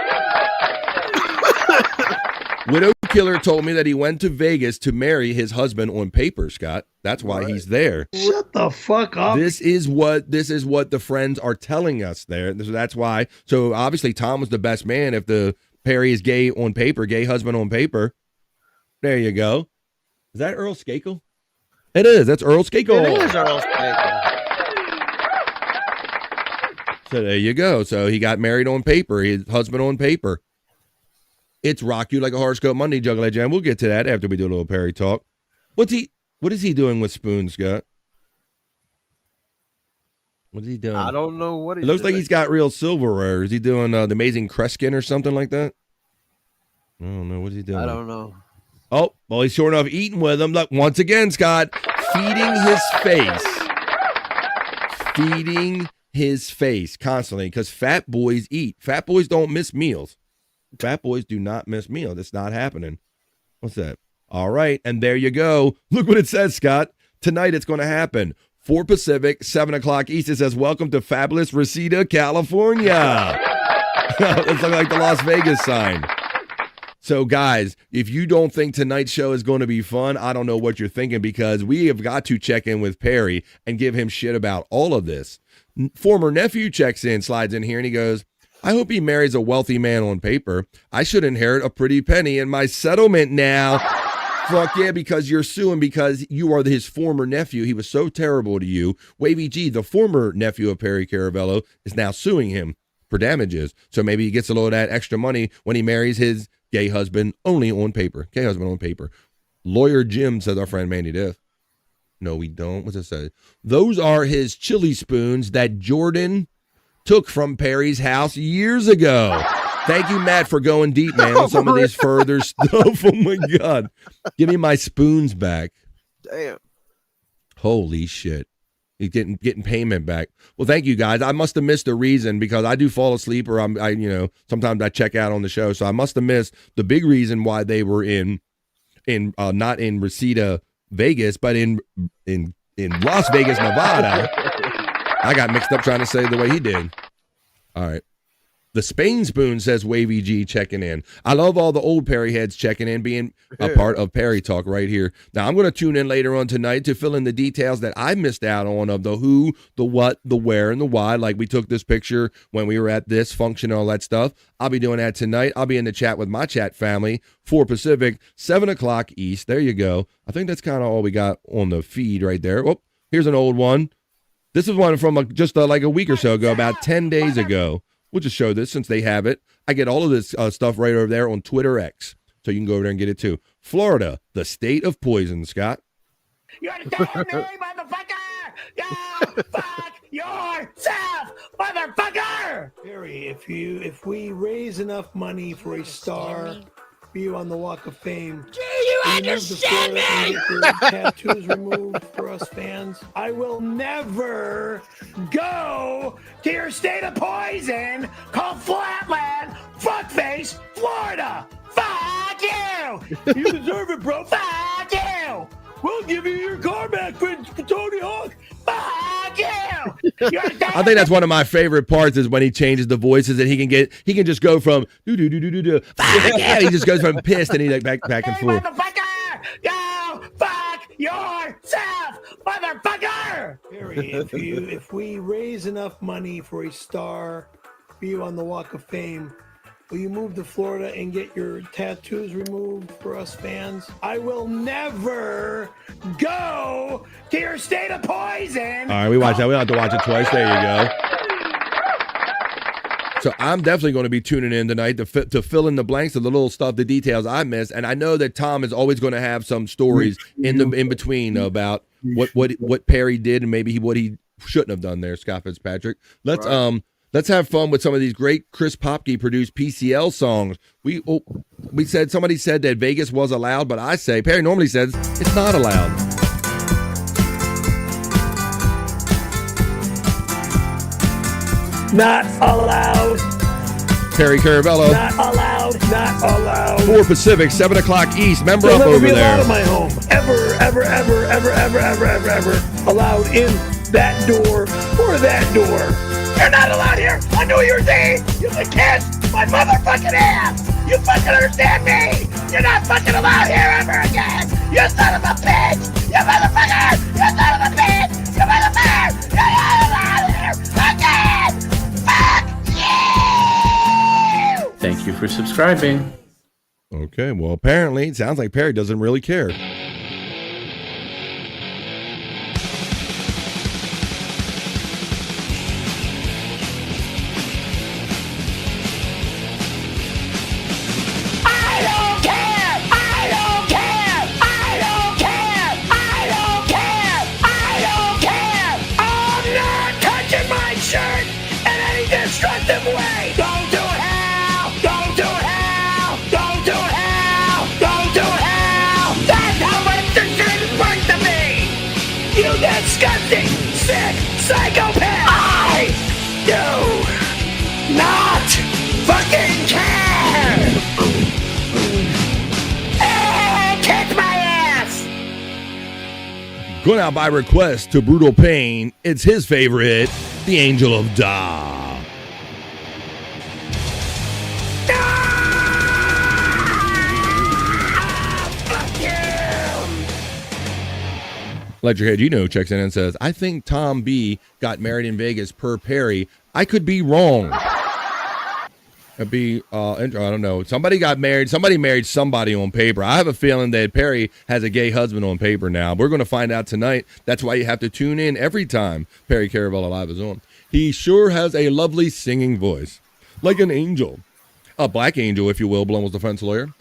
Widow Killer told me that he went to Vegas to marry his husband on paper, Scott. That's why he's there. Shut the fuck up. This is what the friends are telling us there. So that's why. So obviously Tom was the best man if the Perry is gay on paper, gay husband on paper. There you go. Is that Earl Skakel? It is. That's Earl Skakel. It is Earl Skakel. So there you go. So he got married on paper, his husband on paper. It's Rock You Like a Horoscope Monday, Juggler Jam. We'll get to that after we do a little Perry talk. What is he doing with Spoon, Scott? What is he doing? I don't know what he's It looks doing. like he's got real silverware. Is he doing the Amazing Kreskin or something like that? I don't know. What's he doing? I don't know. Oh, well, he's sure enough eating with him. Look, once again, Scott, feeding his face. Feeding his face constantly because fat boys eat. Fat boys don't miss meals. Fat boys do not miss meals. It's not happening. What's that? All right, and there you go. Look what it says, Scott. Tonight it's going to happen. 4 Pacific, 7 o'clock East. It says, welcome to fabulous Reseda, California. It's like the Las Vegas sign. So, guys, if you don't think tonight's show is going to be fun, I don't know what you're thinking because we have got to check in with Perry and give him shit about all of this. Former nephew checks in, slides in here, and he goes, I hope he marries a wealthy man on paper. I should inherit a pretty penny in my settlement now. Fuck yeah, because you're suing because you are his former nephew. He was so terrible to you. Wavy G, the former nephew of Perry Caravello, is now suing him for damages. So maybe he gets a little of that extra money when he marries his gay husband only on paper. Gay husband on paper. Lawyer Jim, says our friend Mandy Diff. No, we don't. What's it say? Those are his chili spoons that Jordan took from Perry's house years ago. Thank you, Matt, for going deep, man, on some of these further stuff. Oh, my God. Give me my spoons back. Damn. Holy shit. He's getting payment back. Well, thank you, guys. I must have missed a reason because I do fall asleep or sometimes I check out on the show. So I must have missed the big reason why they were not in Reseda, Vegas, but in Las Vegas, Nevada. I got mixed up trying to say the way he did. All right. The Spain Spoon, says Wavy G, checking in. I love all the old Perry heads checking in, being a part of Perry Talk right here. Now, I'm going to tune in later on tonight to fill in the details that I missed out on of the who, the what, the where, and the why. Like we took this picture when we were at this function and all that stuff. I'll be doing that tonight. I'll be in the chat with my chat family, 4 Pacific, 7 o'clock East. There you go. I think that's kind of all we got on the feed right there. Oh, here's an old one. This is one from like a week or so ago, about 10 days ago. We'll just show this since they have it. I get all of this stuff right over there on Twitter X. So you can go over there and get it too. Florida, the state of poison, Scott. You understand me, motherfucker? Yo, fuck yourself, motherfucker! Harry, if we raise enough money for a star for you on the Walk of Fame, Do you understand me? and get your tattoos removed for us fans, I will never go to your state of poison called Flatland, Fuckface, Florida. Fuck you! You deserve it, bro. Fuck you! We'll give you your car back for Tony Hawk. Fuck you! I think that's one of my favorite parts is when he changes the voices and he can just go from do fuck yeah, he just goes from pissed and he like back and forth. Motherfucker! Yo, fuck yourself, motherfucker! Harry, if we raise enough money for a star for you on the Walk of Fame, will you move to Florida and get your tattoos removed for us fans? I will never go to your state of poison. All right, we watch that. We don't have to watch it twice. There you go. So I'm definitely going to be tuning in tonight to fill in the blanks of the little stuff, the details I missed. And I know that Tom is always going to have some stories in between about what Perry did and maybe what he shouldn't have done there, Scott Fitzpatrick. Let's have fun with some of these great Chris Popke produced PCL songs. Somebody said that Vegas was allowed, but I say Perry normally says it's not allowed. Not allowed. Perry Caravello. Not allowed. Not allowed. 4 Pacific, 7 o'clock East. Member They'll up never over be allowed there. in my home. Ever allowed in that door or that door. You're not allowed here on New Year's Eve. You can kiss my motherfucking ass. You fucking understand me? You're not fucking allowed here ever again. You son of a bitch. You motherfucker. You son of a bitch. You motherfucker. You're not allowed here again. Fuck you. Thank you for subscribing. Okay, well, apparently it sounds like Perry doesn't really care. Destructive way! Don't do hell! Don't do hell! Don't do hell! Don't do hell! That's how much this shit is worth to me! You disgusting, sick psychopath! I do not fucking care! Kick my ass! Going out by request to Brutal Pain, it's his favorite, The Angel of Da. Ledgerhead, checks in and says, I think Tom B got married in Vegas per Perry. I could be wrong. It'd be, I don't know. Somebody got married. Somebody married somebody on paper. I have a feeling that Perry has a gay husband on paper now. We're going to find out tonight. That's why you have to tune in every time Perry Caravello Live is on. He sure has a lovely singing voice, like an angel. A Black Angel, if you will, Blummel's defense lawyer.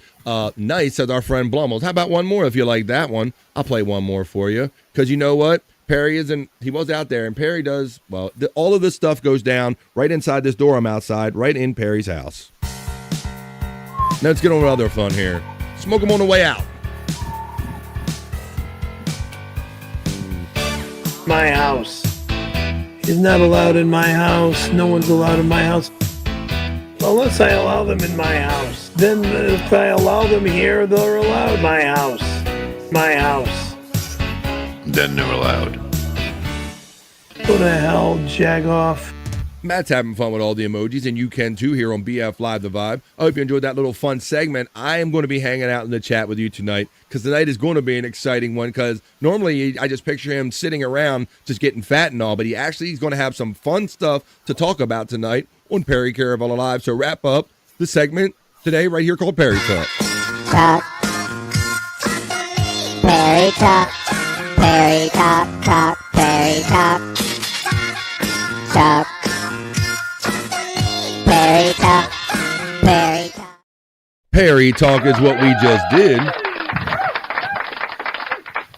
Nice, says our friend Blummels. How about one more if you like that one? I'll play one more for you. Because you know what? Perry he was out there, and Perry does, well, all of this stuff goes down right inside this door I'm outside, right in Perry's house. Now let's get on with other fun here. Smoke them on the way out. My house. He's not allowed in my house. No one's allowed in my house. Unless I allow them in my house. Then if I allow them here, they're allowed. My house. My house. Then they're allowed. Go to hell, Jagoff. Matt's having fun with all the emojis, and you can too here on BF Live The Vibe. I hope you enjoyed that little fun segment. I am going to be hanging out in the chat with you tonight because tonight is going to be an exciting one because normally I just picture him sitting around just getting fat and all, but he's going to have some fun stuff to talk about tonight on Perry Caravello Live. So wrap up the segment today right here called Perry Talk. Talk. Perry Talk. Perry Talk. Talk. Perry Talk. Talk. Perry Talk. Perry Talk. Perry Talk is what we just did.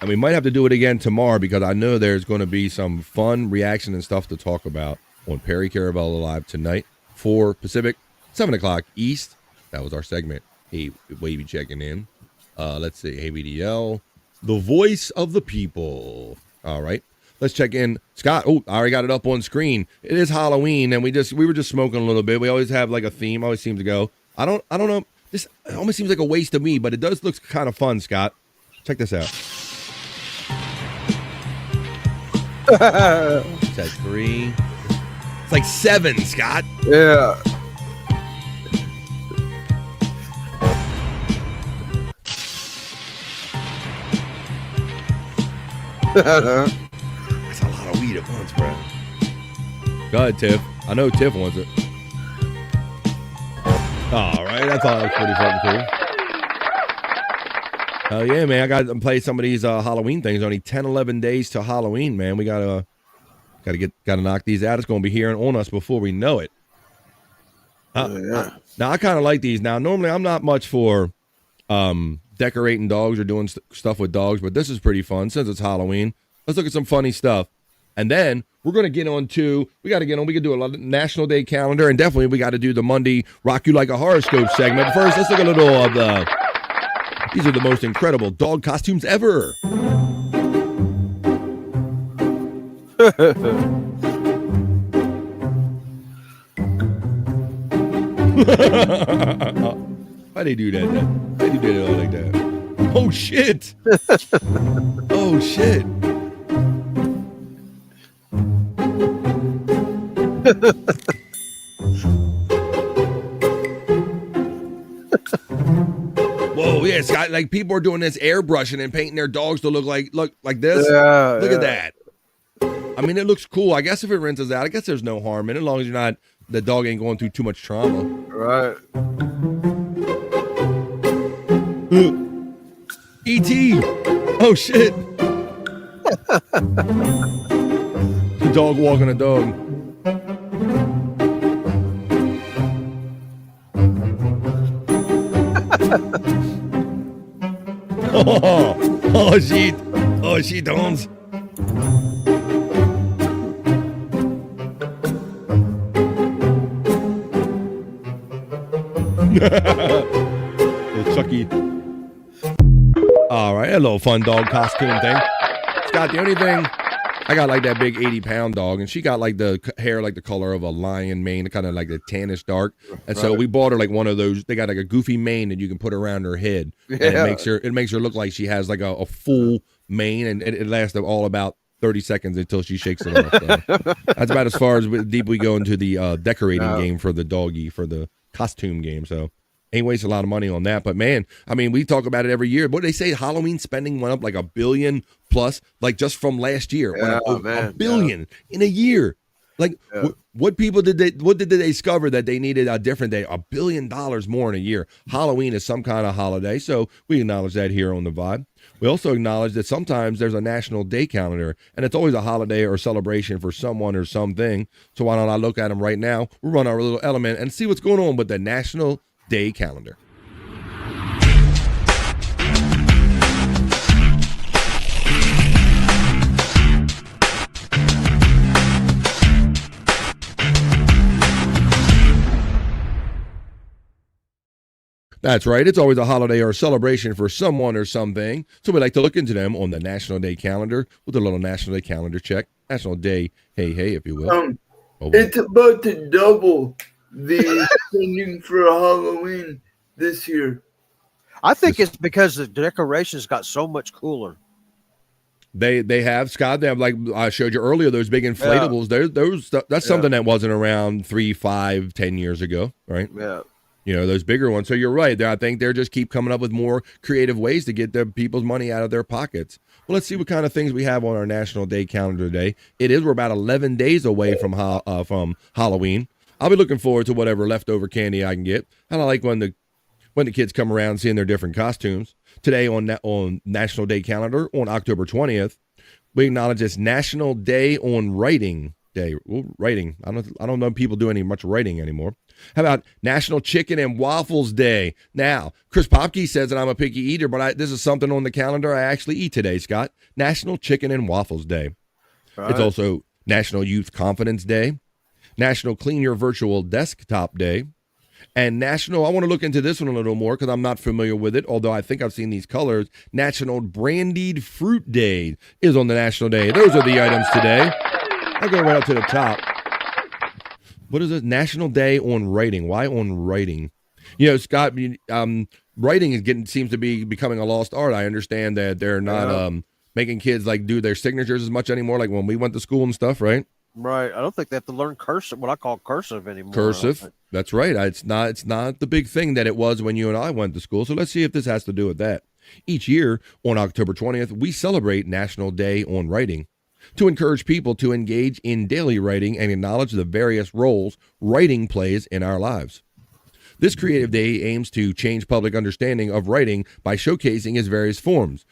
And we might have to do it again tomorrow because I know there's going to be some fun reaction and stuff to talk about on Perry Caravello Live tonight, 4 Pacific, 7 o'clock East. That was our segment. Hey, Wavy checking in. Let's see. Hey, BDL. The voice of the people. All right. Let's check in. Scott, I already got it up on screen. It is Halloween, and we were just smoking a little bit. We always have like a theme. Always seems to go. I don't know. This almost seems like a waste to me, but it does look kind of fun, Scott. Check this out. It's at 3. It's like 7, Scott. Yeah. That's a lot of weed at once, bro. Go ahead, Tiff. I know Tiff wants it. All right, I thought that was pretty fucking cool. Hell yeah, man. I got to play some of these Halloween things. Only 10, 11 days to Halloween, man. We gotta knock these out. It's gonna be here on us before we know it. Now I kind of like these. Now normally I'm not much for decorating dogs or doing stuff with dogs, but this is pretty fun since it's Halloween. Let's look at some funny stuff. And then we're going to get on to, we could do a lot of National Day calendar, and definitely we got to do the Monday Rock You Like a Horoscope segment. But first, let's look at a little of these are the most incredible dog costumes ever. Why they do that? Why they do that all like that? Oh shit! Oh shit! Whoa, yeah, Scott. Like people are doing this airbrushing and painting their dogs to look like this. Yeah, look at that. I mean, it looks cool. I guess if it rinses out, I guess there's no harm in it, as long as the dog ain't going through too much trauma. Right. E.T. Oh shit. The dog walking a dog. Oh shit. Oh shit, Hans. Little Chucky. All right, a little fun dog costume thing. Scott, the only thing, I got like that big 80-pound dog, and she got like the hair like the color of a lion mane, kind of like the tannish dark. And so we bought her like one of those. They got like a goofy mane that you can put around her head, and it makes her look like she has like a full mane, and it lasts all about 30 seconds until she shakes it off. So that's about as far as deep we go into the decorating game for the doggy, for the costume game. So ain't waste a lot of money on that. But man, I mean, we talk about it every year. What do they say? Halloween spending went up like $1 billion plus, like just from last year. Yeah, $1 billion in a year. Like what did they discover that they needed a different day? $1 billion more in a year. Halloween is some kind of holiday. So we acknowledge that here on The Vibe. We also acknowledge that sometimes there's a national day calendar, and it's always a holiday or celebration for someone or something. So why don't I look at them right now? We'll run our little element and see what's going on with the National Day calendar. That's right. It's always a holiday or a celebration for someone or something. So we like to look into them on the National Day calendar with a little National Day calendar check. National Day, hey, if you will. It's about to double the spending for Halloween this year. I think it's because the decorations got so much cooler. They have, Scott. They have, like I showed you earlier, those big inflatables. That's something that wasn't around 3, 5, 10 years ago, right? Yeah. You know, those bigger ones. So you're right. I think they're just keep coming up with more creative ways to get the people's money out of their pockets. Well, let's see what kind of things we have on our National Day calendar today. We're about 11 days away from Halloween. I'll be looking forward to whatever leftover candy I can get. And I like when the kids come around seeing their different costumes. Today on National Day calendar on October 20th, we acknowledge it's National Day on Writing Day. Well, writing. I don't know if people do any much writing anymore. How about National Chicken and Waffles Day? Now, Chris Popke says that I'm a picky eater, but this is something on the calendar I actually eat today, Scott. National Chicken and Waffles Day. Right. It's also National Youth Confidence Day, National Clean Your Virtual Desktop Day, and National, I want to look into this one a little more because I'm not familiar with it, although I think I've seen these colors. National Brandied Fruit Day is on the National Day. Those are the items today. I'll go right up to the top. What is it? National Day on Writing. Why on writing? You know, Scott, writing seems to be becoming a lost art. I understand that they're not making kids like do their signatures as much anymore, like when we went to school and stuff, right? Right. I don't think they have to learn cursive, what I call cursive anymore. Cursive. That's right. It's not the big thing that it was when you and I went to school. So let's see if this has to do with that. Each year on October 20th, we celebrate National Day on Writing to encourage people to engage in daily writing and acknowledge the various roles writing plays in our lives. This creative day aims to change public understanding of writing by showcasing its various forms: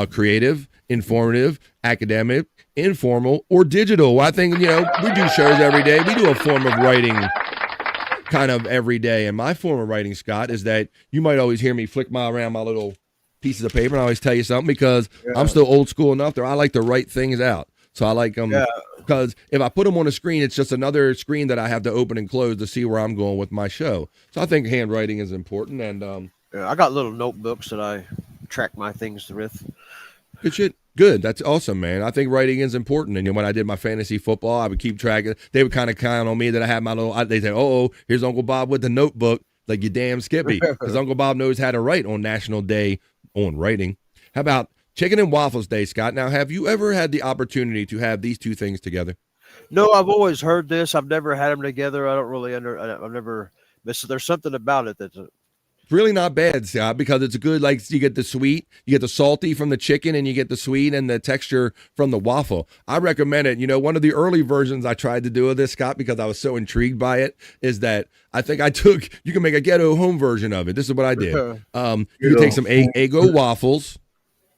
creative, informative, academic, informal, or digital. I think, we do shows every day. We do a form of writing kind of every day. And my form of writing, Scott, is that you might always hear me flick around my little pieces of paper, and I always tell you something because I'm still old school enough that I like to write things out. So I like them because if I put them on a screen, it's just another screen that I have to open and close to see where I'm going with my show. So I think handwriting is important. And I got little notebooks that I track my things with. Good shit. Good. That's awesome, man. I think writing is important. And when I did my fantasy football, I would keep track. They would kind of count on me that I had my little. They say, "Oh, here's Uncle Bob with the notebook." Like, you damn Skippy, because Uncle Bob knows how to write on National Day on Writing. How about Chicken and Waffles Day, Scott? Now, have you ever had the opportunity to have these two things together? No, I've always heard this. I've never had them together. I don't really I've never. There's something about it that's really not bad, Scott, because it's a good, like, you get the sweet, you get the salty from the chicken, and you get the sweet and the texture from the waffle. I recommend it. One of the early versions I tried to do of this, Scott, because I was so intrigued by it, is that I think you can make a ghetto home version of it. This is what I did. You can take some Eggo waffles,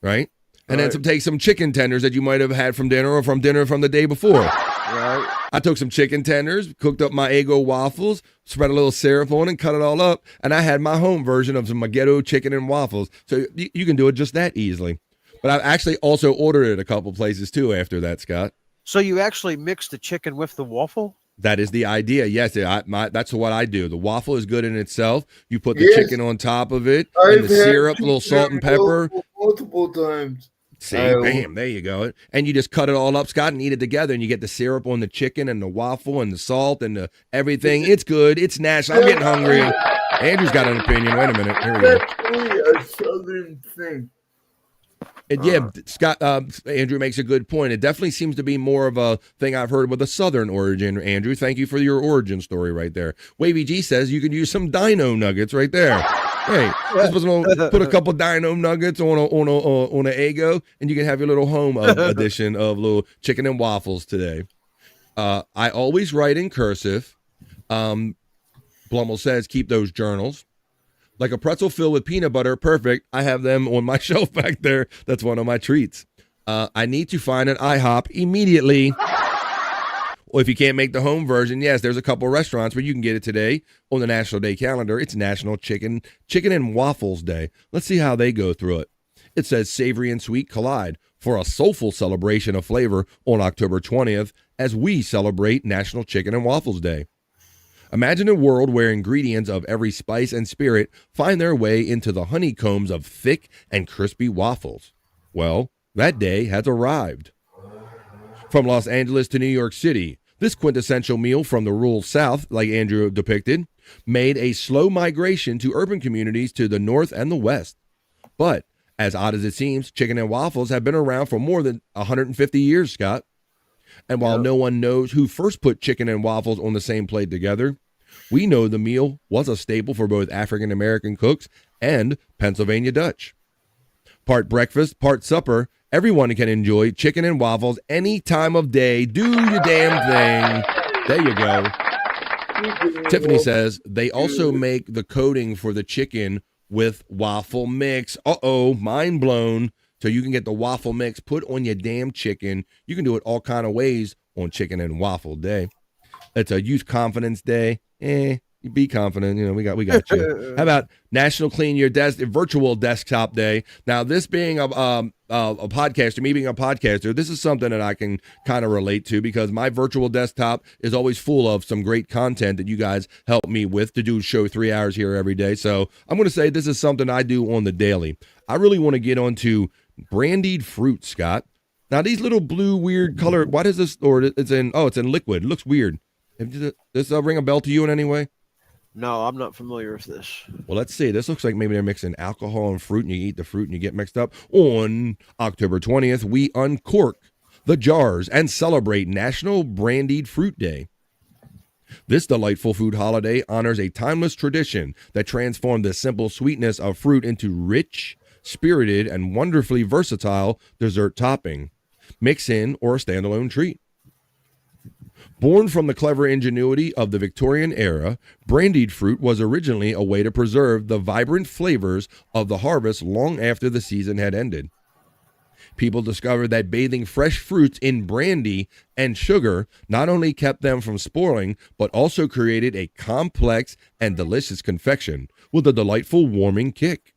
right? And then take some chicken tenders that you might have had from dinner or from the day before. Right. I took some chicken tenders, cooked up my Eggo waffles, spread a little syrup on it, cut it all up, and I had my home version of some ghetto chicken and waffles. So you can do it just that easily. But I've actually also ordered it a couple places too after that, Scott. So you actually mix the chicken with the waffle? That is the idea. Yes, that's what I do. The waffle is good in itself. You put the chicken on top of it, and the syrup, a little salt and pepper. Multiple times. See, bam, there you go. And you just cut it all up, Scott, and eat it together, and you get the syrup on the chicken and the waffle and the salt and the everything. It's good. It's national. I'm getting hungry. Andrew's got an opinion. Wait a minute. Here we go. That's really a southern thing. And Scott, Andrew makes a good point. It definitely seems to be more of a thing I've heard with a southern origin, Andrew. Thank you for your origin story right there. Wavy G says you can use some dino nuggets right there. Hey, put a couple dino nuggets on an Eggo, and you can have your little home edition of little chicken and waffles today. I always write in cursive. Blummel says keep those journals. Like a pretzel filled with peanut butter, perfect. I have them on my shelf back there. That's one of my treats. I need to find an IHOP immediately. Or if you can't make the home version, yes, there's a couple restaurants where you can get it today on the National Day calendar. It's National Chicken and Waffles Day. Let's see how they go through it. It says savory and sweet collide for a soulful celebration of flavor on October 20th as we celebrate National Chicken and Waffles Day. Imagine a world where ingredients of every spice and spirit find their way into the honeycombs of thick and crispy waffles. Well, that day has arrived. From Los Angeles to New York City, this quintessential meal from the rural South, like Andrew depicted, made a slow migration to urban communities to the North and the West. But, as odd as it seems, chicken and waffles have been around for more than 150 years, Scott. And while no one knows who first put chicken and waffles on the same plate together, we know the meal was a staple for both African-American cooks and Pennsylvania Dutch. Part breakfast, part supper, everyone can enjoy chicken and waffles any time of day. Do your damn thing. There you go. Tiffany says they also make the coating for the chicken with waffle mix. Uh-oh, mind blown. So you can get the waffle mix put on your damn chicken. You can do it all kind of ways on Chicken and Waffle Day. It's a Youth Confidence Day. Be confident. You know, we got you. How about National Clean Your Desk Virtual Desktop Day? Now, this being a podcaster, me being a podcaster, this is something that I can kind of relate to because my virtual desktop is always full of some great content that you guys help me with to do show 3 hours here every day. So I'm going to say this is something I do on the daily. I really want to get onto brandied fruit, Scott. Now, these little blue weird color, what is this? Or it's in liquid. It looks weird. Does this ring a bell to you in any way? No, I'm not familiar with this. Well, let's see. This looks like maybe they're mixing alcohol and fruit, and you eat the fruit and you get mixed up. On October 20th, we uncork the jars and celebrate National Brandied Fruit Day. This delightful food holiday honors a timeless tradition that transformed the simple sweetness of fruit into rich, spirited, and wonderfully versatile dessert topping, mix-in, or a standalone treat. Born from the clever ingenuity of the Victorian era, brandied fruit was originally a way to preserve the vibrant flavors of the harvest long after the season had ended. People discovered that bathing fresh fruits in brandy and sugar not only kept them from spoiling, but also created a complex and delicious confection with a delightful warming kick.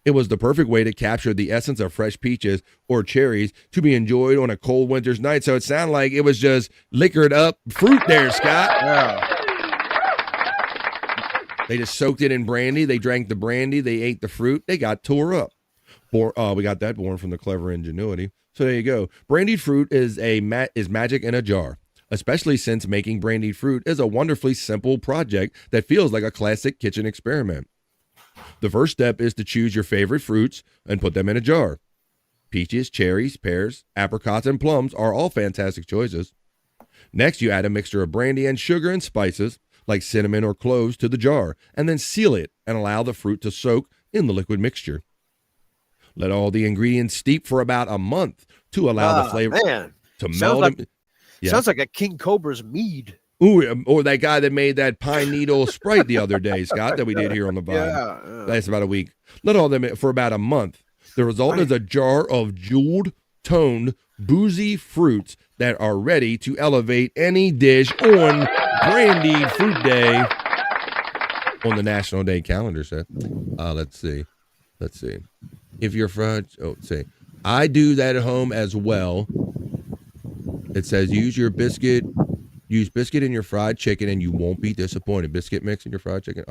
It was the perfect way to capture the essence of fresh peaches or cherries to be enjoyed on a cold winter's night. So it sounded like it was just liquored up fruit there, Scott. Yeah. They just soaked it in brandy. They drank the brandy. They ate the fruit. They got tore up. We got that born from the clever ingenuity. So there you go. Brandied fruit is magic in a jar, especially since making brandied fruit is a wonderfully simple project that feels like a classic kitchen experiment. The first step is to choose your favorite fruits and put them in a jar. Peaches, cherries, pears, apricots, and plums are all fantastic choices. Next, you add a mixture of brandy and sugar and spices, like cinnamon or cloves, to the jar, and then seal it and allow the fruit to soak in the liquid mixture. Let all the ingredients steep for about a month to allow the flavor to melt. Sounds like a King Cobra's mead. Ooh, or that guy that made that pine needle Sprite the other day, Scott, that we did here on the Vibe. Yeah. That's about a week. Let all them for about a month. The result is a jar of jeweled, toned, boozy fruits that are ready to elevate any dish on Brandied Fruit Day on the National Day calendar set. Let's see. If you're fried, I do that at home as well. It says use biscuit in your fried chicken and you won't be disappointed. Biscuit mix in your fried chicken.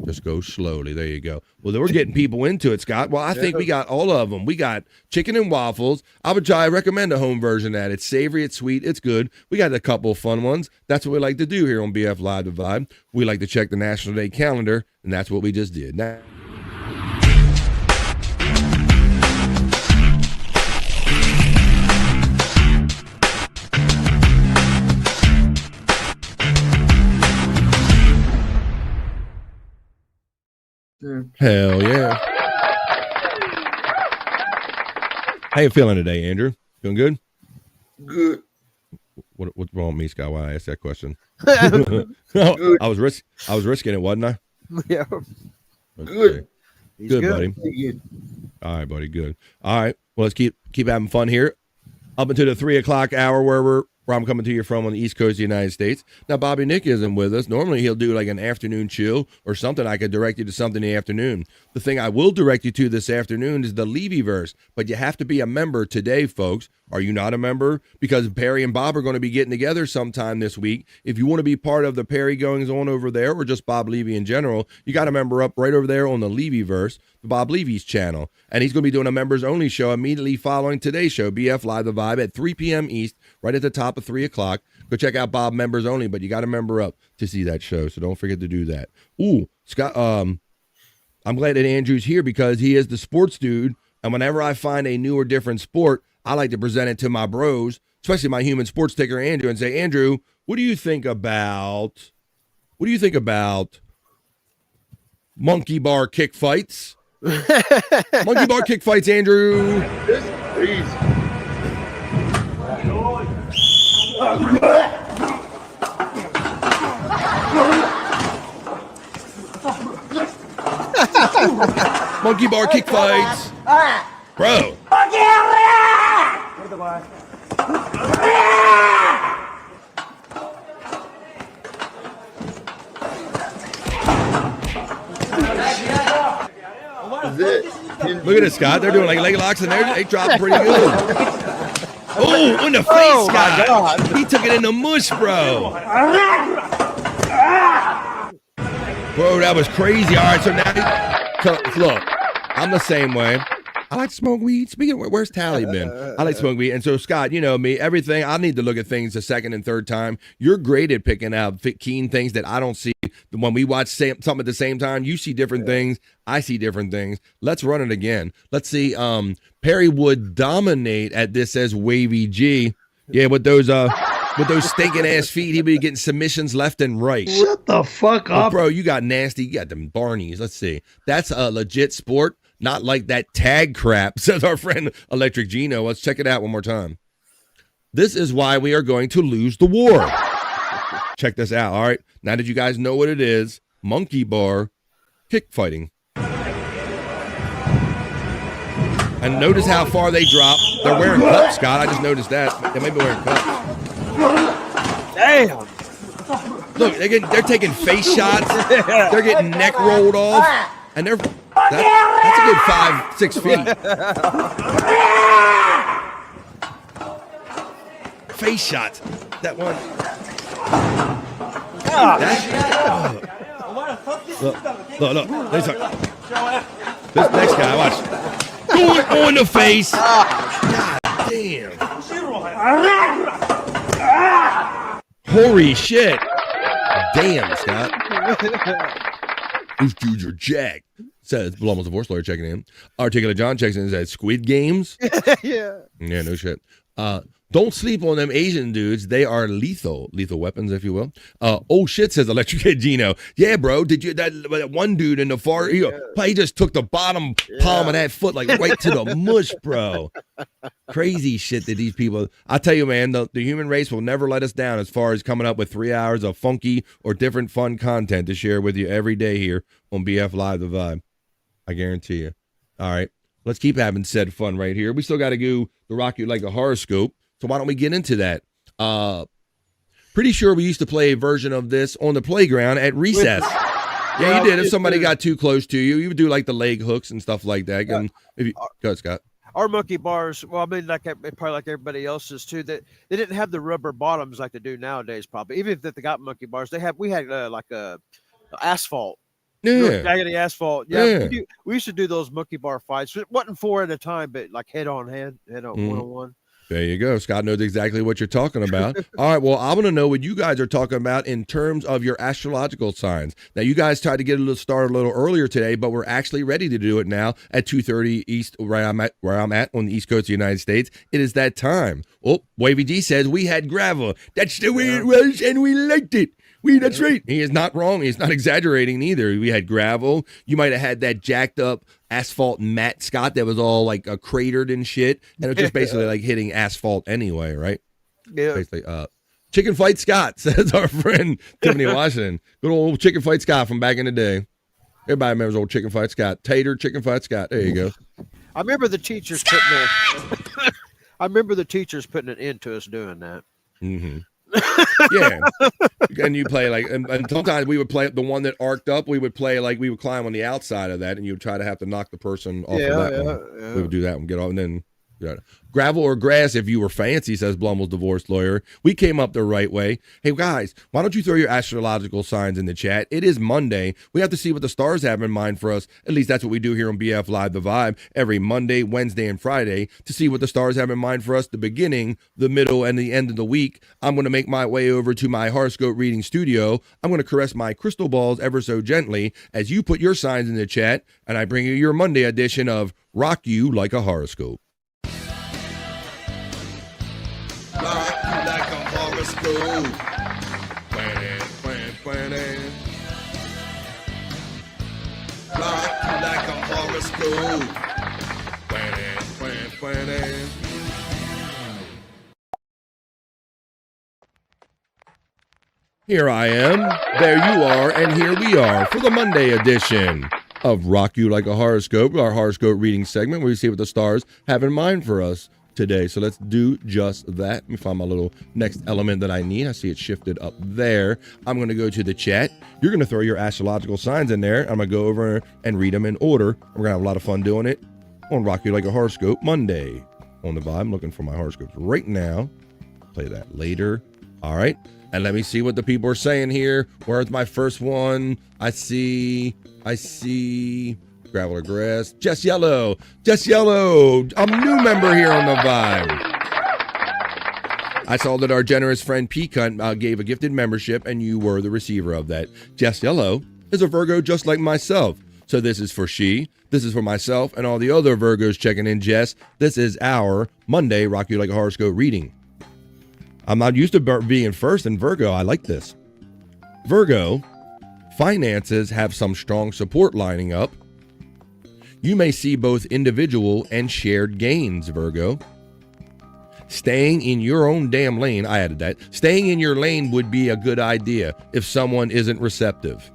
Just go slowly. There you go. Well, then we're getting people into it, Scott. Well, I think we got all of them. We got chicken and waffles. I recommend a home version of that. It's savory, it's sweet, it's good. We got a couple of fun ones. That's what we like to do here on BF Live The Vibe. We like to check the National Day calendar, and that's what we just did. Now, hell yeah. How you feeling today, Andrew? Feeling good? Good. What's wrong with me, Scott? Why I asked that question? I was risking it, wasn't I? Yeah. Good. Good, buddy. Good. All right, buddy. Good. All right. Well, let's keep having fun here. Up until the 3 o'clock hour where we're where I'm coming to you from on the East Coast of the United States. Now, Bobby Nick isn't with us. Normally, he'll do like an afternoon chill or something. I could direct you to something in the afternoon. The thing I will direct you to this afternoon is the Levyverse, but you have to be a member today, folks. Are you not a member? Because Perry and Bob are going to be getting together sometime this week. If you want to be part of the Perry goings on over there, or just Bob Levy in general, you got to member up right over there on the Levyverse, the Bob Levy's channel. And he's going to be doing a members only show immediately following today's show, BF Live the Vibe, at 3 p.m. East, right at the top of 3 o'clock. Go check out Bob members only, but you got to member up to see that show. So don't forget to do that. Ooh, Scott, I'm glad that Andrew's here because he is the sports dude. And whenever I find a new or different sport, I like to present it to my bros, especially my human sports taker, Andrew, and say, Andrew, what do you think about monkey bar kick fights? Monkey bar kick fights, Andrew. Monkey bar kick fights. Bro. Look at this, Scott. They're doing like leg locks and they drop pretty good. Oh, in the face, Scott. He took it in the mush, bro. Bro, that was crazy. All right, so now, look, I'm the same way. I like to smoke weed. Speaking of, where's Tally been? I like to smoke weed. And so, Scott, you know me, everything, I need to look at things a second and third time. You're great at picking out keen things that I don't see. When we watch something at the same time, you see different things. I see different things. Let's run it again. Let's see. Perry would dominate at this as Wavy G. Yeah, with those stinking ass feet, he'd be getting submissions left and right. Shut the fuck up. Bro, you got nasty. You got them Barneys. Let's see. That's a legit sport. Not like that tag crap, says our friend Electric Gino. Let's check it out one more time. This is why we are going to lose the war. Check this out. All right. Now that you guys know what it is, monkey bar kick fighting. And notice how far they drop. They're wearing cups, Scott. I just noticed that. They may be wearing cups. Damn. Look, they're taking face shots. They're getting neck rolled off. And that's a good 5-6 feet. Face shots. That one. Look. This next guy, watch. Go in the face. God damn. Holy shit. Damn, Scott. These dudes are jacked. Says Blum's divorce lawyer checking in. Articulate John checks in and says Squid Games. Yeah. Yeah, no shit. Don't sleep on them Asian dudes. They are lethal weapons, if you will. Oh shit, says Electric Gino. Yeah, bro. Did you that one dude in the far? He just took the bottom palm of that foot like right to the mush, bro. Crazy shit that these people. I tell you, man, the human race will never let us down as far as coming up with 3 hours of funky or different fun content to share with you every day here on BF Live the Vibe. I guarantee you. All right, let's keep having said fun right here. We still got to go the Rock You Like a Horoscope. So why don't we get into that? Pretty sure we used to play a version of this on the playground at recess. Yeah, you did. If somebody got too close to you, you would do like the leg hooks and stuff like that. Go ahead, Scott. Our monkey bars, well, I mean, probably like everybody else's too. That they didn't have the rubber bottoms like they do nowadays. Probably, even if they got monkey bars, we had like a asphalt. Yeah, jaggedy asphalt. Yeah. We used to do those monkey bar fights. It wasn't 4 at a time, but like head on, one-on-one. There you go. Scott knows exactly what you're talking about. All right. Well, I want to know what you guys are talking about in terms of your astrological signs. Now, you guys tried to get started a little earlier today, but we're actually ready to do it now at 2:30 East, where I'm at on the East Coast of the United States. It is that time. Oh, Wavy G says we had gravel. That's the way it was, and we liked it. That's right. He is not wrong. He's not exaggerating either. We had gravel. You might have had that jacked up asphalt mat, Scott, that was all like cratered and shit. And it was just basically like hitting asphalt anyway, right? Yeah. Basically, Chicken Fight Scott, says our friend Tiffany Washington. Good old Chicken Fight Scott from back in the day. Everybody remembers old Chicken Fight Scott. Tater, Chicken Fight Scott. There you go. I remember the teachers putting an end to us doing that. Mm-hmm. Yeah. And you play like, and sometimes we would play the one that arced up. We would play like we would climb on the outside of that, and you would try to have to knock the person off of that one. Yeah. We would do that and get off, and then gravel or grass if you were fancy, says Blummel's divorce lawyer. We came up the right way. Hey guys, why don't you throw your astrological signs in the chat? It is Monday. We have to see what the stars have in mind for us. At least that's what we do here on BF Live The Vibe every Monday, Wednesday, and Friday to see what the stars have in mind for us, the beginning, the middle, and the end of the week. I'm going to make my way over to my horoscope reading studio. I'm going to caress my crystal balls ever so gently as you put your signs in the chat, and I bring you your Monday edition of Rock You Like a Horoscope. Rock you like a horoscope. Rock you like a horoscope. Here I am, there you are, and here we are for the Monday edition of Rock You Like a Horoscope, our horoscope reading segment where we see what the stars have in mind for us today. So let's do just that. Let me find my little next element that I need. I see it shifted up there. I'm going to go to the chat. You're going to throw your astrological signs in there. I'm going to go over and read them in order. We're going to have a lot of fun doing it on Rock You Like a Horoscope Monday on the vibe. I'm looking for my horoscopes right now. Play that later. All right. And let me see what the people are saying here. Where's my first one? I see gravel or grass. Jess Yellow. I'm a new member here on the vibe. I saw that our generous friend P Cunt gave a gifted membership, and you were the receiver of that. Jess Yellow is a Virgo just like myself. So this is for she. This is for myself and all the other Virgos checking in, Jess. This is our Monday Rock You Like a Horoscope reading. I'm not used to being first in Virgo. I like this. Virgo, finances have some strong support lining up. You may see both individual and shared gains, Virgo. Staying in your own damn lane, I added that. Staying in your lane would be a good idea if someone isn't receptive.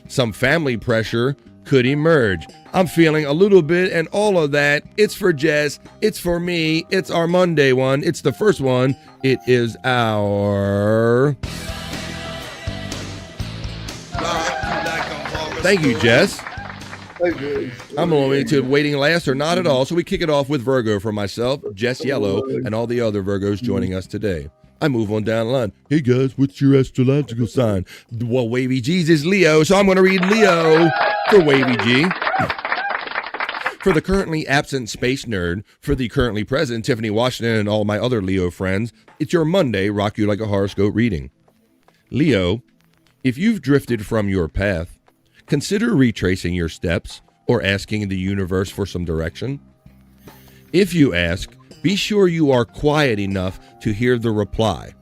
Some family pressure could emerge. I'm feeling a little bit and all of that. It's for Jess. It's for me. It's our Monday one. It's the first one. It is our... Thank you, Jess. I'm only to waiting last or not at all, so we kick it off with Virgo for myself, Jess Yellow, and all the other Virgos joining us today. I move on down the line. Hey guys, what's your astrological sign? Well, Wavy G's is Leo, so I'm going to read Leo for Wavy G. For the currently absent space nerd, for the currently present Tiffany Washington and all my other Leo friends, it's your Monday Rock You Like a Horoscope reading. Leo, if you've drifted from your path, consider retracing your steps or asking the universe for some direction. If you ask, be sure you are quiet enough to hear the reply.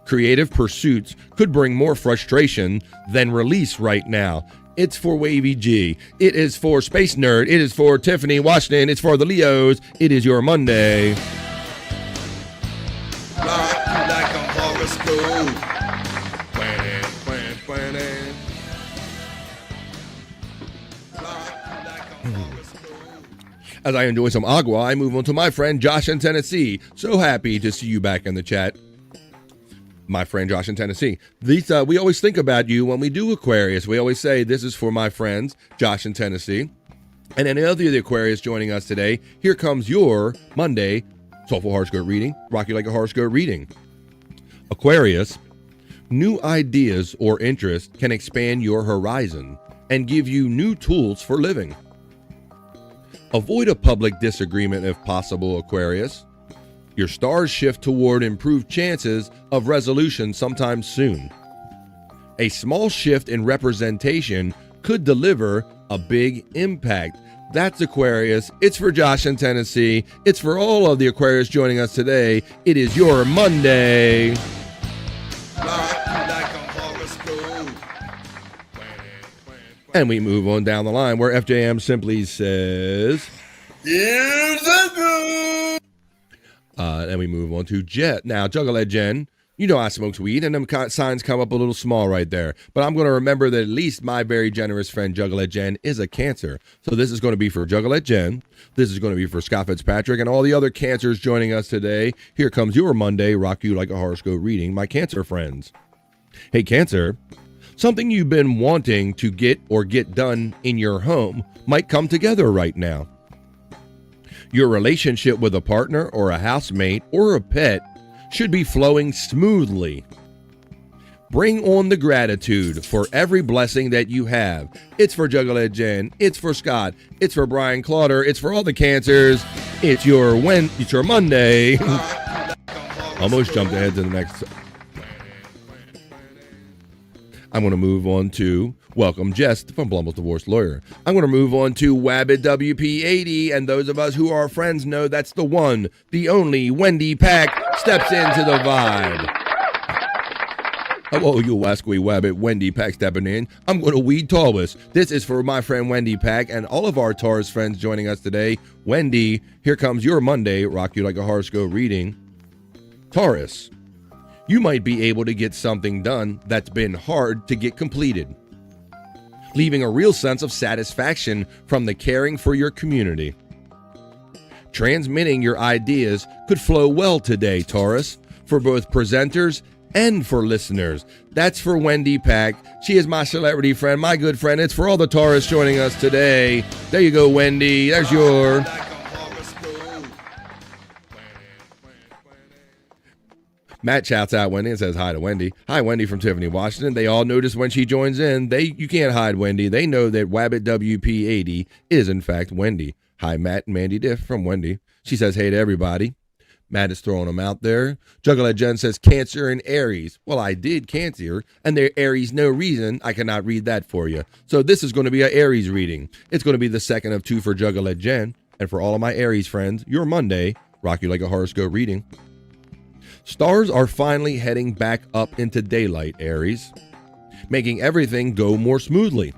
Creative pursuits could bring more frustration than release right now. It's for Wavy G. It is for Space Nerd. It is for Tiffany Washington. It's for the Leos. It is your Monday. Rock you like a horoscope. As I enjoy some agua, I move on to my friend Josh in Tennessee. So happy to see you back in the chat. My friend Josh in Tennessee. We always think about you when we do Aquarius. We always say, this is for my friends, Josh in Tennessee. And any other of the Aquarius joining us today, here comes your Monday Soulful Horoscope reading, Rock You Like a Horoscope reading. Aquarius, new ideas or interests can expand your horizon and give you new tools for living. Avoid a public disagreement if possible, Aquarius. Your stars shift toward improved chances of resolution sometime soon. A small shift in representation could deliver a big impact. That's Aquarius. It's for Josh in Tennessee. It's for all of the Aquarius joining us today. It is your Monday. And we move on down the line where FJM simply says, Here's a good. And we move on to Jet. Now, Juggalette Jen, You know I smokes weed, and them signs come up a little small right there. But I'm going to remember that at least my very generous friend Juggalette Jen is a Cancer. So this is going to be for Juggalette Jen. This is going to be for Scott Fitzpatrick and all the other Cancers joining us today. Here comes your Monday Rock You Like a Horoscope reading, my Cancer friends. Hey, Cancer. Something you've been wanting to get or get done in your home might come together right now. Your relationship with a partner or a housemate or a pet should be flowing smoothly. Bring on the gratitude for every blessing that you have. It's for Juggalette Jen. It's for Scott. It's for Brian Clauder. It's for all the Cancers. It's your Monday. Almost jumped ahead to the next. I'm going to move on to welcome Jess from Blummel's Divorce Lawyer. I'm going to move on to Wabbit WP80, and those of us who are friends know that's the one, the only Wendy Pack steps into the vibe. Hello, you wascally Wabbit, Wendy Pack stepping in. I'm going to weed Taurus. This is for my friend Wendy Pack and all of our Taurus friends joining us today. Wendy, here comes your Monday Rock You Like a Horoscope reading. Taurus. You might be able to get something done that's been hard to get completed, leaving a real sense of satisfaction from the caring for your community. Transmitting your ideas could flow well today, Taurus, for both presenters and for listeners. That's for Wendy Pack. She is my celebrity friend, my good friend. It's for all the Taurus joining us today. There you go, Wendy. There's your... Matt shouts out Wendy and says hi to Wendy. Hi, Wendy from Tiffany, Washington. They all notice when she joins in. You can't hide Wendy. They know that Wabbit WP80 is, in fact, Wendy. Hi, Matt and Mandy Diff from Wendy. She says hey to everybody. Matt is throwing them out there. Juggalette Jen says Cancer and Aries. Well, I did Cancer, and they're Aries no reason. I cannot read that for you. So this is going to be an Aries reading. It's going to be the second of two for Juggalette Jen. And for all of my Aries friends, your Monday Rock You Like a Horoscope reading. Stars are finally heading back up into daylight, Aries, making everything go more smoothly.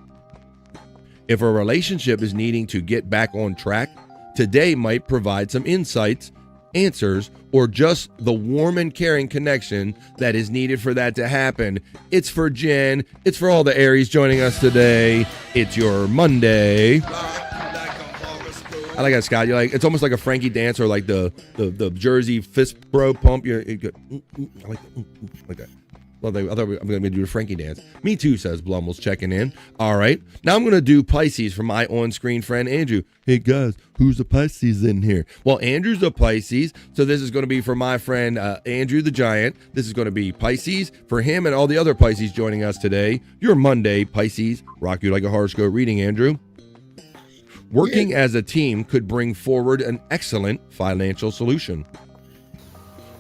If a relationship is needing to get back on track, today might provide some insights, answers, or just the warm and caring connection that is needed for that to happen. It's for Jen. It's for all the Aries joining us today. It's your Monday. I like that, Scott. You're like, it's almost like a Frankie dance or like the Jersey fist bro pump. I like that. Well, I thought I'm going to do a Frankie dance. Me too, says Blummel's checking in. All right. Now I'm going to do Pisces for my on-screen friend, Andrew. Hey, guys, who's a Pisces in here? Well, Andrew's a Pisces, so this is going to be for my friend Andrew the Giant. This is going to be Pisces for him and all the other Pisces joining us today. Your Monday, Pisces, Rock You Like a Horoscope reading, Andrew. Working as a team could bring forward an excellent financial solution.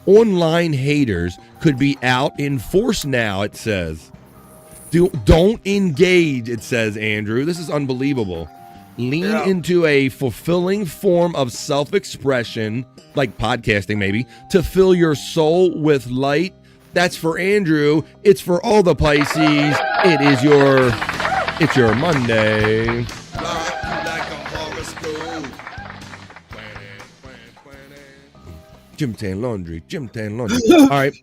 Online haters could be out in force now, it says. Don't engage, it says, Andrew. This is unbelievable. Lean into a fulfilling form of self-expression, like podcasting maybe, to fill your soul with light. That's for Andrew. It's for all the Pisces. It's your Monday. Jim Tan Laundry. All right,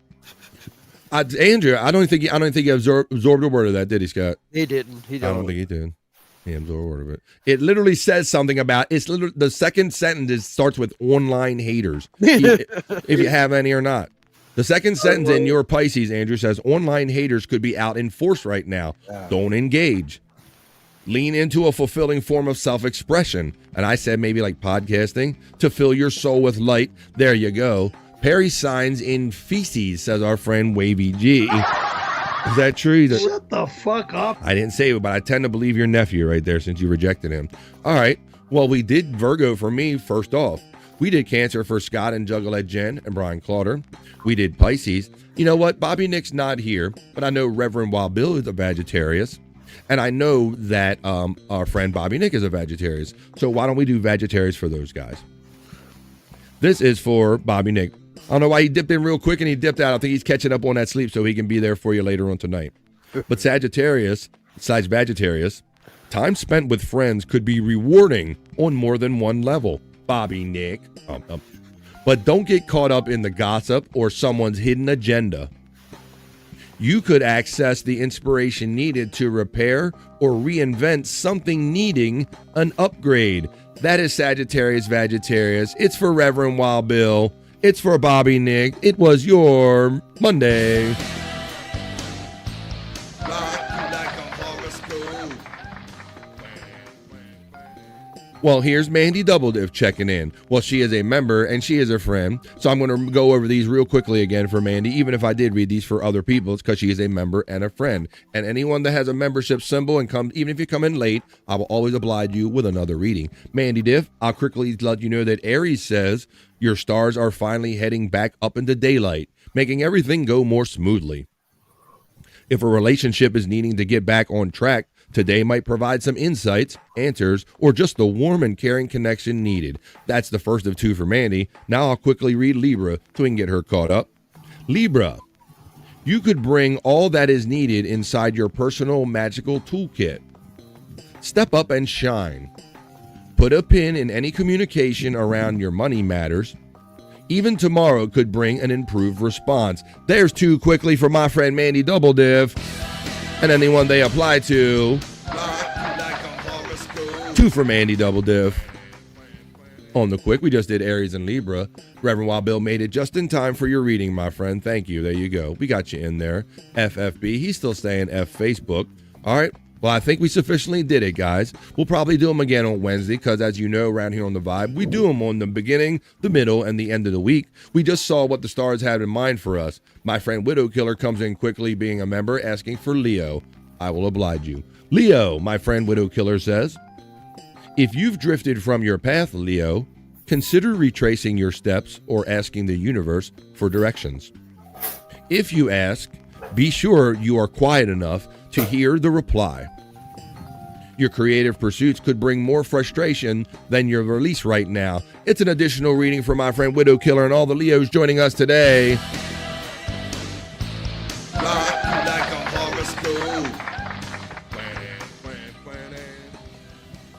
Andrew. I don't think he absorbed a word of that, did he, Scott? He didn't. I don't think he did. He absorbed a word of it. It literally says something about it's. Literally, the second sentence starts with online haters. If you have any or not. The second sentence in your Pisces, Andrew, says online haters could be out in force right now. Don't engage. Lean into a fulfilling form of self-expression. And I said maybe like podcasting to fill your soul with light. There you go. Perry signs in feces, says our friend Wavy G. Is that true? Shut the fuck up. I didn't say it, but I tend to believe your nephew right there since you rejected him. All right. Well, we did Virgo for me first off. We did Cancer for Scott and Juggalette Jen and Brian Clauder. We did Pisces. You know what? Bobby Nick's not here, but I know Reverend Wild Bill is a Vegetarius. And I know that our friend Bobby Nick is a Vegetarian. So why don't we do Vegetarians for those guys? This is for Bobby Nick. I don't know why he dipped in real quick and he dipped out. I think he's catching up on that sleep so he can be there for you later on tonight. But Sagittarius, besides Vegetarius, time spent with friends could be rewarding on more than one level. Bobby Nick. But don't get caught up in the gossip or someone's hidden agenda. You could access the inspiration needed to repair or reinvent something needing an upgrade. That is Sagittarius Vagittarius. It's for Reverend Wild Bill. It's for Bobby Nick. It was your Monday. Well, here's Mandy Doublediff checking in. Well, she is a member and she is a friend. So I'm going to go over these real quickly again for Mandy. Even if I did read these for other people, it's because she is a member and a friend. And anyone that has a membership symbol and comes, even if you come in late, I will always oblige you with another reading. Mandy Diff, I'll quickly let you know that Aries says your stars are finally heading back up into daylight, making everything go more smoothly. If a relationship is needing to get back on track, today might provide some insights, answers, or just the warm and caring connection needed. That's the first of two for Mandy. Now I'll quickly read Libra so we can get her caught up. Libra, you could bring all that is needed inside your personal magical toolkit. Step up and shine. Put a pin in any communication around your money matters. Even tomorrow could bring an improved response. There's two quickly for my friend Mandy Doublediff. And anyone they apply to. Two for Mandy Doublediff. On the quick, we just did Aries and Libra. Reverend Wild Bill made it just in time for your reading, my friend. Thank you. There you go. We got you in there. FFB, he's still saying F Facebook. All right. Well, I think we sufficiently did it, guys. We'll probably do them again on Wednesday because, as you know, around here on The Vibe, we do them on the beginning, the middle, and the end of the week. We just saw what the stars had in mind for us. My friend Widow Killer comes in quickly, being a member, asking for Leo. I will oblige you. Leo, my friend Widow Killer says, if you've drifted from your path, Leo, consider retracing your steps or asking the universe for directions. If you ask, be sure you are quiet enough to hear the reply. Your creative pursuits could bring more frustration than your release right now. It's an additional reading for my friend Widow Killer and all the Leos joining us today.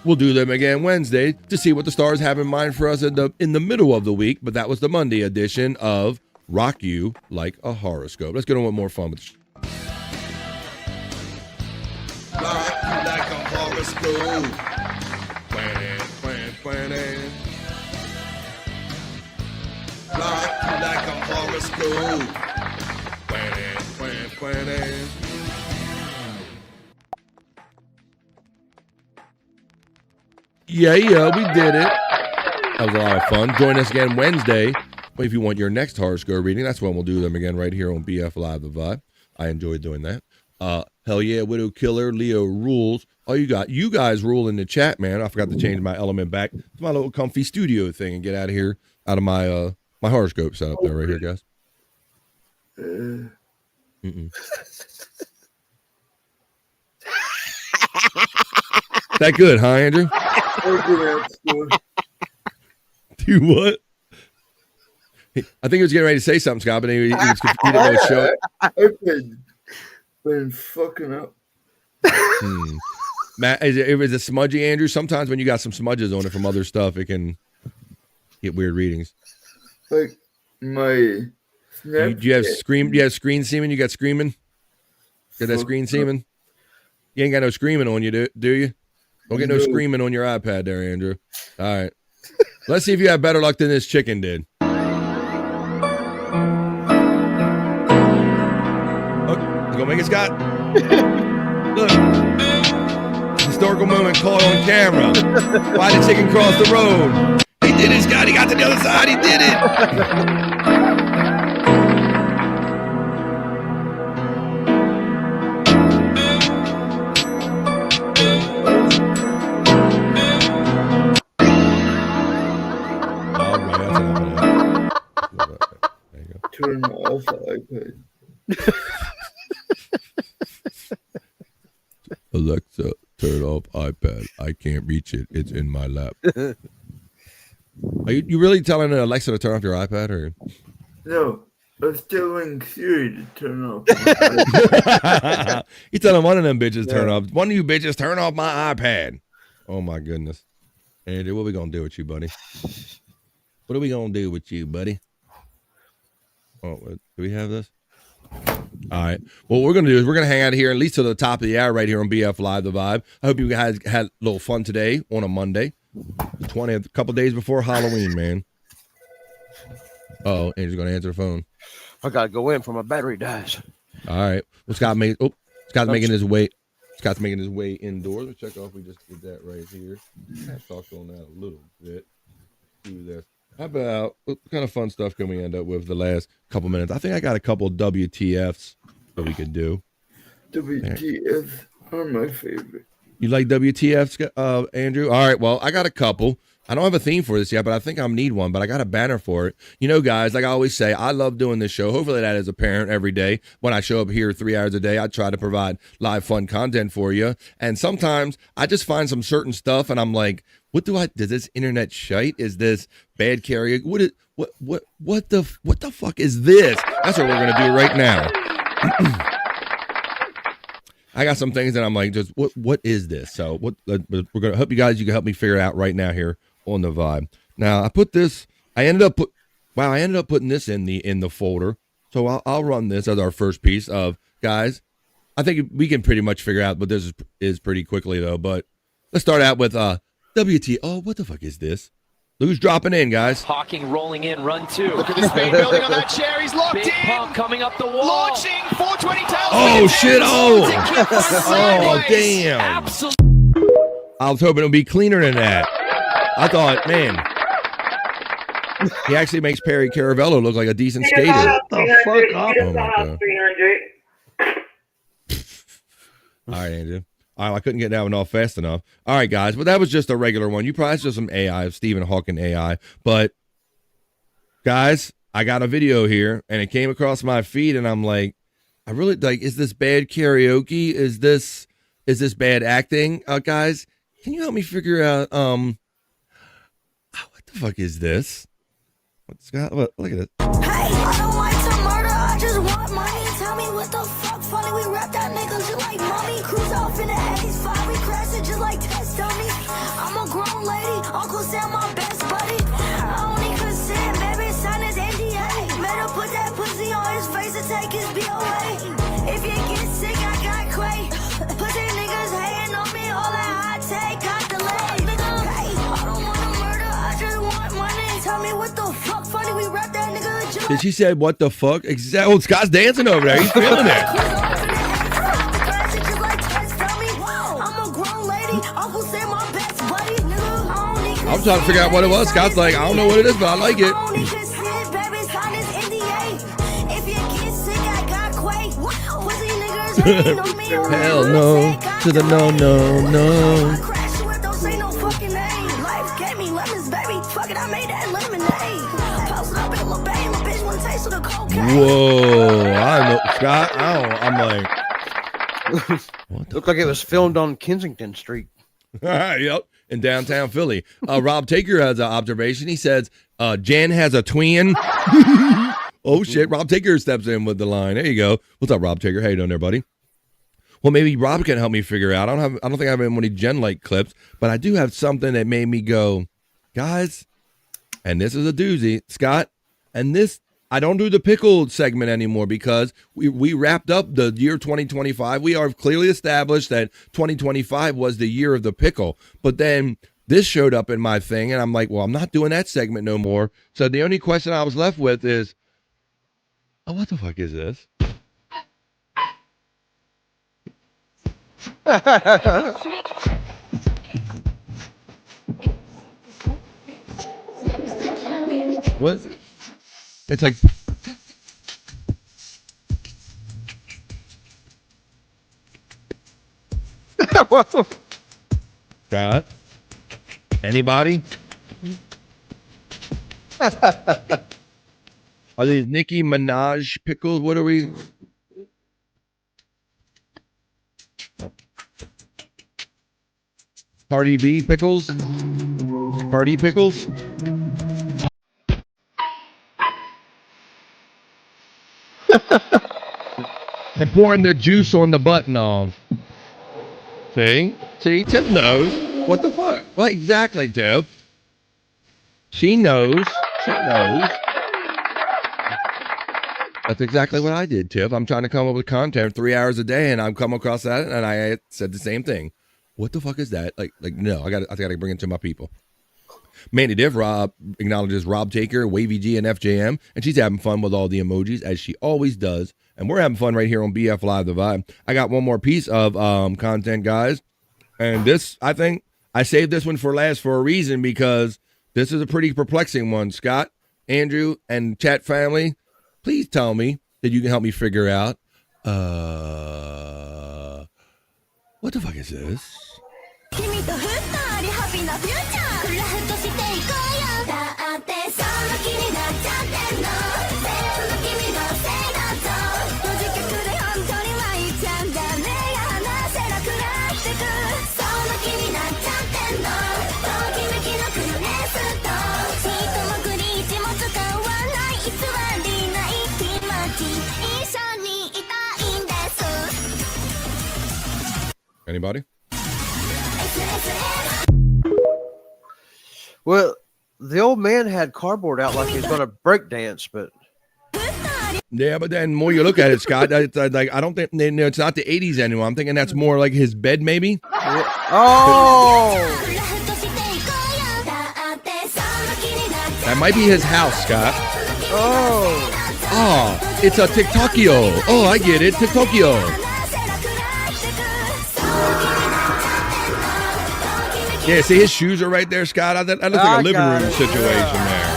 We'll do them again Wednesday to see what the stars have in mind for us in the middle of the week, but that was the Monday edition of Rock You Like a Horoscope. Let's get on with more fun with the Yeah, we did it. That was a lot of fun. Join us again Wednesday. If you want your next horoscope reading, that's when we'll do them again right here on BF Live The Vibe. I enjoyed doing that. Hell yeah, Widow Killer, Leo rules. Oh, you guys rule in the chat, man. I forgot to change my element back to my little comfy studio thing and get out of here, out of my my horoscope setup there right here, guys. That good, huh, Andrew? Do what? I think he was getting ready to say something, Scott, but he was confused. He didn't know to show it. I've been fucking up. Matt, it was a smudgy, Andrew. Sometimes when you got some smudges on it from other stuff, it can get weird readings. Like my do you have screen semen? You got screaming? Got that screen semen? You ain't got no screaming on you, do you? Don't get no screaming on your iPad there, Andrew. All right. Let's see if you have better luck than this chicken did. Look, he's gonna make it, Scott. Look. Historical moment caught on camera. Why did the chicken cross the road? He did it, Scott. He got to the other side. He did it. Turn off the iPad. Alexa, turn off iPad. I can't reach it. It's in my lap. Are you really telling Alexa to turn off your iPad, or? No, I was telling Siri to turn off. You telling one of them bitches turn off. One of you bitches turn off my iPad. Oh my goodness, Andrew, what are we gonna do with you, buddy? What are we gonna do with you, buddy? Oh, do we have this? All right. Well, what we're going to do is we're going to hang out here at least to the top of the hour right here on BF Live The Vibe. I hope you guys had a little fun today on a Monday, the 20th, a couple days before Halloween, man. Uh-oh, Andrew's going to answer the phone. I got to go in before my battery dies. All right. Well, Scott's making his way. Scott's making his way indoors. Let's check off. We just did that right here. I've talked on that a little bit. Do this. How about what kind of fun stuff can we end up with the last couple minutes? I think I got a couple of WTFs that we could do. WTFs are my favorite. You like WTFs, Andrew? All right. Well, I got a couple. I don't have a theme for this yet, but I think I need one, but I got a banner for it. You know, guys, like I always say, I love doing this show. Hopefully that is apparent every day. When I show up here 3 hours a day, I try to provide live fun content for you. And sometimes I just find some certain stuff and I'm like, does this internet shite? Is this bad karaoke? What the fuck is this? That's what we're going to do right now. I got some things that I'm like, just what is this? So we're going to hope you guys, you can help me figure it out right now here on the Vibe. Now I ended up putting this in the folder. So I'll run this as our first piece of, guys, I think we can pretty much figure out what this is pretty quickly though, but let's start out with WT. Oh, what the fuck is this? Look who's dropping in, guys. Hawking rolling in, run two. Look at the speed building on that chair. He's locked Big in. pump coming up the wall. Launching 420 tails. Oh, shit. Oh, damn. Absolutely. I was hoping it would be cleaner than that. I thought, man, he actually makes Perry Caravello look like a decent skater. Shut the fuck up. Oh, my God. All right, Andrew. All right, I couldn't get that one off fast enough. All right, guys, but that was just a regular one. You probably saw some AI, Stephen Hawking AI. But, guys, I got a video here, and it came across my feed, and I'm like, I really, like, is this bad karaoke? Is this bad acting? Guys, can you help me figure out, what the fuck is this? Look at it. Hey, I don't like to murder. I just want money. Tell me what the fuck funny. We rap that nigga just like mommy. Cruise off in the 85. We crash it just like test dummy. I'm a grown lady. Uncle Sam, my best buddy. I only consent. Baby, sign his NDA. Better put that pussy on his face and take his BOA. If you get sick, I got Quay. Pussy niggas hating on me. All that I take, got the leg. Nigga, hey, I don't want to murder. I just want money. Tell me what the fuck funny. We rap that nigga. Did she say, what the fuck? Exactly. Oh, Scott's dancing over there. He's feeling it. I'm trying to figure out what it was. Scott's like, I don't know what it is, but I like it. Hell no to the no. Whoa, I know, Scott. I'm like, Looked like it was filmed on Kensington Street. Yep, in downtown Philly. Rob Taker has an observation. He says, Jen has a twin. Oh shit, Rob Taker steps in with the line. There you go. What's up, Rob Taker? How you doing there, buddy? Well, maybe Rob can help me figure out. I don't think I have any Jen like clips, but I do have something that made me go, guys, and this is a doozy, Scott, and this. I don't do the pickle segment anymore because we wrapped up the year 2025. We are clearly established that 2025 was the year of the pickle. But then this showed up in my thing, and I'm like, well, I'm not doing that segment no more. So the only question I was left with is, oh, what the fuck is this? What? It's like, Scott? Anybody? Are these Nicki Minaj pickles? What are we? Cardi B pickles? Party pickles? They're pouring their juice on the button on. See? Tiff knows. What the fuck? What exactly, Tiff? She knows. That's exactly what I did, Tiff. I'm trying to come up with content 3 hours a day, and I've come across that, and I said the same thing. What the fuck is that? Like no, I got to bring it to my people. Mandy Div Rob acknowledges Rob Taker, Wavy G, and FJM, and she's having fun with all the emojis as she always does. And we're having fun right here on BF Live The Vibe. I got one more piece of content, guys, and this I think I saved this one for last for a reason because this is a pretty perplexing one. Scott, Andrew, and chat family, please tell me that you can help me figure out what the fuck is this? 君と二人ハッピーなフューチャークラフトしていこうよだってその気になっちゃってんの全部君のせいだぞ無自覚で本当にはいっちゃうんだ目が離せなくなってくその気になっちゃってんのときめきのクエスト一目に一も使わない偽りない気持ち一緒にいたいんです Anybody? Well, the old man had cardboard out like he's going to break dance, but yeah, but then more you look at it, Scott, it's like I don't think it's not the 80s anymore. I'm thinking that's more like his bed, maybe. Oh, that might be his house, Scott. Oh, it's a TikTokio. Oh, I get it, TikTokio. Yeah, see his shoes are right there, Scott. That looks like a living room situation there.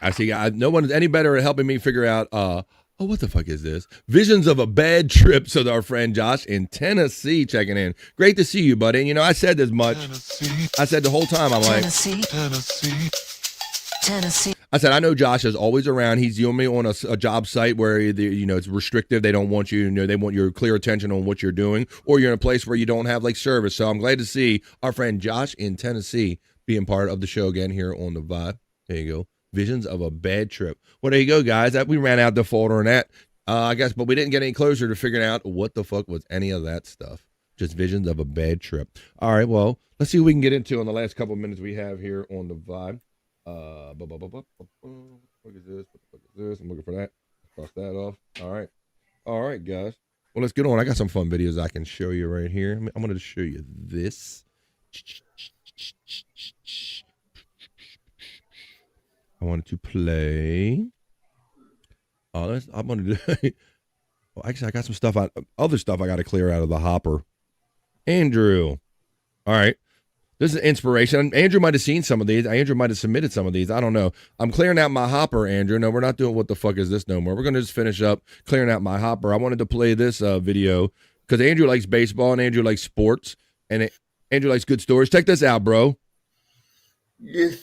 I see. No one is any better at helping me figure out. Oh, what the fuck is this? Visions of a bad trip. So our friend Josh in Tennessee checking in. Great to see you, buddy. And, you know, I said as much. I said the whole time. I'm like, Tennessee. I said, I know Josh is always around. He's only on a job site where, you know, it's restrictive. They don't want you, they want your clear attention on what you're doing, or you're in a place where you don't have like service. So I'm glad to see our friend Josh in Tennessee being part of the show again here on The Vibe. There you go. Visions of a bad trip. Well, there you go, guys. We ran out the folder on that, I guess, but we didn't get any closer to figuring out what the fuck was any of that stuff. Just visions of a bad trip. All right, well, let's see what we can get into in the last couple of minutes we have here on The Vibe. What is this? What the fuck is this? I'm looking for that. Cross that off. All right, guys. Well, let's get on. I got some fun videos I can show you right here. I'm going to show you this. I wanted to play. I'm going to do. Well, actually, I got some stuff. Other stuff I got to clear out of the hopper. Andrew. All right. This is inspiration. Andrew might have seen some of these. Andrew might have submitted some of these. I don't know. I'm clearing out my hopper, Andrew. No, we're not doing what the fuck is this no more. We're going to just finish up clearing out my hopper. I wanted to play this video because Andrew likes baseball and Andrew likes sports and Andrew likes good stories. Check this out, bro. Yes.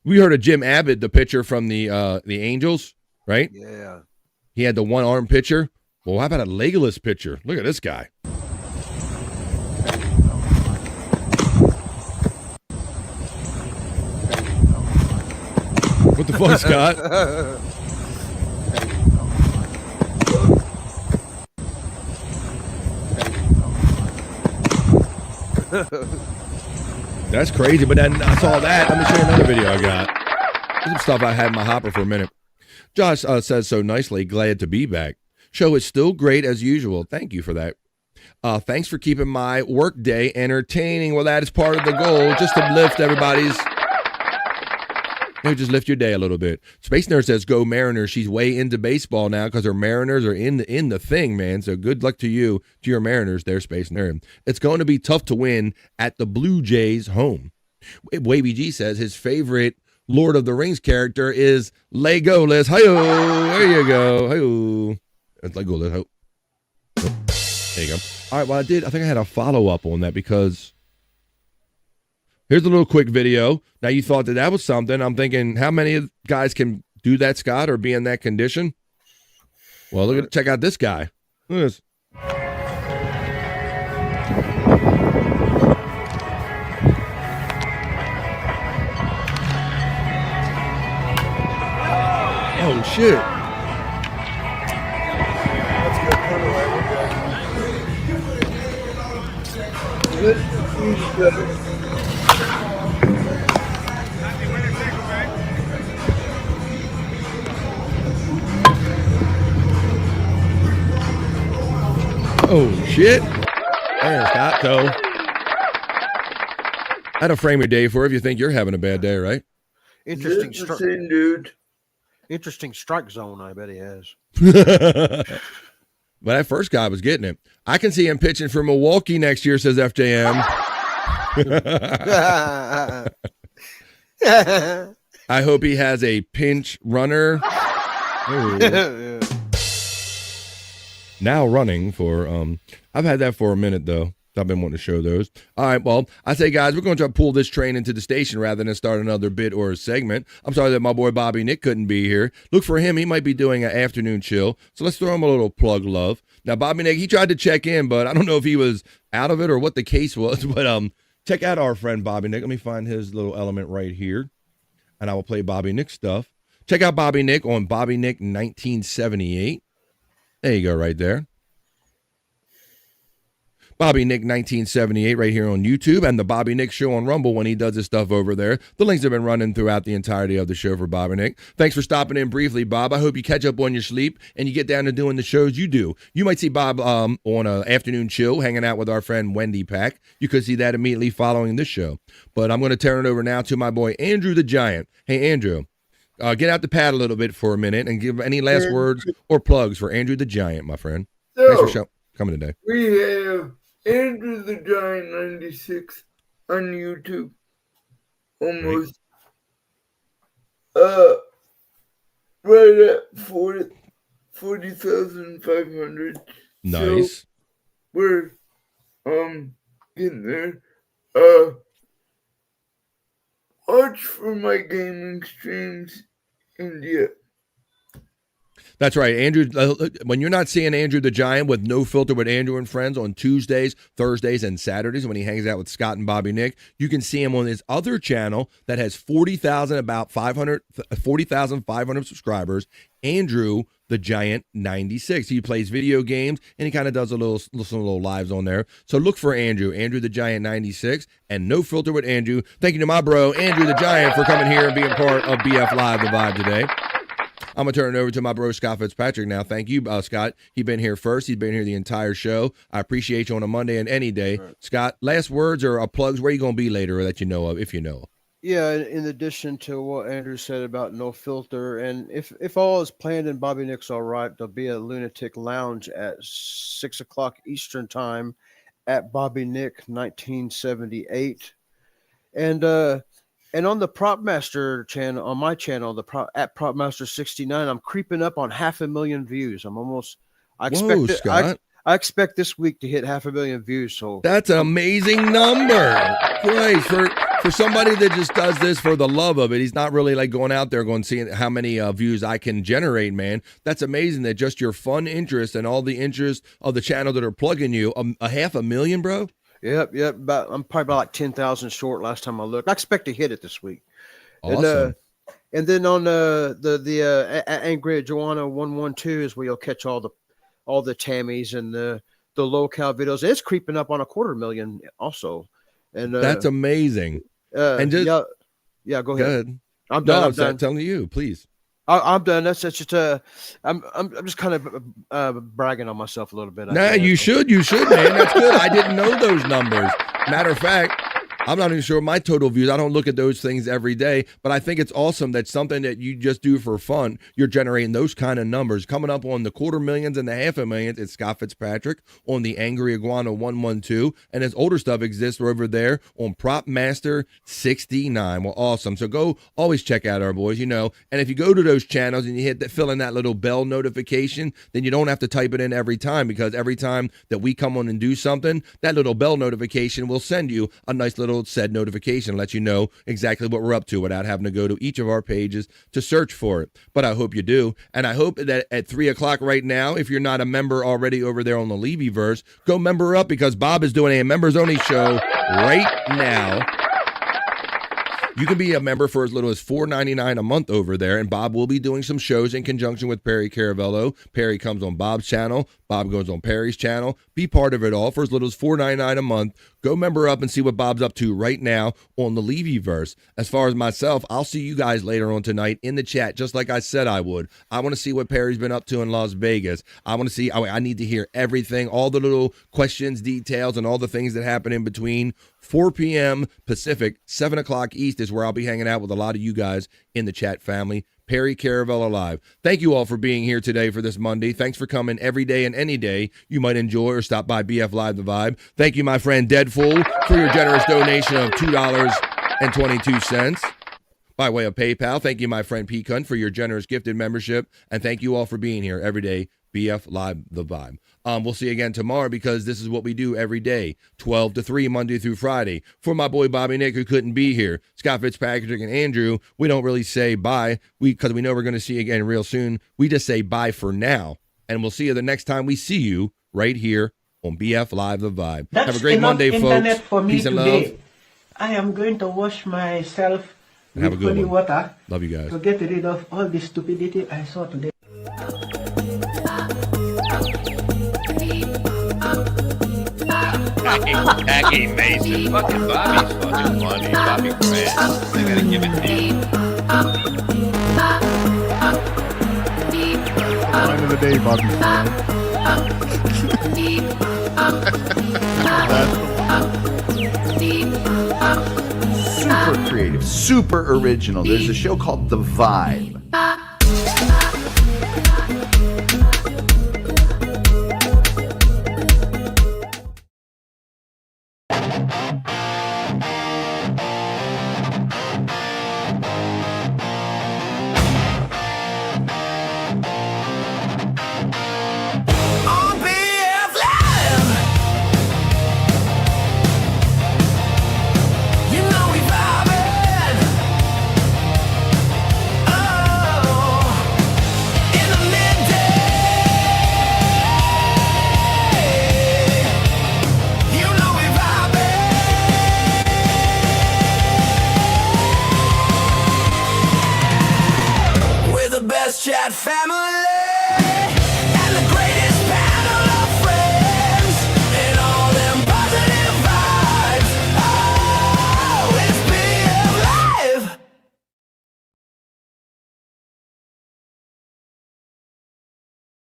We heard of Jim Abbott, the pitcher from the Angels, right? Yeah. He had the one-arm pitcher. Well, how about a legless pitcher? Look at this guy. What the fuck, Scott? That's crazy, but then I saw that. Let me show you another video I got. Some stuff I had in my hopper for a minute. Josh says so nicely, glad to be back. Show is still great as usual. Thank you for that. Thanks for keeping my work day entertaining. Well, that is part of the goal, just to lift everybody's... Maybe just lift your day a little bit. Space Nerd says, go Mariners. She's way into baseball now because her Mariners are in the thing, man. So good luck to you, to your Mariners there, Space Nerd. It's going to be tough to win at the Blue Jays home. Wavy G says his favorite Lord of the Rings character is Legolas. Hi-yo. There you go. Hi-yo. It's Legolas. Hi-yo. There you go. All right, well, I think I had a follow-up on that because... Here's a little quick video. Now, you thought that was something. I'm thinking, how many guys can do that, Scott, or be in that condition? Well, check out this guy. Look at this. Oh, shit. Oh, shit. There's Scott. So, that'll frame your day for if you think you're having a bad day, right? Interesting dude. Interesting strike zone, I bet he has. But that first guy was getting it. I can see him pitching for Milwaukee next year, says FJM. I hope he has a pinch runner. Ooh. Now running for, I've had that for a minute, though. I've been wanting to show those. All right, well, I say, guys, we're going to try to pull this train into the station rather than start another bit or a segment. I'm sorry that my boy Bobby Nick couldn't be here. Look for him. He might be doing an afternoon chill. So let's throw him a little plug love. Now, Bobby Nick, he tried to check in, but I don't know if he was out of it or what the case was. But check out our friend Bobby Nick. Let me find his little element right here, and I will play Bobby Nick stuff. Check out Bobby Nick on Bobby Nick 1978. There you go right there. Bobby Nick 1978 right here on YouTube, and the Bobby Nick Show on Rumble when he does his stuff over there. The links have been running throughout the entirety of the show for Bobby Nick. Thanks for stopping in briefly, Bob. I hope you catch up on your sleep and you get down to doing the shows you do. You might see Bob on an afternoon chill hanging out with our friend Wendy Pack. You could see that immediately following this show. But I'm going to turn it over now to my boy Andrew the Giant. Hey, Andrew, get out the pad a little bit for a minute and give any last words or plugs for Andrew the Giant, my friend. So, Thanks for coming today. We have Andrew the Giant 96 on YouTube. Almost right at 40,500. Nice. So we're getting there. Watch for my gaming streams and yeah. That's right, Andrew. When you're not seeing Andrew the Giant with No Filter with Andrew and Friends on Tuesdays, Thursdays, and Saturdays when he hangs out with Scott and Bobby Nick, you can see him on his other channel that has 40,500 subscribers, Andrew the Giant 96. He plays video games and he kind of does some little lives on there. So look for Andrew the Giant 96, and No Filter with Andrew. Thank you to my bro Andrew the Giant for coming here and being part of BF Live the Vibe today. I'm going to turn it over to my bro, Scott Fitzpatrick now. Thank you, Scott. He's been here first. He's been here the entire show. I appreciate you on a Monday and any day. Right. Scott, last words or plugs, where you going to be later or that you know of, if you know. Yeah, in addition to what Andrew said about No Filter, and if all is planned and Bobby Nick's all right, there'll be a Lunatic Lounge at 6 o'clock Eastern time at Bobby Nick 1978. And on the Prop Master channel, on my channel, at Prop Master 69, I'm creeping up on 500,000 views. I expect this week to hit 500,000 views. So that's an amazing number. Christ, for somebody that just does this for the love of it, he's not really like going out there going seeing how many views I can generate, man. That's amazing that just your fun interest and all the interest of the channel that are plugging you, 500,000, bro. Yep. I'm probably about like 10,000 short last time I looked. I expect to hit it this week. Awesome. And then on the Anchorage Joanna 112 is where you'll catch all the Tammys and the low-cal videos. It's creeping up on 250,000 also. And that's amazing. And just go ahead. Go ahead. I'm done. I'm done. Telling you, please. I'm done. That's just I'm just kind of bragging on myself a little bit. Nah, you should, man. That's good. I didn't know those numbers. Matter of fact, I'm not even sure my total views. I don't look at those things every day, but I think it's awesome that something that you just do for fun, you're generating those kind of numbers. Coming up on the 250,000 and the 500,000, it's Scott Fitzpatrick on the Angry Iguana 112, and his older stuff exists over there on Prop Master 69. Well, awesome. So go always check out our boys, and if you go to those channels and you hit that, fill in that little bell notification, then you don't have to type it in every time, because every time that we come on and do something, that little bell notification will send you a nice little said notification, let you know exactly what we're up to without having to go to each of our pages to search for it. But I hope you do. And I hope that at 3 o'clock right now, if you're not a member already over there on the Levyverse, go member up, because Bob is doing a members only show right now. You can be a member for as little as $4.99 a month over there, and Bob will be doing some shows in conjunction with Perry Caravello. Perry comes on Bob's channel. Bob goes on Perry's channel. Be part of it all for as little as $4.99 a month. Go member up and see what Bob's up to right now on the Levyverse. As far as myself, I'll see you guys later on tonight in the chat, just like I said I would. I want to see what Perry's been up to in Las Vegas. I want to see, I need to hear everything, all the little questions, details, and all the things that happen in between. 4 p.m. Pacific, 7 o'clock East is where I'll be hanging out with a lot of you guys in the chat family. Perry Caravello Live. Thank you all for being here today for this Monday. Thanks for coming every day and any day you might enjoy or stop by BF Live The Vibe. Thank you, my friend Deadful, for your generous donation of $2.22 by way of PayPal. Thank you, my friend Pecan, for your generous gifted membership. And thank you all for being here every day. BF Live The Vibe. We'll see you again tomorrow because this is what we do every day, 12 to 3, Monday through Friday. For my boy Bobby Nick, who couldn't be here, Scott Fitzpatrick and Andrew, we don't really say bye because we know we're going to see you again real soon. We just say bye for now, and we'll see you the next time we see you right here on BF Live The Vibe. That's Have a great enough Monday, internet folks. for me Peace and today. love. I am going to wash myself And have a with good holy one. water Love you guys. to get rid of all the stupidity I saw today. Jackie Mason. Fucking Bobby's fucking funny. Bobby Grant. I gotta give it to you. Line of the day, Bobby. Super creative, super original. There's a show called The Vibe.